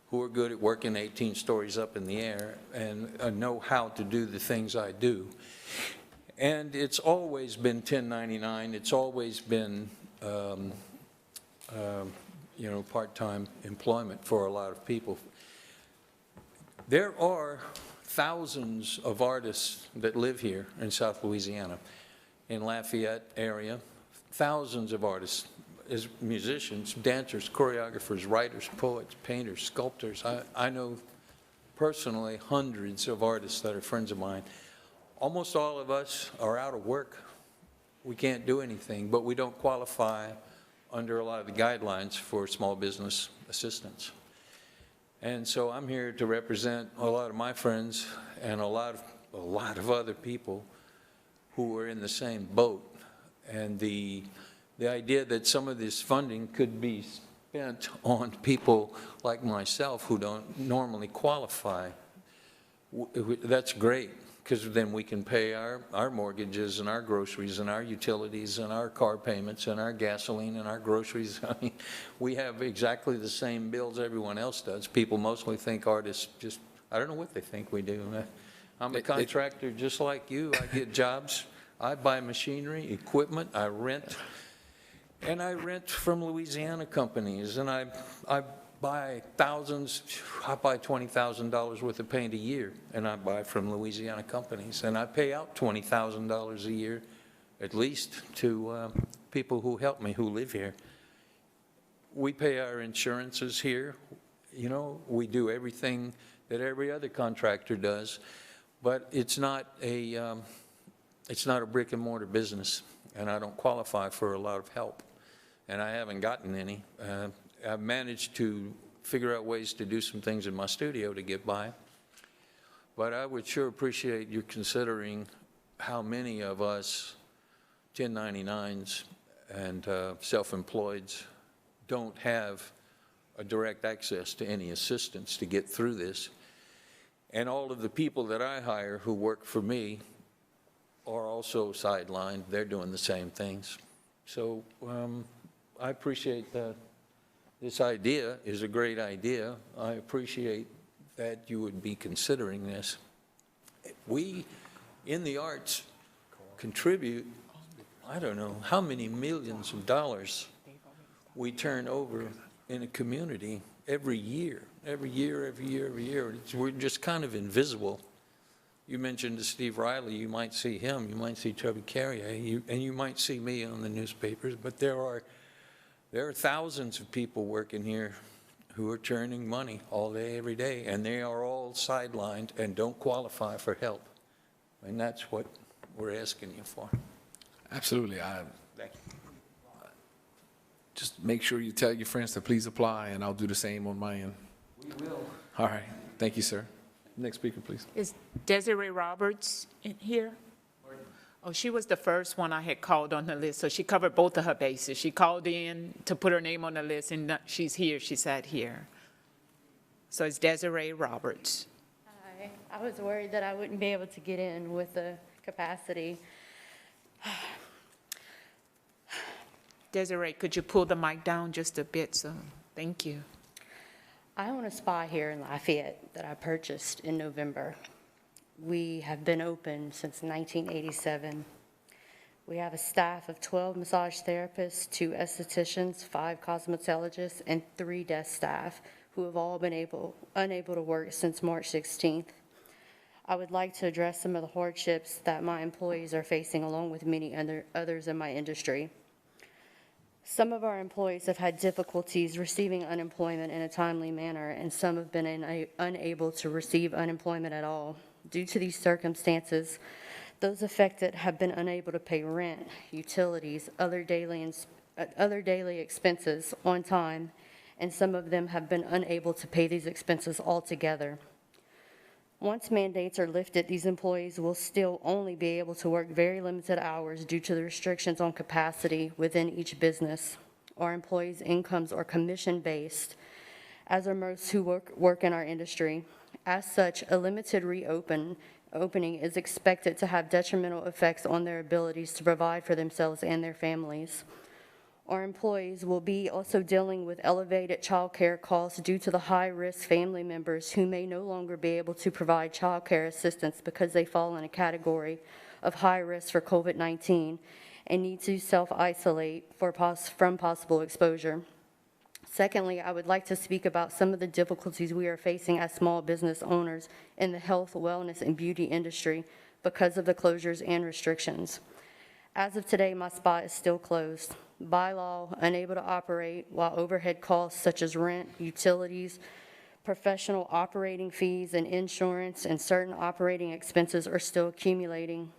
who are good at working 18 stories up in the air and know how to do the things I do. And it's always been 1099. It's always been, you know, part-time employment for a lot of people. There are thousands of artists that live here in South Louisiana, in Lafayette area, thousands of artists, as musicians, dancers, choreographers, writers, poets, painters, sculptors. I know personally hundreds of artists that are friends of mine. Almost all of us are out of work. We can't do anything, but we don't qualify under a lot of the guidelines for small business assistance. And so I'm here to represent a lot of my friends and a lot of other people who are in the same boat. And the idea that some of this funding could be spent on people like myself who don't normally qualify, that's great, because then we can pay our mortgages and our groceries and our utilities and our car payments and our gasoline and our groceries. I mean, we have exactly the same bills everyone else does. People mostly think artists just, I don't know what they think we do. I'm a contractor just like you. I get jobs. I buy machinery, equipment, I rent. And I rent from Louisiana companies, and I buy thousands, I buy $20,000 worth of paint a year, and I buy from Louisiana companies, and I pay out $20,000 a year, at least, to people who help me, who live here. We pay our insurances here. You know, we do everything that every other contractor does, but it's not a brick and mortar business, and I don't qualify for a lot of help, and I haven't gotten any. I've managed to figure out ways to do some things in my studio to get by, but I would sure appreciate you considering how many of us 1099s and self-employeds don't have a direct access to any assistance to get through this. And all of the people that I hire who work for me are also sidelined. They're doing the same things. So I appreciate that. This idea is a great idea. I appreciate that you would be considering this. We, in the arts, contribute, I don't know how many millions of dollars we turn over in a community every year. We're just kind of invisible. You mentioned Steve Riley. You might see him. You might see Chubby Carrier, and you might see me on the newspapers, but there are thousands of people working here who are churning money all day, every day, and they are all sidelined and don't qualify for help. And that's what we're asking you for. Absolutely. Thank you. Just make sure you tell your friends to please apply, and I'll do the same on my end. We will. All right. Thank you, sir. Next speaker, please. Is Desiree Roberts in here? Oh, she was the first one I had called on the list, so she covered both of her bases. She called in to put her name on the list, and she's here. She sat here. So it's Desiree Roberts. Hi. I was worried that I wouldn't be able to get in with the capacity. Desiree, could you pull the mic down just a bit? So, thank you. I own a spa here in Lafayette that I purchased in November. We have been open since 1987. We have a staff of 12 massage therapists, 2 estheticians, 5 cosmetologists, and 3 desk staff who have all been unable to work since March 16th. I would like to address some of the hardships that my employees are facing along with many others in my industry. Some of our employees have had difficulties receiving unemployment in a timely manner, and some have been unable to receive unemployment at all. Due to these circumstances, those affected have been unable to pay rent, utilities, other daily expenses on time, and some of them have been unable to pay these expenses altogether. Once mandates are lifted, these employees will still only be able to work very limited hours due to the restrictions on capacity within each business. Our employees' incomes are commission-based, as are most who work in our industry. As such, a limited opening is expected to have detrimental effects on their abilities to provide for themselves and their families. Our employees will be also dealing with elevated child care costs due to the high-risk family members who may no longer be able to provide child care assistance because they fall in a category of high risk for COVID-19 and need to self-isolate from possible exposure. Secondly, I would like to speak about some of the difficulties we are facing as small business owners in the health, wellness, and beauty industry because of the closures and restrictions. As of today, my spa is still closed. By law, unable to operate while overhead costs such as rent, utilities, professional operating fees, and insurance, and certain operating expenses are still accumulating.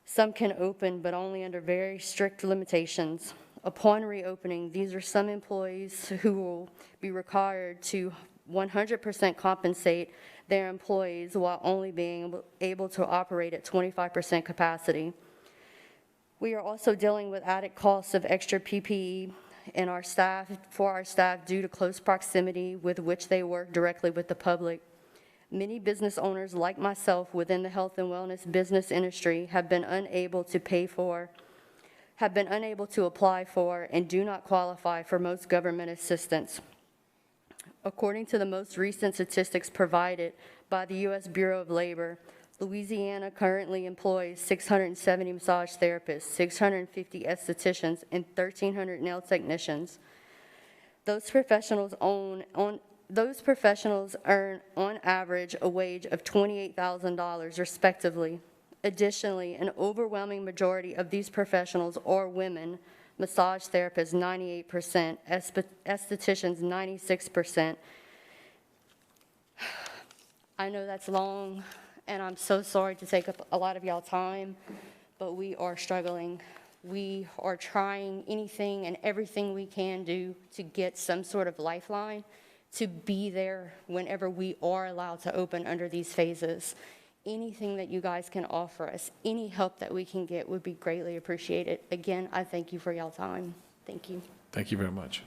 Some can open, but only under very strict limitations. Upon reopening, these are some employees who will be required to 100% compensate their employees while only being able to operate at 25% capacity. We are also dealing with added costs of extra PPE for our staff due to close proximity with which they work directly with the public. Many business owners like myself within the health and wellness business industry have been unable to apply for, and do not qualify for most government assistance. According to the most recent statistics provided by the U.S. Bureau of Labor, Louisiana currently employs 670 massage therapists, 650 estheticians, and 1,300 nail technicians. Those professionals earn, on average, a wage of $28,000 respectively. Additionally, an overwhelming majority of these professionals are women. Massage therapists, 98%, estheticians, 96%. I know that's long, and I'm so sorry to take up a lot of y'all time, but we are struggling. We are trying anything and everything we can do to get some sort of lifeline to be there whenever we are allowed to open under these phases. Anything that you guys can offer us, any help that we can get would be greatly appreciated. Again, I thank you for y'all time. Thank you. Thank you very much.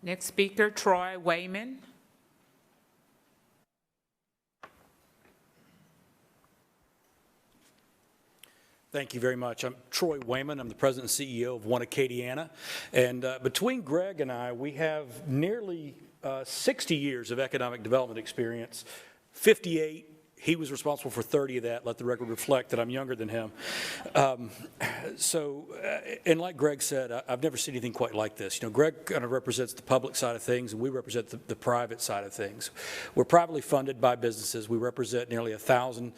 Next speaker, Troy Wayman. Thank you very much. I'm Troy Wayman. I'm the president and CEO of One Acadiana. And between Greg and I, we have nearly 60 years of economic development experience, 58. He was responsible for 30 of that. Let the record reflect that I'm younger than him. And like Greg said, I've never seen anything quite like this. You know, Greg kind of represents the public side of things, and we represent the private side of things. We're privately funded by businesses. We represent nearly 1,000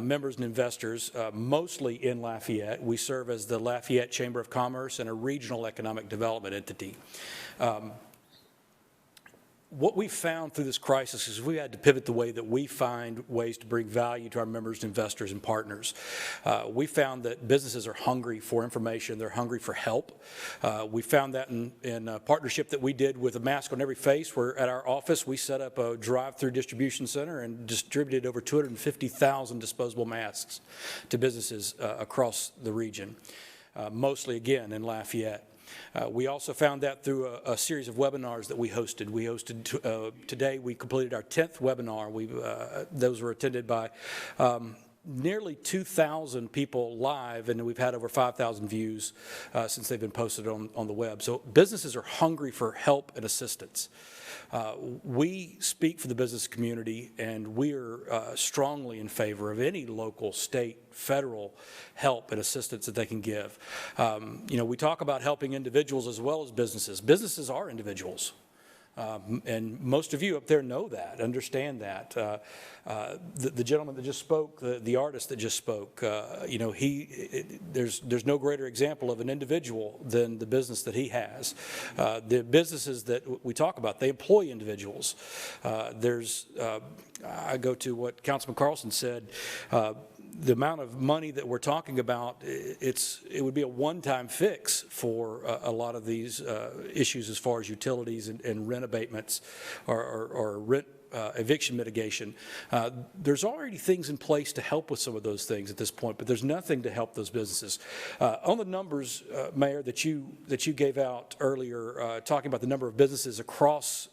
members and investors, mostly in Lafayette. We serve as the Lafayette Chamber of Commerce and a regional economic development entity. What we found through this crisis is we had to pivot the way that we find ways to bring value to our members, investors, and partners. We found that businesses are hungry for information. They're hungry for help. We found that in a partnership that we did with A Mask on Every Face, where at our office we set up a drive-through distribution center and distributed over 250,000 disposable masks to businesses across the region, mostly, again, in Lafayette. We also found that through a series of webinars that we hosted. Today, we completed our 10th webinar. Those were attended by nearly 2,000 people live, and we've had over 5,000 views since they've been posted on the web. So businesses are hungry for help and assistance. We speak for the business community, and we are strongly in favor of any local, state, federal help and assistance that they can give. You know, we talk about helping individuals as well as businesses. Businesses are individuals. And most of you up there know that, understand that. The gentleman that just spoke, the artist that just spoke, you know, there's no greater example of an individual than the business that he has. The businesses that we talk about, they employ individuals. I go to what Councilman Carlson said. The amount of money that we're talking about, it would be a one-time fix for a lot of these issues as far as utilities and rent abatements or rent eviction mitigation. There's already things in place to help with some of those things at this point, but there's nothing to help those businesses. On the numbers, Mayor, that you gave out earlier, talking about the number of businesses across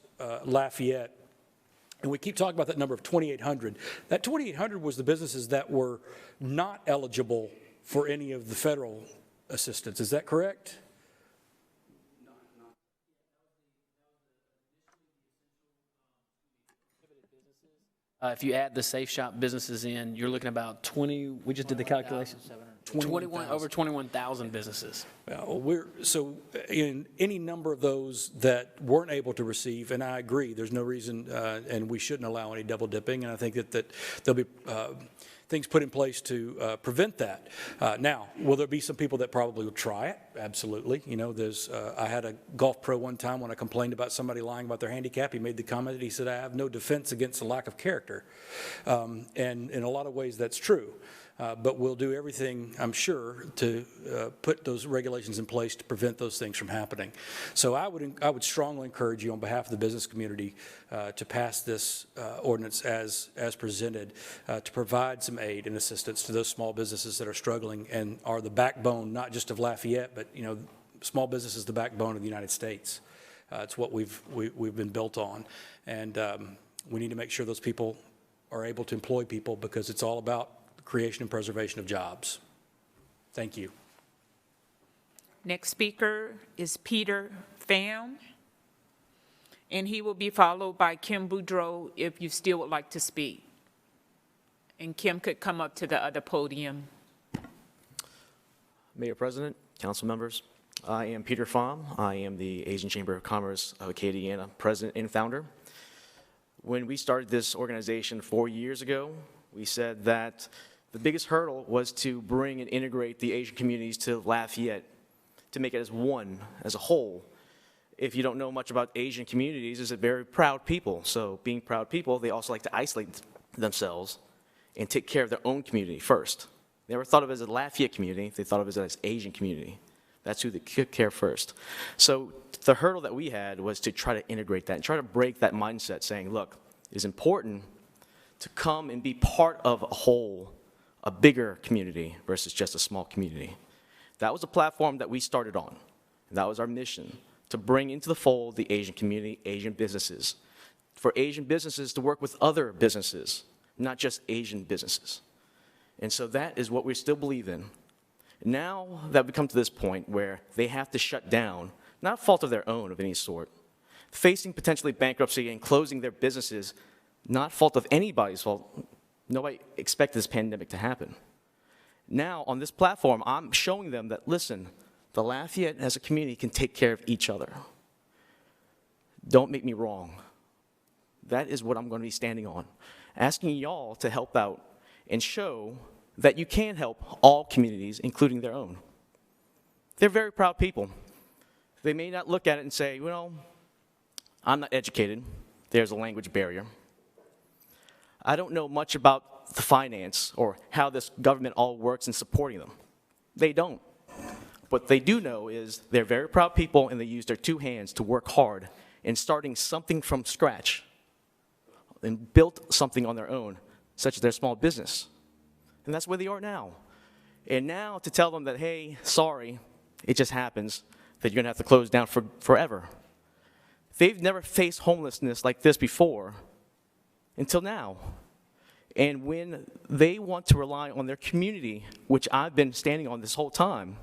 Lafayette, and we keep talking about that number of 2,800. That 2,800 was the businesses that were not eligible for any of the federal assistance. Is that correct? If you add the Safe Shop businesses in, you're looking about 20, we just did the calculation. 21, over 21,000 businesses. Well, so in any number of those that weren't able to receive, and I agree, there's no reason, and we shouldn't allow any double dipping, and I think that there'll be things put in place to prevent that. Now, will there be some people that probably will try it? Absolutely. You know, I had a golf pro one time when I complained about somebody lying about their handicap. He made the comment that he said, I have no defense against a lack of character. And in a lot of ways, that's true. But we'll do everything, I'm sure, to put those regulations in place to prevent those things from happening. So I would strongly encourage you on behalf of the business community to pass this ordinance as presented to provide some aid and assistance to those small businesses that are struggling and are the backbone not just of Lafayette, but, you know, small business is the backbone of the United States. It's what we've been built on, and we need to make sure those people are able to employ people because it's all about the creation and preservation of jobs. Thank you. Next speaker is Peter Pham, and he will be followed by Kim Boudreau if you still would like to speak. And Kim could come up to the other podium. Mayor President, council members, I am Peter Pham. I am the Asian Chamber of Commerce of Acadiana president and founder. When we started this organization 4 years ago, we said that the biggest hurdle was to bring and integrate the Asian communities to Lafayette, to make it as one, as a whole. If you don't know much about Asian communities, it's a very proud people. So being proud people, they also like to isolate themselves and take care of their own community first. They never thought of it as a Lafayette community, they thought of it as Asian community. That's who they could care first. So the hurdle that we had was to try to integrate that and try to break that mindset saying, look, it's important to come and be part of a whole, a bigger community versus just a small community. That was a platform that we started on. And that was our mission, to bring into the fold the Asian community, Asian businesses, for Asian businesses to work with other businesses, not just Asian businesses. And so that is what we still believe in. Now that we come to this point where they have to shut down, not fault of their own of any sort, facing potentially bankruptcy and closing their businesses, not fault of anybody's fault. Nobody expected this pandemic to happen. Now on this platform, I'm showing them that, listen, the Lafayette as a community can take care of each other. Don't make me wrong. That is what I'm going to be standing on. Asking y'all to help out and show that you can help all communities, including their own. They're very proud people. They may not look at it and say, well, I'm not educated. There's a language barrier. I don't know much about the finance or how this government all works in supporting them. They don't. What they do know is they're very proud people and they use their two hands to work hard in starting something from scratch and built something on their own, such as their small business. And that's where they are now. And now to tell them that, hey, sorry, it just happens, that you're gonna have to close down forever. They've never faced homelessness like this before until now. And when they want to rely on their community, which I've been standing on this whole time,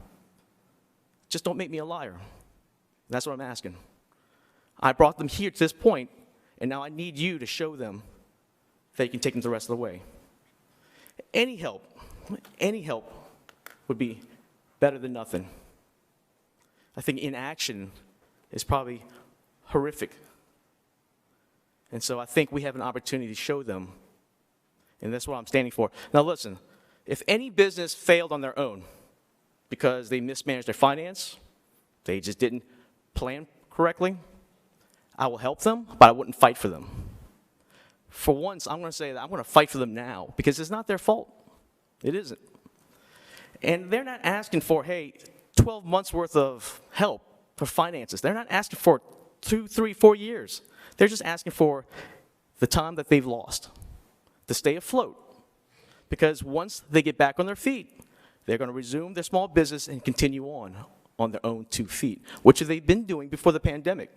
just don't make me a liar. That's what I'm asking. I brought them here to this point, and now I need you to show them that you can take them the rest of the way. Any help would be better than nothing. I think inaction is probably horrific. And so I think we have an opportunity to show them, and that's what I'm standing for. Now listen, if any business failed on their own because they mismanaged their finance, they just didn't plan correctly, I will help them, but I wouldn't fight for them. For once, I'm going to say that I'm going to fight for them now because it's not their fault. It isn't. And they're not asking for, hey, 12 months worth of help for finances. They're not asking for 2, 3, 4 years. They're just asking for the time that they've lost to stay afloat. Because once they get back on their feet, they're going to resume their small business and continue on their own 2 feet, which they've been doing before the pandemic.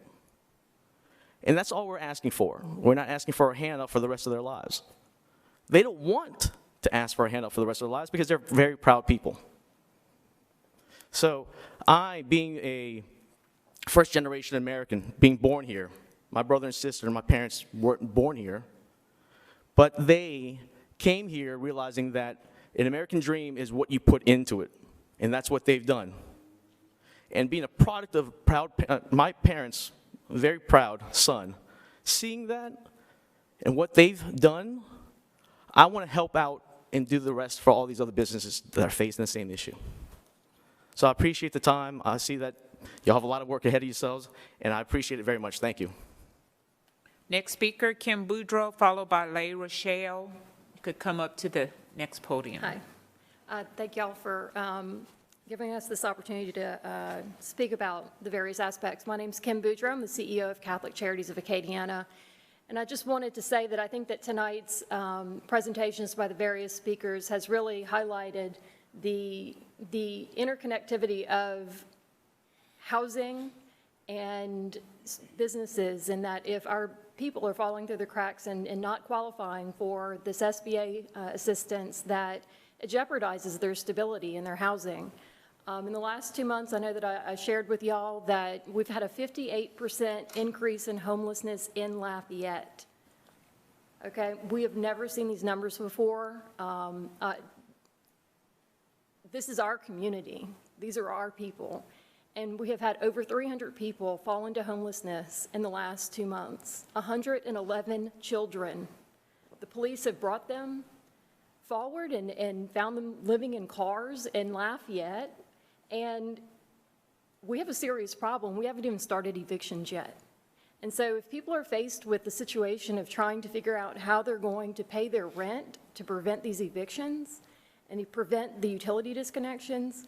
And that's all we're asking for. We're not asking for a handout for the rest of their lives. They don't want to ask for a handout for the rest of their lives because they're very proud people. So I, being a first-generation American, being born here, my brother and sister and my parents weren't born here, but they came here realizing that an American dream is what you put into it, and that's what they've done. And being a product of my parents, very proud son, seeing that and what they've done, I want to help out and do the rest for all these other businesses that are facing the same issue. So I appreciate the time. I see that y'all have a lot of work ahead of yourselves, and I appreciate it very much. Thank you. Next speaker, Kim Boudreau, followed by Leigh Rochelle. You could come up to the next podium. Hi. Thank y'all for giving us this opportunity to speak about the various aspects. My name's Kim Boudreau. I'm the CEO of Catholic Charities of Acadiana. And I just wanted to say that I think that tonight's presentations by the various speakers has really highlighted the interconnectivity of housing and businesses, and that if our people are falling through the cracks and not qualifying for this SBA assistance that jeopardizes their stability in their housing. In the last 2 months, I know that I shared with y'all that we've had a 58% increase in homelessness in Lafayette. Okay, we have never seen these numbers before. This is our community. These are our people. And we have had over 300 people fall into homelessness in the last 2 months, 111 children. The police have brought them forward and found them living in cars in Lafayette. And we have a serious problem. We haven't even started evictions yet. And so if people are faced with the situation of trying to figure out how they're going to pay their rent to prevent these evictions and to prevent the utility disconnections,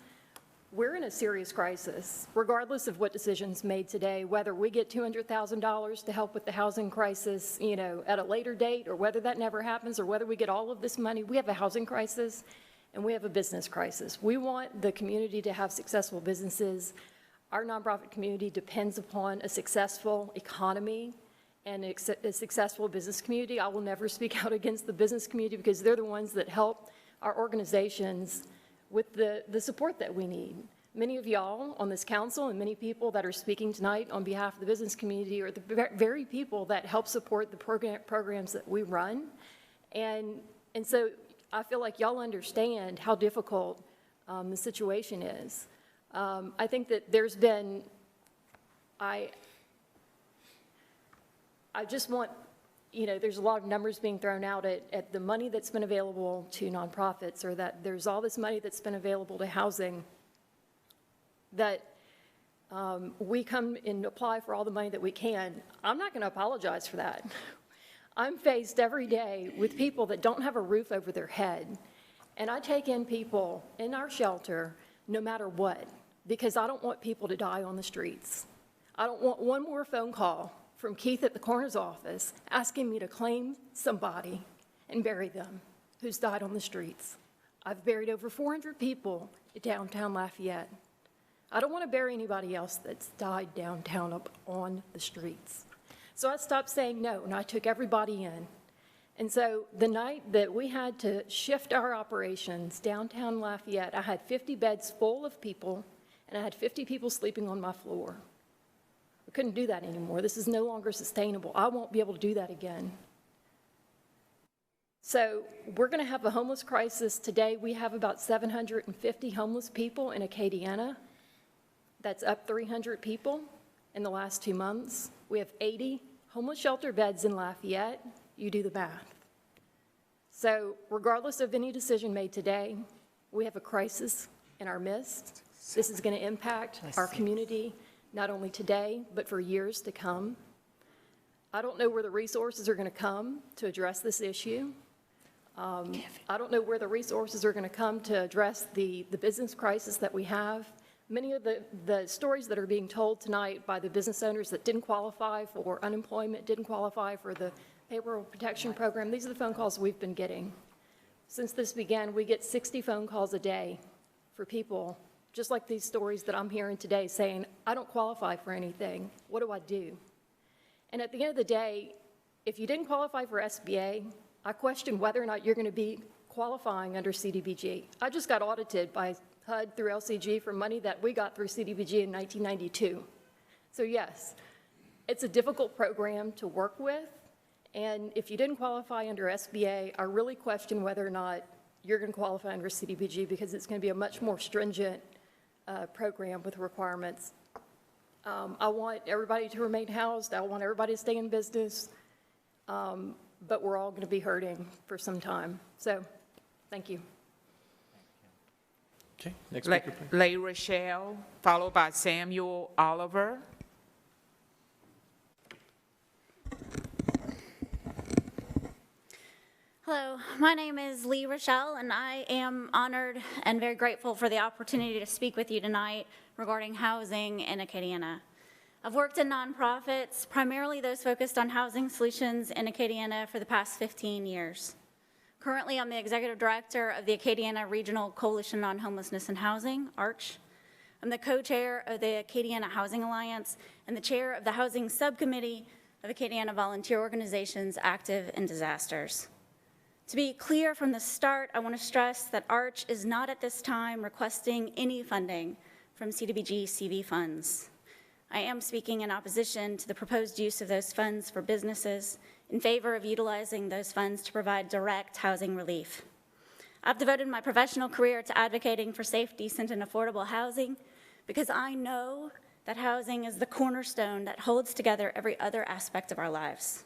we're in a serious crisis, regardless of what decisions made today, whether we get $200,000 to help with the housing crisis, you know, at a later date, or whether that never happens, or whether we get all of this money. We have a housing crisis and we have a business crisis. We want the community to have successful businesses. Our nonprofit community depends upon a successful economy and a successful business community. I will never speak out against the business community because they're the ones that help our organizations with the support that we need. Many of y'all on this council and many people that are speaking tonight on behalf of the business community are the very people that help support the programs that we run. And so I feel like y'all understand how difficult the situation is. I think that there's been, I just want, you know, there's a lot of numbers being thrown out at the money that's been available to nonprofits, or that there's all this money that's been available to housing, that we come and apply for all the money that we can. I'm not going to apologize for that. I'm faced every day with people that don't have a roof over their head. And I take in people in our shelter no matter what, because I don't want people to die on the streets. I don't want one more phone call from Keith at the coroner's office asking me to claim somebody and bury them who's died on the streets. I've buried over 400 people in downtown Lafayette. I don't want to bury anybody else that's died downtown up on the streets. So I stopped saying no, and I took everybody in. And so the night that we had to shift our operations downtown Lafayette, I had 50 beds full of people, and I had 50 people sleeping on my floor. We couldn't do that anymore. This is no longer sustainable. I won't be able to do that again. So we're going to have a homeless crisis. Today we have about 750 homeless people in Acadiana. That's up 300 people in the last 2 months. We have 80 homeless shelter beds in Lafayette. You do the math. So regardless of any decision made today, we have a crisis in our midst. This is going to impact our community, not only today, but for years to come. I don't know where the resources are going to come to address this issue. I don't know where the resources are going to come to address the business crisis that we have. Many of the stories that are being told tonight by the business owners that didn't qualify for unemployment, didn't qualify for the payroll protection program, these are the phone calls we've been getting. Since this began, we get 60 phone calls a day for people, just like these stories that I'm hearing today, saying, I don't qualify for anything. What do I do? And at the end of the day, if you didn't qualify for SBA, I question whether or not you're going to be qualifying under CDBG. I just got audited by HUD through LCG for money that we got through CDBG in 1992. So yes, it's a difficult program to work with. And if you didn't qualify under SBA, I really question whether or not you're going to qualify under CDBG, because it's going to be a much more stringent program with requirements. I want everybody to remain housed. I want everybody to stay in business. But we're all going to be hurting for some time. So thank you. Okay, next speaker, please. Leigh Rochelle, followed by Samuel Oliver. Hello, my name is Leigh Rochelle, and I am honored and very grateful for the opportunity to speak with you tonight regarding housing in Acadiana. I've worked in nonprofits, primarily those focused on housing solutions in Acadiana, for the past 15 years. Currently, I'm the executive director of the Acadiana Regional Coalition on Homelessness and Housing, ARCH. I'm the co-chair of the Acadiana Housing Alliance and the chair of the Housing Subcommittee of Acadiana volunteer organizations active in disasters. To be clear from the start, I want to stress that ARCH is not at this time requesting any funding from CDBG CV funds. I am speaking in opposition to the proposed use of those funds for businesses in favor of utilizing those funds to provide direct housing relief. I've devoted my professional career to advocating for safe, decent, and affordable housing because I know that housing is the cornerstone that holds together every other aspect of our lives.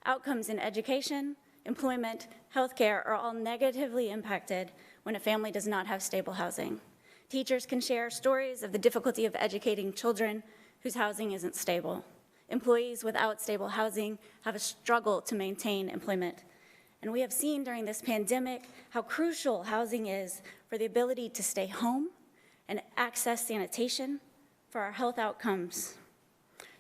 Outcomes in education, employment, healthcare are all negatively impacted when a family does not have stable housing. Teachers can share stories of the difficulty of educating children whose housing isn't stable. Employees without stable housing have a struggle to maintain employment. And we have seen during this pandemic how crucial housing is for the ability to stay home and access sanitation for our health outcomes.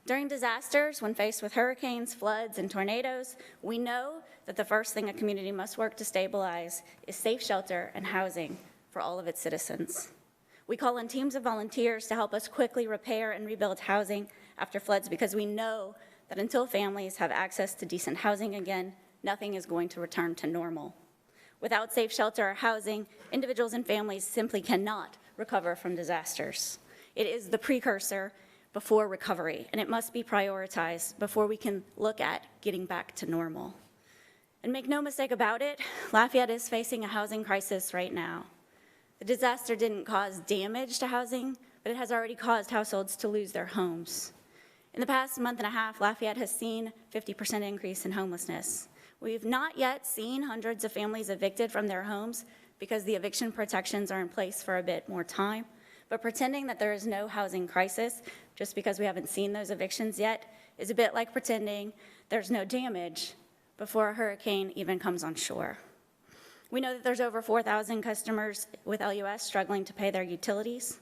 During disasters, when faced with hurricanes, floods, and tornadoes, we know that the first thing a community must work to stabilize is safe shelter and housing for all of its citizens. We call on teams of volunteers to help us quickly repair and rebuild housing after floods because we know that until families have access to decent housing again, nothing is going to return to normal. Without safe shelter or housing, individuals and families simply cannot recover from disasters. It is the precursor before recovery, and it must be prioritized before we can look at getting back to normal. And make no mistake about it, Lafayette is facing a housing crisis right now. The disaster didn't cause damage to housing, but it has already caused households to lose their homes. In the past month and a half, Lafayette has seen a 50% increase in homelessness. We've not yet seen hundreds of families evicted from their homes because the eviction protections are in place for a bit more time. But pretending that there is no housing crisis just because we haven't seen those evictions yet is a bit like pretending there's no damage before a hurricane even comes on shore. We know that there's over 4,000 customers with LUS struggling to pay their utilities.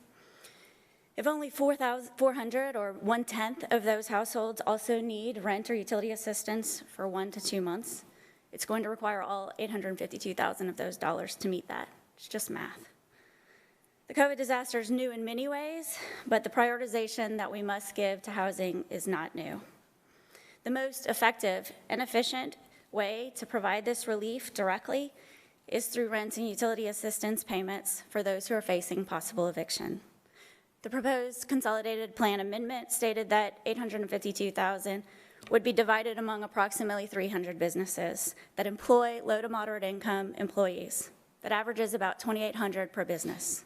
If only 400 or 1/10 of those households also need rent or utility assistance for 1 to 2 months, it's going to require all $852,000 of those dollars to meet that. It's just math. The COVID disaster is new in many ways, but the prioritization that we must give to housing is not new. The most effective and efficient way to provide this relief directly is through rent and utility assistance payments for those who are facing possible eviction. The proposed consolidated plan amendment stated that $852,000 would be divided among approximately 300 businesses that employ low to moderate income employees. That averages about $2,800 per business.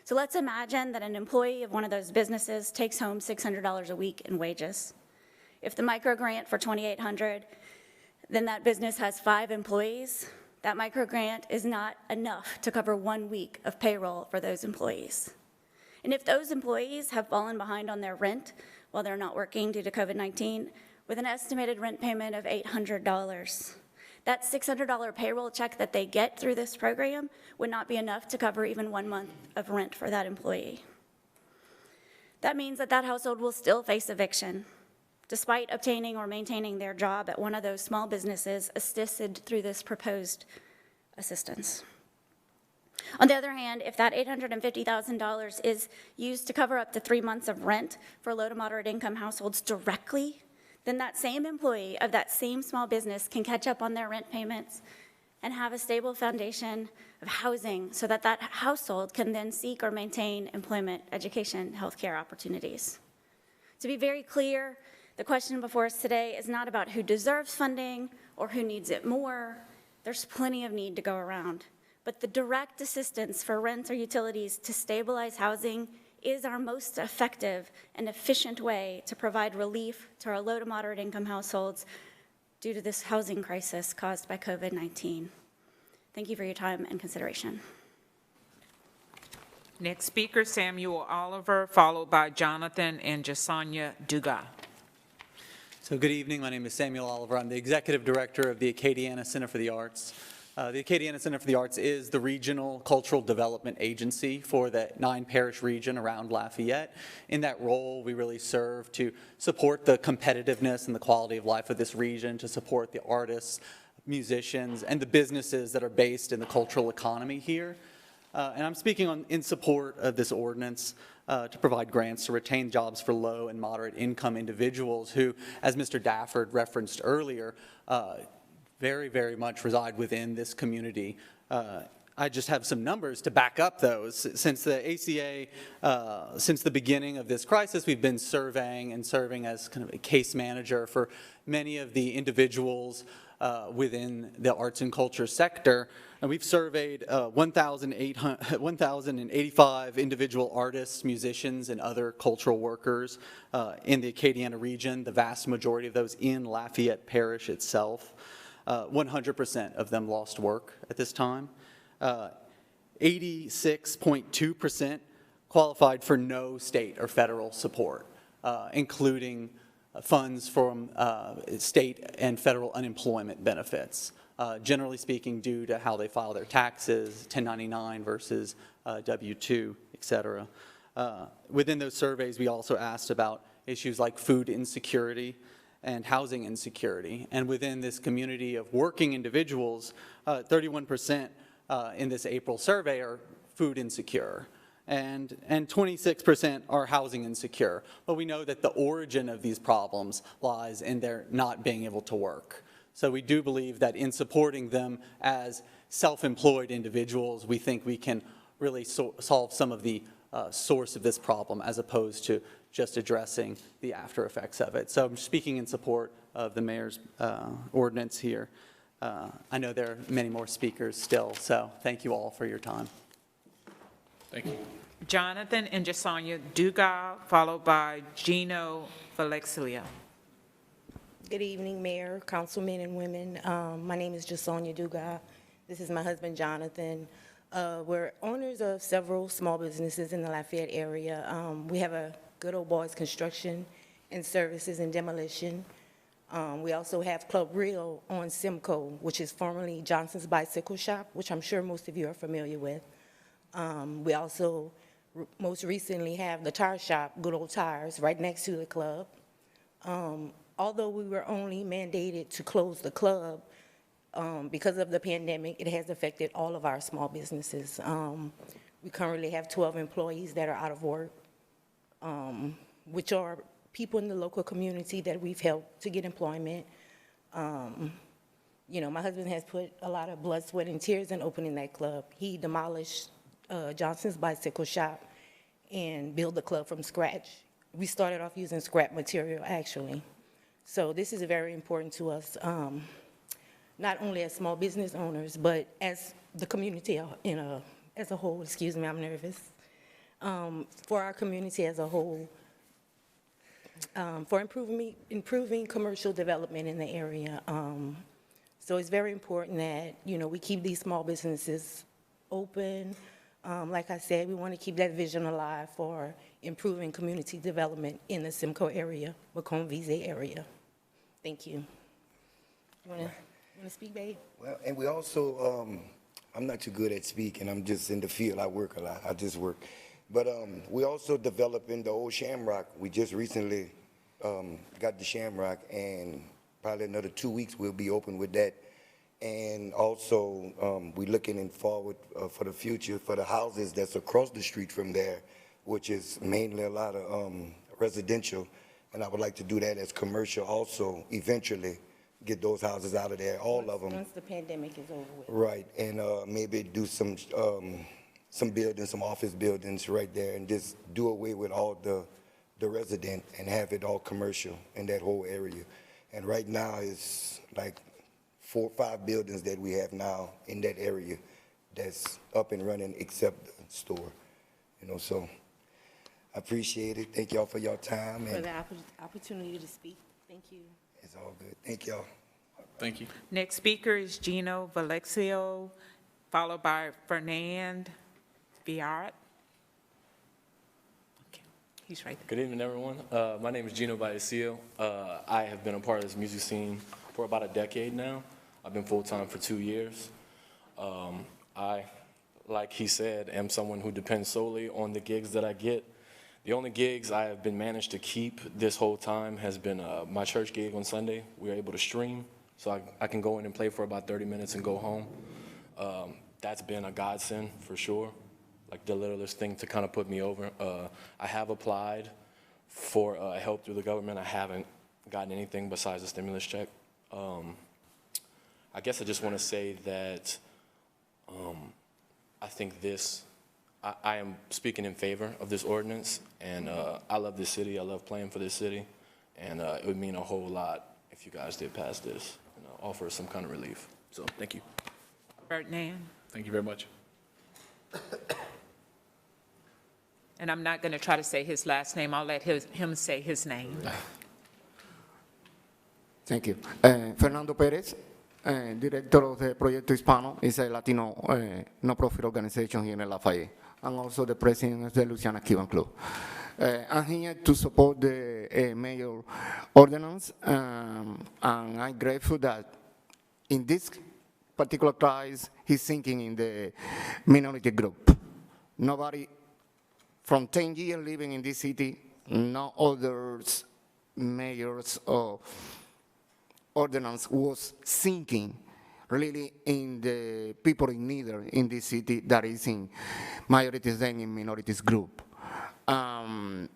So let's imagine that an employee of one of those businesses takes home $600 a week in wages. If the micro grant for $2,800, then that business has 5 employees. That micro grant is not enough to cover 1 week of payroll for those employees. And if those employees have fallen behind on their rent while they're not working due to COVID-19, with an estimated rent payment of $800, that $600 payroll check that they get through this program would not be enough to cover even 1 month of rent for that employee. That means that that household will still face eviction, despite obtaining or maintaining their job at one of those small businesses assisted through this proposed assistance. On the other hand, if that $850,000 is used to cover up to 3 months of rent for low to moderate income households directly, then that same employee of that same small business can catch up on their rent payments and have a stable foundation of housing so that that household can then seek or maintain employment, education, healthcare opportunities. To be very clear, the question before us today is not about who deserves funding or who needs it more. There's plenty of need to go around. But the direct assistance for rent or utilities to stabilize housing is our most effective and efficient way to provide relief to our low to moderate income households due to this housing crisis caused by COVID-19. Thank you for your time and consideration. Next speaker, Samuel Oliver, followed by Jonathan and Jasanya Dugas. So good evening. My name is Samuel Oliver. I'm the Executive Director of the Acadiana Center for the Arts. The Acadiana Center for the Arts is the regional cultural development agency for the 9-parish region around Lafayette. In that role, we really serve to support the competitiveness and the quality of life of this region, to support the artists, musicians, and the businesses that are based in the cultural economy here. And I'm speaking in support of this ordinance. to provide grants to retain jobs for low and moderate income individuals who, as Mr. Dafford referenced earlier, very, very much reside within this community. I just have some numbers to back up those. Since the ACA, since the beginning of this crisis, we've been surveying and serving as kind of a case manager for many of the individuals within the arts and culture sector. And we've surveyed 1,085 individual artists, musicians, and other cultural workers in the Acadiana region, the vast majority of those in Lafayette Parish itself. 100% of them lost work at this time. 86.2% qualified for no state or federal support, including funds from state and federal unemployment benefits, generally speaking due to how they file their taxes, 1099 versus W-2, et cetera. Within those surveys, we also asked about issues like food insecurity and housing insecurity. And within this community of working individuals, 31% in this April survey are food insecure, and 26% are housing insecure. But we know that the origin of these problems lies in their not being able to work. So we do believe that in supporting them as self-employed individuals, we think we can really solve some of the source of this problem as opposed to just addressing the after effects of it. So I'm speaking in support of the mayor's ordinance here. I know there are many more speakers still, so thank you all for your time. Thank you. Jonathan and Jasanya Dugas, followed by Gino Valexilio. Good evening, Mayor, councilmen and women. My name is Jasanya Dugas. This is my husband, Jonathan. We're owners of several small businesses in the Lafayette area. We have a Good Old Boys Construction and Services and Demolition. We also have Club Real on Simcoe, which is formerly Johnson's Bicycle Shop, which I'm sure most of you are familiar with. We also most recently have the tire shop, Good Old Tires, right next to the club. Although we were only mandated to close the club because of the pandemic, it has affected all of our small businesses. We currently have 12 employees that are out of work, which are people in the local community that we've helped to get employment. You know, my husband has put a lot of blood, sweat, and tears in opening that club. He demolished Johnson's Bicycle Shop and built the club from scratch. We started off using scrap material, actually. So this is very important to us, not only as small business owners, but as the community as a whole. Excuse me, I'm nervous. For our community as a whole, for improving commercial development in the area. So it's very important that, you know, we keep these small businesses open. Like I said, we want to keep that vision alive for improving community development in the Simcoe area, Macomb-Vizay area. Thank you. You want to speak, babe? Well, and we also, I'm not too good at speaking. I'm just in the field. I work a lot. I just work. But we also developing the old Shamrock. We just recently got the Shamrock, and probably another 2 weeks we'll be open with that. And also, we're looking forward for the future for the houses that's across the street from there, which is mainly a lot of residential. And I would like to do that as commercial also, eventually, get those houses out of there, all of them. Once the pandemic is over with. Right, and maybe do some buildings, some office buildings right there, and just do away with all the resident and have it all commercial in that whole area. And right now, it's like 4 or 5 buildings that we have now in that area that's up and running except the store, you know, so I appreciate it. Thank y'all for your time. For the opportunity to speak. Thank you. It's all good. Thank y'all. Thank you. Next speaker is Gino Valexilio, followed by Fernand Viard. Okay, he's right there. Good evening, everyone. My name is Gino Vallecillo. I have been a part of this music scene for about a decade now. I've been full-time for 2 years. I, like he said, am someone who depends solely on the gigs that I get. The only gigs I have been managed to keep this whole time has been my church gig on Sunday. We were able to stream, so I can go in and play for about 30 minutes and go home. That's been a godsend for sure. like the littlest thing to kind of put me over. I have applied for help through the government. I haven't gotten anything besides a stimulus check. I guess I just want to say that I think I am speaking in favor of this ordinance, and I love this city. I love playing for this city, and it would mean a whole lot if you guys did pass this and offer some kind of relief. So thank you. Ferdinand. Thank you very much. And I'm not going to try to say his last name. I'll let him say his name. Thank you. Fernando Perez, director of the Proyecto Hispano, is a Latino non-profit organization here in Lafayette. I'm also the president of the Louisiana Cuban Club. I'm here to support the mayor ordinance, and I'm grateful that in this particular case, he's thinking in the minority group. Nobody from 10 years living in this city, no others mayors or ordinance was thinking really in the people in need in this city that is in majorities and in minorities group. Can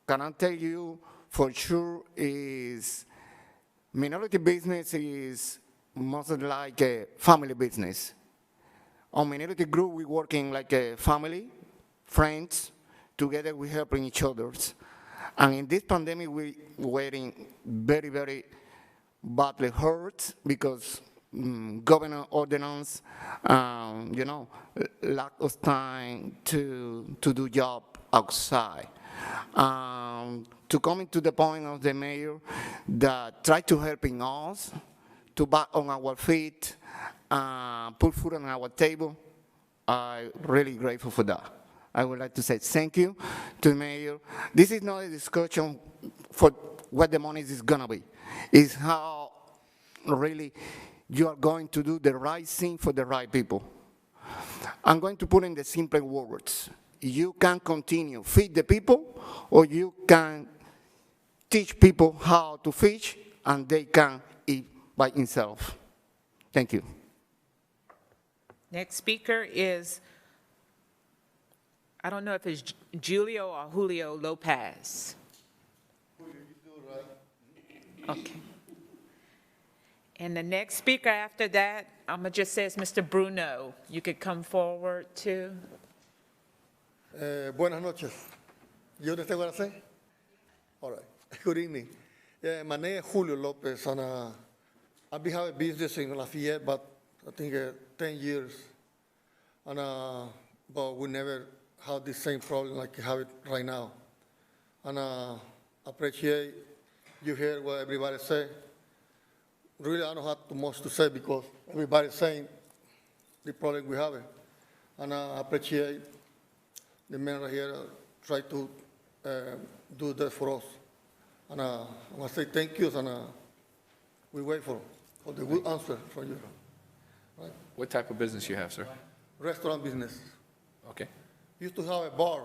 I tell you for sure is minority business is mostly like a family business. On minority group, we working like a family, friends, together we helping each other. And in this pandemic, we were very, very badly hurt because government ordinance, lack of time to do job outside. To come to the point of the mayor that try to helping us to back on our feet, put food on our table. I'm really grateful for that. I would like to say thank you to the mayor. This is not a discussion for what the money is going to be. It's how really you are going to do the right thing for the right people. I'm going to put in the simple words. You can continue feed the people, or you can teach people how to fish, and they can eat by themselves. Thank you. Next speaker is, I don't know if it's Julio or Julio Lopez. Okay. And the next speaker after that, I'm going to just say it's Mr. Bruno. You could come forward too. Buenas noches. You understand what I say? All right. Good evening. My name is Julio Lopez, and I've been having business in Lafayette, but I think 10 years. And but we never had the same problem like you have it right now. And I appreciate you hear what everybody say. Really, I don't have too much to say because everybody's saying the problem we have. And I appreciate the men right here try to do that for us. And I want to say thank you, and we wait for the good answer from you. Right? What type of business you have, sir? Restaurant business. Okay. Used to have a bar,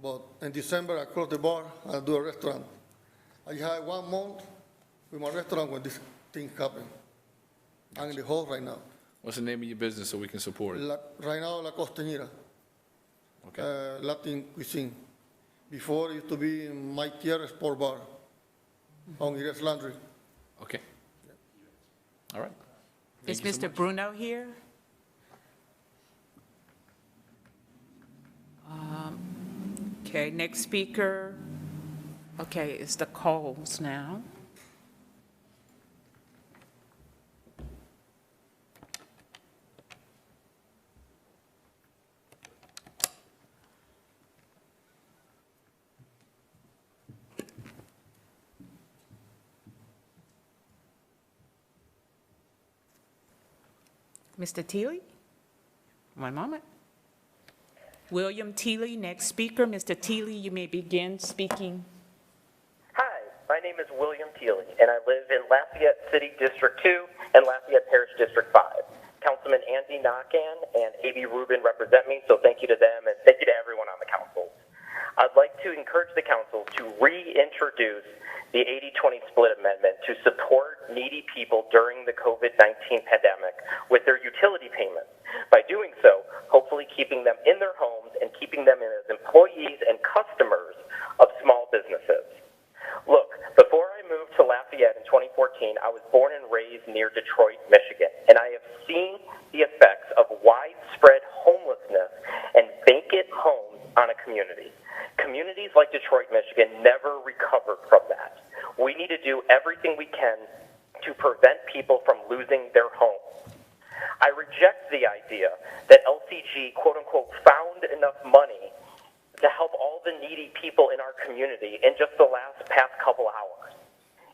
but in December I closed the bar and do a restaurant. I had 1 month with my restaurant when this thing happened. I'm in the hole right now. What's the name of your business so we can support it? Right now, La Costeñera. Okay. Latin cuisine. Before it used to be My Tierra Sport Bar on Ires Landry. Okay. All right. Is Thank you so Mr. Bruno here? Okay, next speaker. Okay, it's the Coles now. Mr. Teely? One moment. William Teely, next speaker. Mr. Teely, you may begin speaking. Hi, my name is William Teely, and I live in Lafayette City District 2 and Lafayette Parish District 5. Councilman Andy Nakan and A.B. Rubin represent me, so thank you to them, and thank you to everyone on the council. I'd like to encourage the council to reintroduce the 80-20 split amendment to support needy people during the COVID-19 pandemic with their utility payments. By doing so, hopefully keeping them in their homes and keeping them as employees and customers of small businesses. Look, before I moved to Lafayette in 2014, I was born and raised near Detroit, Michigan, and I have seen the effects of widespread homelessness and vacant homes on a community. Communities like Detroit, Michigan never recovered from that. We need to do everything we can to prevent people from losing their homes. I reject the idea that LCG, quote unquote, found enough money to help all the needy people in our community in just the past couple hours.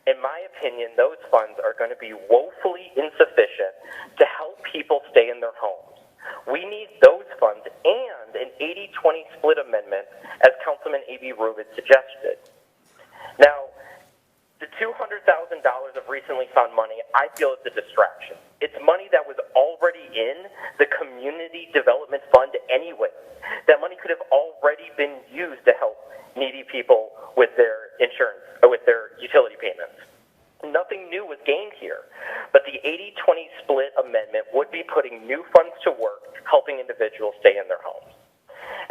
In my opinion, those funds are going to be woefully insufficient to help people stay in their homes. We need those funds and an 80-20 split amendment, as Councilman A.B. Rubin suggested. Now, the $200,000 of recently found money, I feel is a distraction. It's money that was already in the Community Development Fund anyway. That money could have already been used to help needy people with their insurance or with their utility payments. Nothing new was gained here, but the 80-20 split amendment would be putting new funds to work, helping individuals stay in their homes.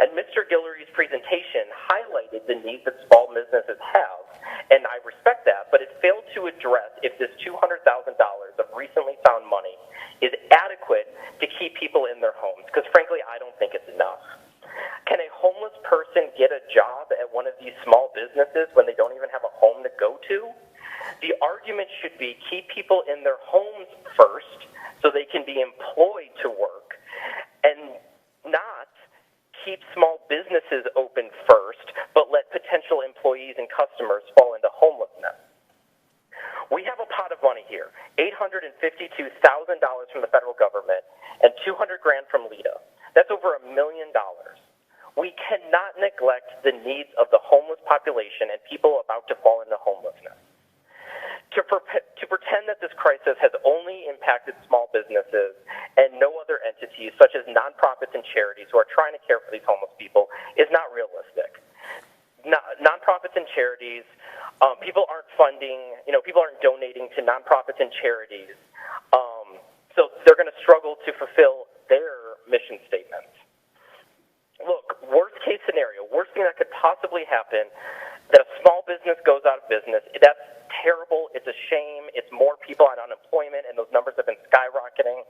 And Mr. Guillory's presentation highlighted the needs that small businesses have, and I respect that, but it failed to address if this $200,000 of recently found money is adequate to keep people in their homes, because frankly, I don't think it's enough. Can a homeless person get a job at one of these small businesses when they don't even have a home to go to? The argument should be keep people in their homes first so they can be employed to work, and not keep small businesses open first, but let potential employees and customers fall into homelessness. We have a pot of money here, $852,000 from the federal government and $200,000 from LEDA. That's over $1 million. We cannot neglect the needs of the homeless population and people about to fall into homelessness. To pretend that this crisis has only impacted small businesses and no other entities, such as nonprofits and charities who are trying to care for these homeless people, is not realistic. Nonprofits and charities, people aren't funding, people aren't donating to nonprofits and charities, so they're going to struggle to fulfill their mission statements. Look, worst case scenario, worst thing that could possibly happen, that a small business goes out of business, that's terrible, it's a shame, it's more people on unemployment, and those numbers have been skyrocketing.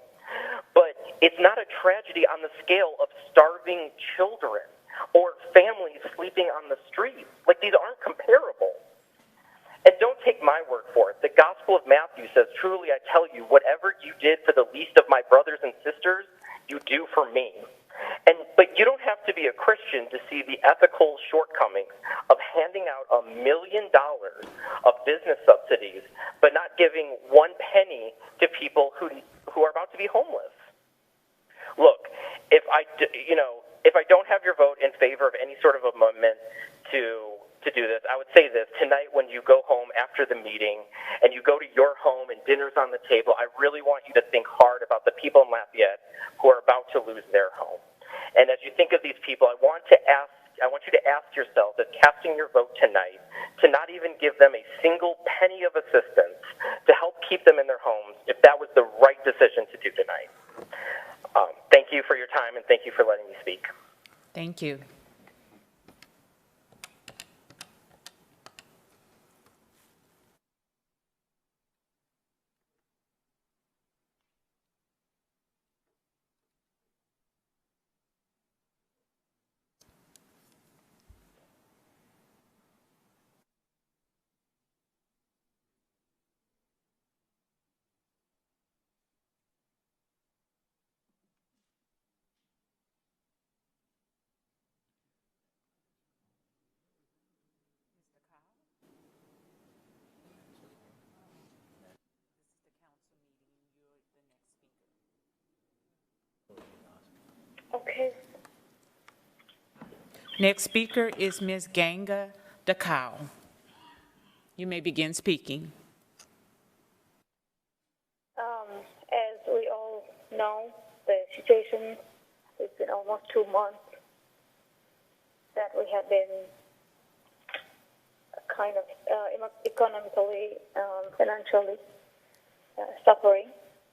But it's not a tragedy on the scale of starving children or families sleeping on the street. Like, these aren't comparable. And don't take my word for it. The Gospel of Matthew says, truly I tell you, whatever you did for the least of my brothers and sisters, you do for me. But you don't have to be a Christian to see the ethical shortcomings of handing out $1 million of business subsidies, but not giving one penny to people who are about to be homeless. Look, if I don't have your vote in favor of any sort of amendment to do this, I would say this. Tonight when you go home after the meeting and you go to your home and dinner's on the table, I really want you to think hard about the people in Lafayette who are about to lose their home. And as you think of these people, I want you to ask yourself, as casting your vote tonight, to not even give them a single penny of assistance to help keep them in their homes, if that was the right decision to do tonight. Thank you for your time, and thank you for letting me speak. Thank you. Okay. Next speaker is Ms. Ganga Dakau. You may begin speaking. As we all know, the situation has been almost 2 months that we have been kind of economically, financially suffering.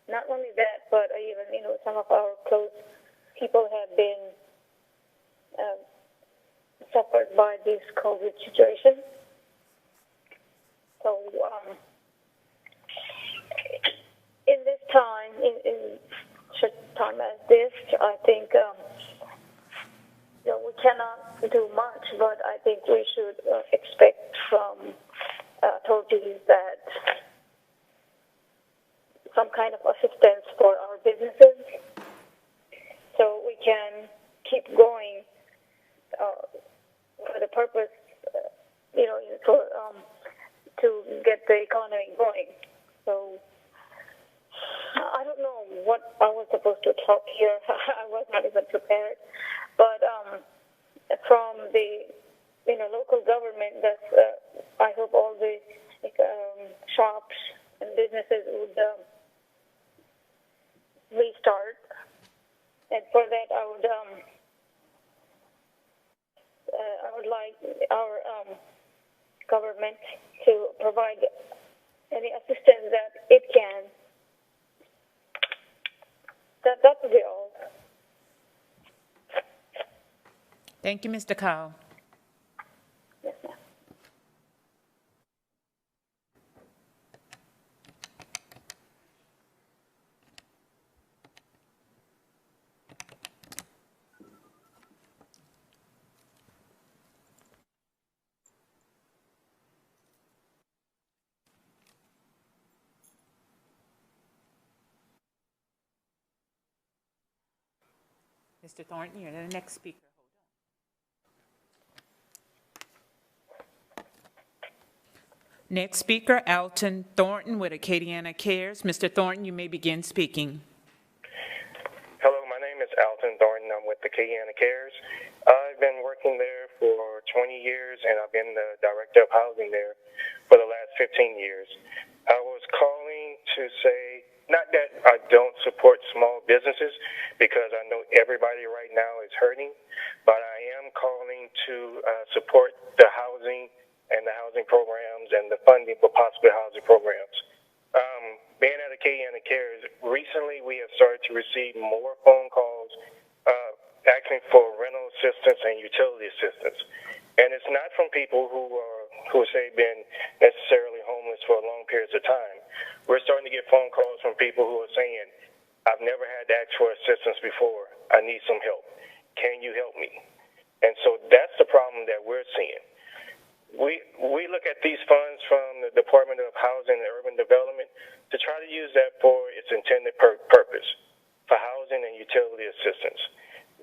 not only that, but even, some of our close people have been suffered by this COVID situation. So, in this time, in such time as this, I think, we cannot do much, but I think we should expect from authorities that some kind of assistance for our businesses so we can keep going for the purpose, to get the economy going. So I don't know what I was supposed to talk here. I was not even prepared. But from the local government, I hope all the shops and businesses would restart. And for that, I would like our government to provide any assistance that it can. That would be all. Thank you, Mr. Kyle. Yes, ma'am. Mr. Thornton, you're the next speaker. Next speaker, Alton Thornton with Acadiana Cares. Mr. Thornton, you may begin speaking. Hello, my name is Alton Thornton. I'm with Acadiana Cares. I've been working there for 20 years, and I've been the director of housing there for the last 15 years. I was calling to say, not that I don't support small businesses, because I know everybody right now is hurting, but I am calling to support the housing and the housing programs and the funding for possible housing programs. Being at Acadiana Cares, recently we have started to receive more phone calls asking for rental assistance and utility assistance. And it's not from people who say been necessarily homeless for long periods of time. We're starting to get phone calls from people who are saying, I've never had to ask for assistance before. I need some help. Can you help me? And so that's the problem that we're seeing. We look at these funds from the Department of Housing and Urban Development to try to use that for its intended purpose, for housing and utility assistance.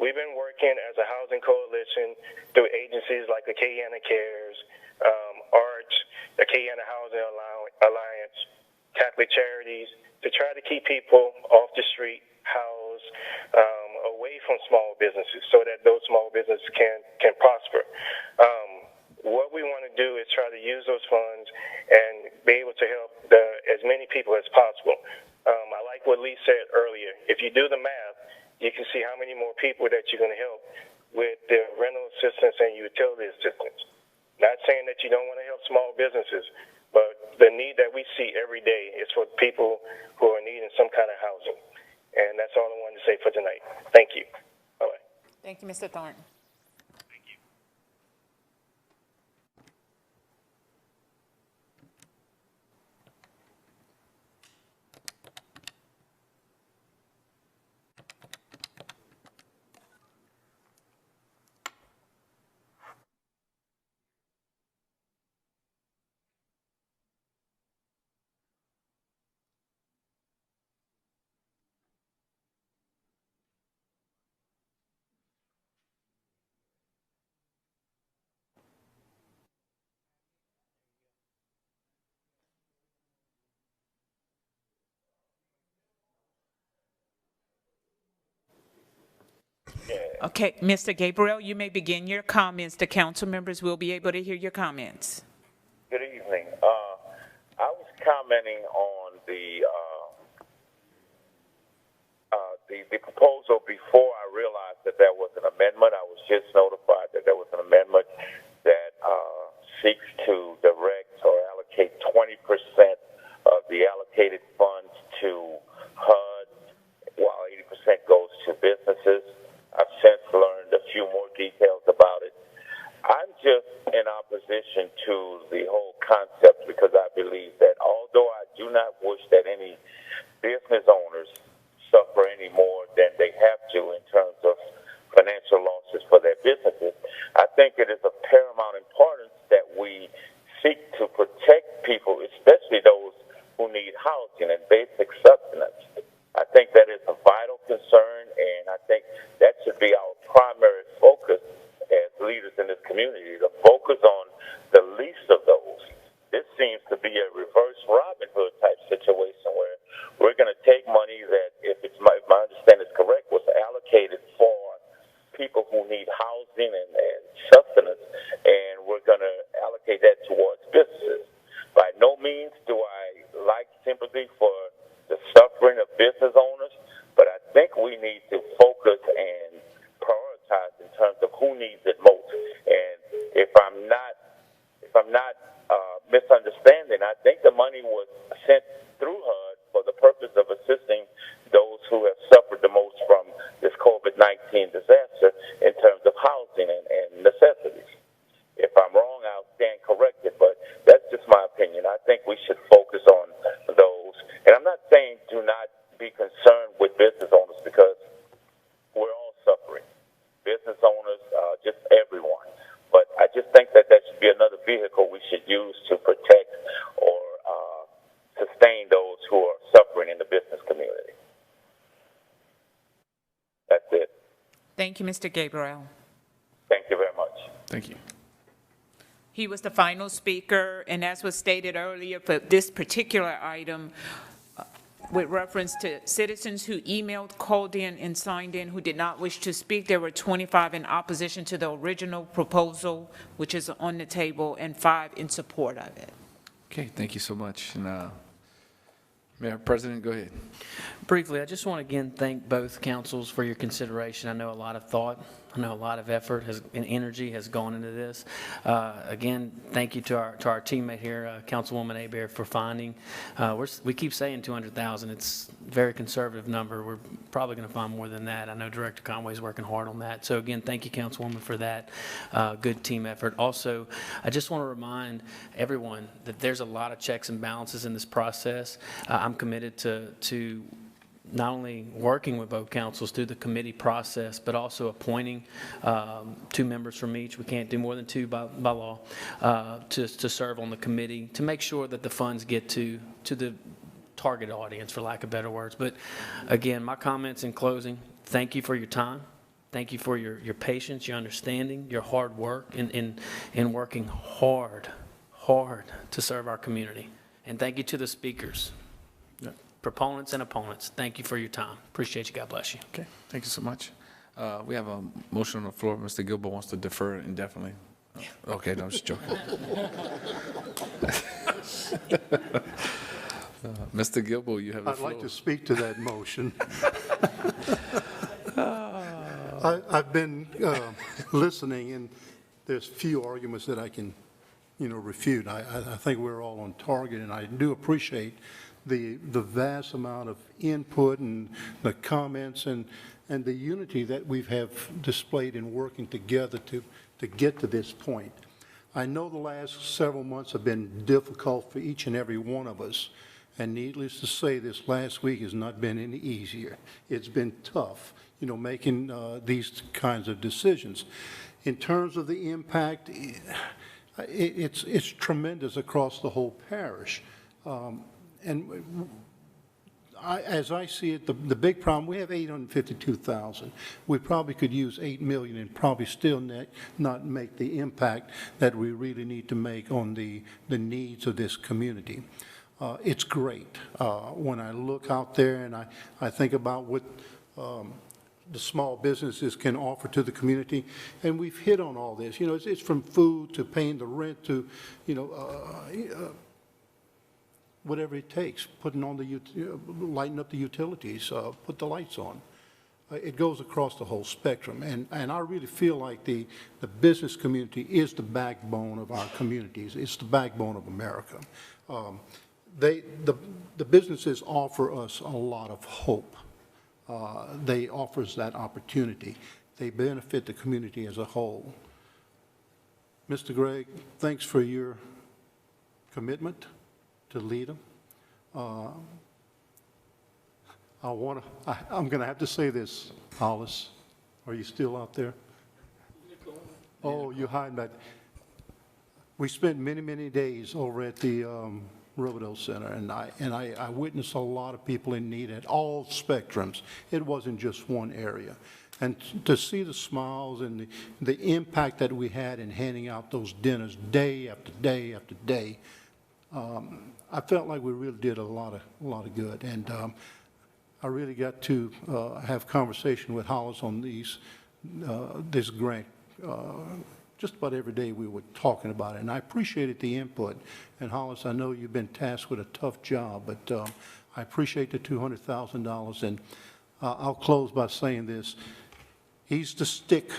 We've been working as a housing coalition through agencies like Acadiana Cares, ARCH, Acadiana Housing Alliance, Catholic Charities, to try to keep people off the street, housed, away from small businesses so that those small businesses can prosper. What we want to do is try to use those funds and be able to help as many people as possible. I like what Lee said earlier. If you do the math, you can see how many more people that you're going to help with the rental assistance and utility assistance. Not saying that you don't want to help small businesses, but the need that we see every day is for people who are needing some kind of housing. And that's all I wanted to say for tonight. Thank you. Bye-bye. Thank you, Mr. Thornton. Okay, Mr. Gabriel, you may begin your comments. The council members will be able to hear your comments. Good evening. I was commenting on the proposal before I realized that there was an amendment. I was just notified that there was an amendment that seeks to direct or allocate 20% of the allocated funds to HUD opposition to the whole concept because I believe that although I do not wish that any business owners suffer any more than they have to in terms of financial losses for their businesses, I think it is of paramount importance that we seek to protect people, especially those who need housing and basic sustenance. I think that is a vital concern, and I think that should be our primary focus as leaders in this community, to focus on the least of those. This seems to be a reverse Robin Hood type situation where we're going to take money that, if my understanding is correct, was allocated for people who need housing and sustenance, and we're going to allocate that towards businesses. By no means do I like sympathy for the suffering of business owners, but I think we need to focus and prioritize in terms of who needs it most. And if I'm not misunderstanding, I think the money was sent through HUD for the purpose of assisting those who have suffered the most from this COVID-19 disaster in terms of housing and necessities. If I'm wrong, I'll stand corrected, but that's just my opinion. I think we should focus on those. And I'm not saying do not be concerned with business owners, because we're all suffering. Business owners, just everyone. But I just think that that should be another vehicle we should use to protect or sustain those who are suffering in the business community. That's it. Thank you, Mr. Gabriel. Thank you very much. Thank you. He was the final speaker, and as was stated earlier, for this particular item, with reference to citizens who emailed, called in, and signed in who did not wish to speak, there were 25 in opposition to the original proposal, which is on the table, and 5 in support of it. Okay, thank you so much. And Mayor, President, go ahead. Briefly, I just want to again thank both councils for your consideration. I know a lot of thought, I know a lot of effort and energy has gone into this. Again, thank you to our teammate here, Councilwoman Hebert, for finding. We keep saying 200,000. It's a very conservative number. We're probably going to find more than that. I know Director Conway's working hard on that. So again, thank you, Councilwoman, for that good team effort. Also, I just want to remind everyone that there's a lot of checks and balances in this process. I'm committed to not only working with both councils through the committee process, but also appointing 2 members from each. We can't do more than 2 by law to serve on the committee to make sure that the funds get to the target audience, for lack of better words. But again, my comments in closing, thank you for your time. Thank you for your patience, your understanding, your hard work in working hard to serve our community. And thank you to the speakers. Proponents and opponents, thank you for your time. Appreciate you. God bless you. Okay, thank you so much. We have a motion on the floor. Mr. Gilbert wants to defer indefinitely. Okay, no, I'm just joking. Mr. Gilbert, you have the floor. I'd like to speak to that motion. I've been listening, and there's few arguments that I can, refute. I think we're all on target, and I do appreciate the vast amount of input and the comments and the unity that we have displayed in working together to get to this point. I know the last several months have been difficult for each and every one of us, and needless to say, this last week has not been any easier. It's been tough, making these kinds of decisions. In terms of the impact, it's tremendous across the whole parish. And as I see it, the big problem, we have 852,000. We probably could use 8 million and probably still not make the impact that we really need to make on the needs of this community. It's great. When I look out there and I think about what the small businesses can offer to the community, and we've hit on all this. It's from food to paying the rent to, whatever it takes, putting on lighting up the utilities, put the lights on. It goes across the whole spectrum, and I really feel like the business community is the backbone of our communities. It's the backbone of America. The businesses offer us a lot of hope. They offer us that opportunity. They benefit the community as a whole. Mr. Gregg, thanks for your commitment to lead them. I'm going to have to say this, Hollis. Are you still out there? Oh, you're hiding back. We spent many, many days over at the Robidoux Center, and I witnessed a lot of people in need at all spectrums. It wasn't just one area. And to see the smiles and the impact that we had in handing out those dinners day after day after day, I felt like we really did a lot of good. And I really got to have conversation with Hollis on this grant. Just about every day we were talking about it, and I appreciated the input. And Hollis, I know you've been tasked with a tough job, but I appreciate the $200,000. And I'll close by saying this. He's the stick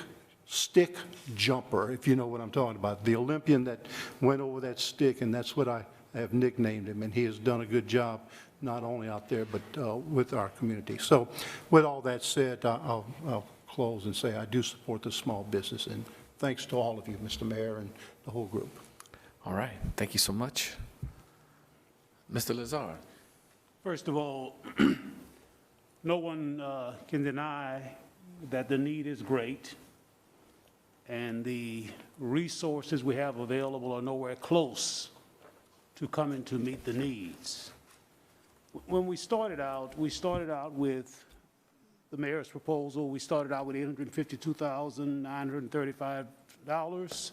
jumper, if you know what I'm talking about. The Olympian that went over that stick, and that's what I have nicknamed him. And he has done a good job, not only out there, but with our community. So with all that said, I'll close and say I do support the small business. And thanks to all of you, Mr. Mayor, and the whole group. All right, thank you so much. Mr. Lazar. First of all, no one can deny that the need is great, and the resources we have available are nowhere close to coming to meet the needs. When we started out with the mayor's proposal. We started out with $852,935,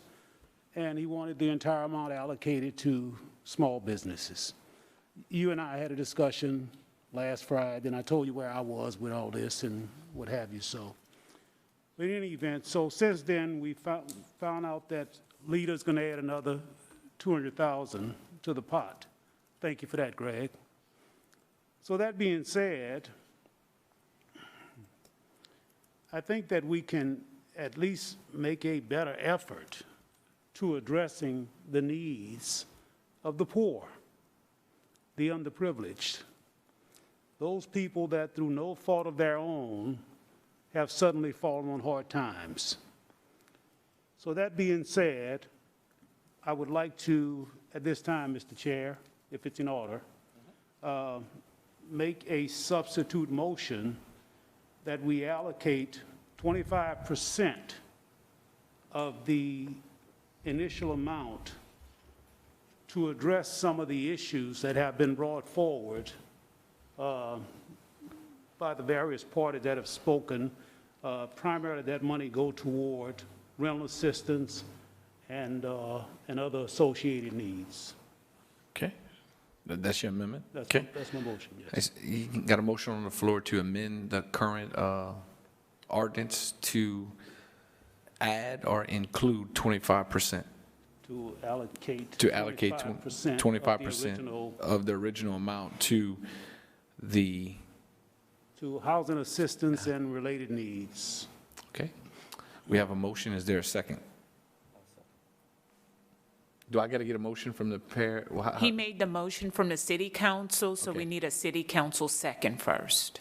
and he wanted the entire amount allocated to small businesses. You and I had a discussion last Friday, and I told you where I was with all this and what have you. So, but in any event, so since then we found out that LEADER's going to add another $200,000 to the pot. Thank you for that, Greg. So that being said, I think that we can at least make a better effort to addressing the needs of the poor, the underprivileged, those people that through no fault of their own have suddenly fallen on hard times. So that being said, I would like to, at this time, Mr. Chair, if it's in order, make a substitute motion that we allocate 25% of the initial amount to address some of the issues that have been brought forward by the various parties that have spoken. Primarily, that money go toward rental assistance and other associated needs. Okay. That's your amendment? That's my motion, yes. You got a motion on the floor to amend the current ordinance to add or include 25%? To allocate 25% of the original amount to the... to housing assistance and related needs. Okay. We have a motion. Is there a second? Do I got to get a motion from the pair? He made the motion from the city council, so we need a city council second first.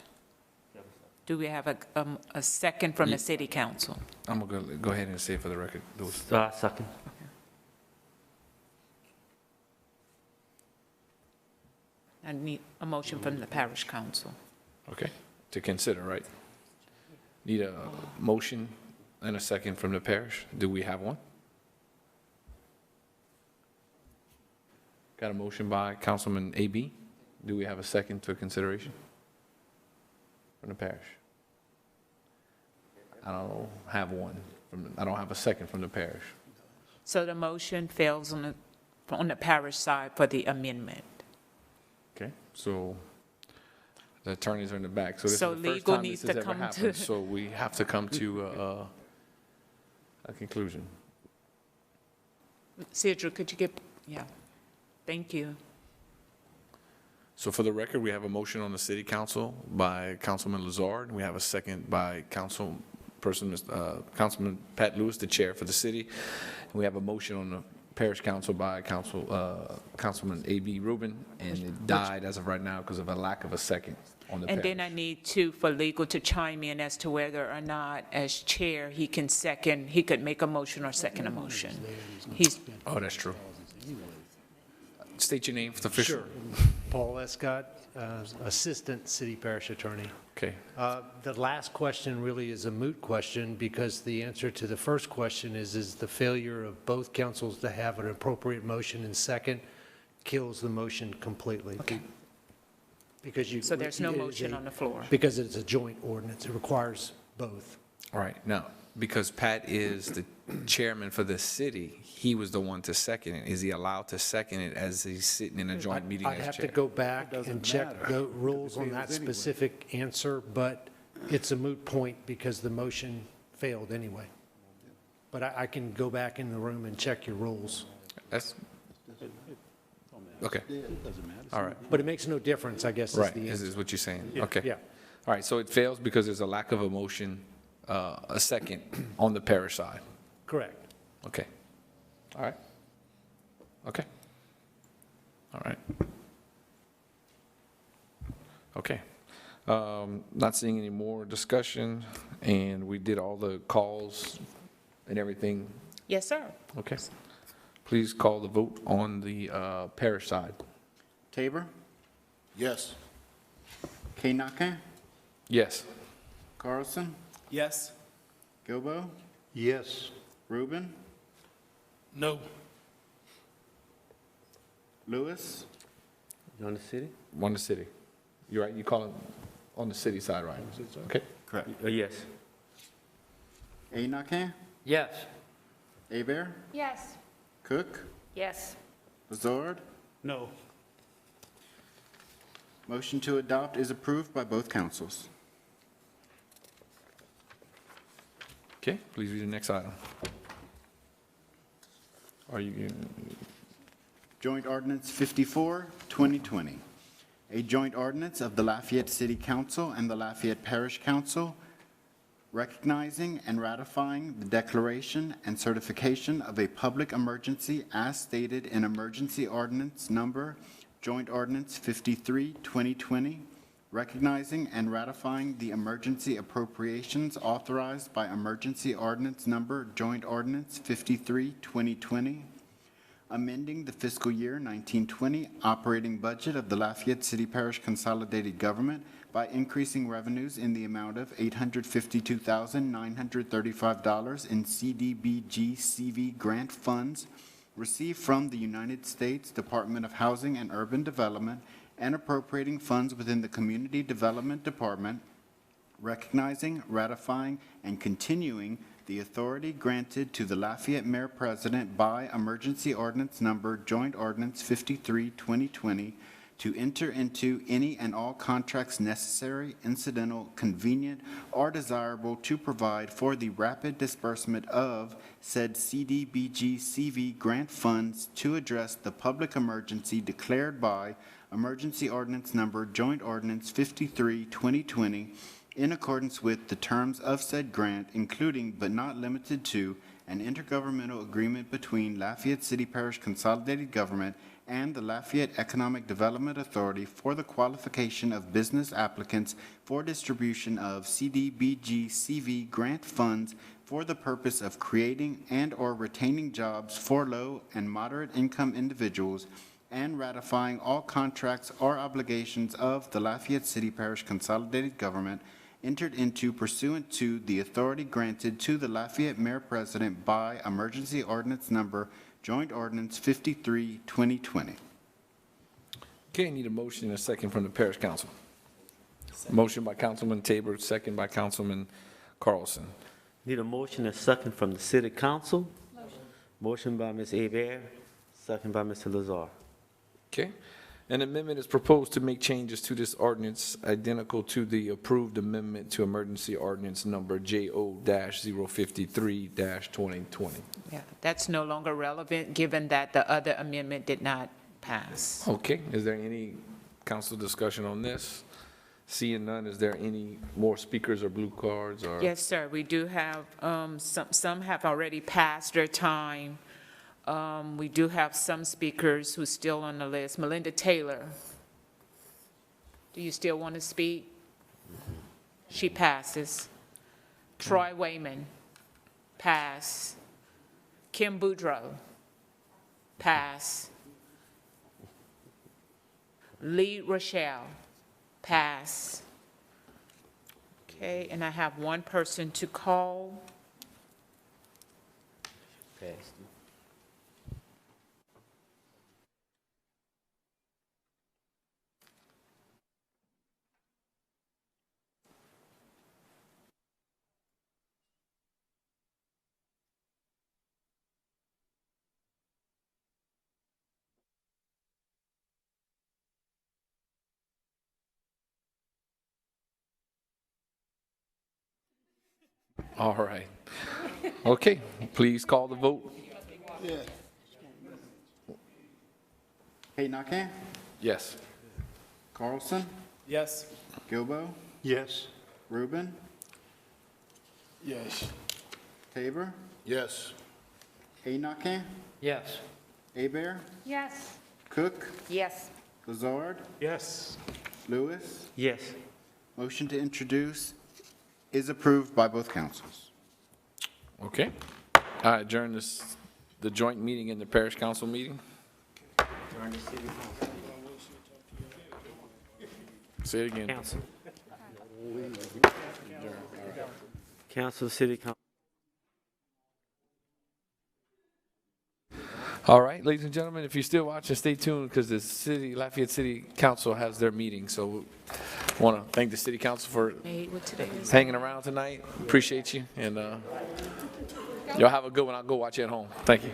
Do we have a second from the city council? I'm going to go ahead and say for the record. Second. I need a motion from the parish council. Okay, to consider, right? Need a motion and a second from the parish. Do we have one? Got a motion by Councilman A.B. Do we have a second to consideration from the parish? I don't have one. I don't have a second from the parish. So the motion fails on the parish side for the amendment. Okay, so the attorneys are in the back. So this So is the first legal time needs this has to ever come happened. to- So we have to come to a conclusion. Cedric, could you get, yeah, thank you. So for the record, we have a motion on the city council by Councilman Lazard. We have a second by Councilman Pat Lewis, the chair for the city. And we have a motion on the parish council by Councilman A.B. Rubin, and it died as of right now because of a lack of a second on the And parish. then I need for legal to chime in as to whether or not, as chair, he could make a motion or second a motion. Oh, that's true. State your name for the official. Sure. Paul Escott, Assistant City Parish Attorney. Okay. The last question really is a moot question because the answer to the first question is the failure of both councils to have an appropriate motion and second kills the motion completely. Okay. Because So there's no motion on the floor. Because it's a joint ordinance. It requires both. All right. Now, because Pat is the chairman for the city, he was the one to second it. Is he allowed to second it as he's sitting in a joint meeting I'd as have to chair? go back and check the rules on that specific answer, but it's a moot point because the motion failed anyway. But I can go back in the room and check your rules. That's, okay. All right. But it makes no difference, I guess, is Right, the answer. is what you're saying. Yeah, Okay. yeah. All right, so it fails because there's a lack of a motion, a second on the parish side. Correct. Okay. All right. Okay. All right. Okay. Not seeing any more discussion, and we did all the calls and everything. Yes, sir. Okay. Please call the vote on the parish side. Tabor? Yes. Kaynaka? Yes. Carlson? Yes. Gilbo? Yes. Rubin? No. Lewis? On the city? On the city. You're right, you call it on the city side, right? Okay. Correct. Yes. Aynake? Yes. Abear? Yes. Cook? Yes. Lazard? No. Motion to adopt is approved by both councils. Okay, please read the next item. Are you, Joint Ordinance 54, 2020. A joint ordinance of the Lafayette City Council and the Lafayette Parish Council recognizing and ratifying the declaration and certification of a public emergency as stated in Emergency Ordinance Number Joint Ordinance 53, 2020, recognizing and ratifying the emergency appropriations authorized by Emergency Ordinance Number Joint Ordinance 53, 2020, amending the fiscal year 1920 operating budget of the Lafayette City Parish Consolidated Government by increasing revenues in the amount of $852,935 in CDBG CV grant funds received from the United States Department of Housing and Urban Development and appropriating funds within the Community Development Department, recognizing, ratifying, and continuing the authority granted to the Lafayette Mayor President by Emergency Ordinance Number Joint Ordinance 53, 2020, to enter into any and all contracts necessary, incidental, convenient, or desirable to provide for the rapid disbursement of said CDBG CV grant funds to address the public emergency declared by Emergency Ordinance Number Joint Ordinance 53, 2020, in accordance with the terms of said grant, including but not limited to an intergovernmental agreement between Lafayette City Parish Consolidated Government and the Lafayette Economic Development Authority for the qualification of business applicants for distribution of CDBG CV grant funds for the purpose of creating and/or retaining jobs for low and moderate income individuals, and ratifying all contracts or obligations of the Lafayette City Parish Consolidated Government entered into pursuant to the authority granted to the Lafayette Mayor President by Emergency Ordinance Number Joint Ordinance 53, 2020. okay, need a motion and a second from the parish council. Motion by Councilman Tabor, second by Councilman Carlson. Need a motion and second from the city council. Motion by Ms. Hebert, second by Mr. Lazar. Okay. An amendment is proposed to make changes to this ordinance identical to the approved amendment to emergency ordinance number JO-053-2020. Yeah, that's no longer relevant, given that the other amendment did not pass. Okay, is there any council discussion on this? Seeing none, is there any more speakers or blue cards or? Yes, sir, we do have, some have already passed their time. We do have some speakers who's still on the list. Melinda Taylor. Do you still want to speak? She passes. Troy Wayman, pass. Kim Boudreau, pass. Lee Rochelle, pass. Okay, and I have one person to call. Passed. All right. Okay, please call the vote. Yeah. Hayden, Yes. Carlson, Yes. Gilbo, Yes. Rubin, Yes. Tabor, Yes. Hayden, Yes. Abear, Yes. Cook, Yes. Lazard, Yes. Lewis. Yes. Motion to introduce is approved by both councils. Okay. I adjourn the joint meeting and the parish council meeting. Say it again. Council. Council, City Council. All right, ladies and gentlemen, if you're still watching, stay tuned because the Lafayette City Council has their meeting. So I want to thank the City Council for hanging around tonight. Appreciate you. And y'all have a good one. I'll go watch you at home. Thank you.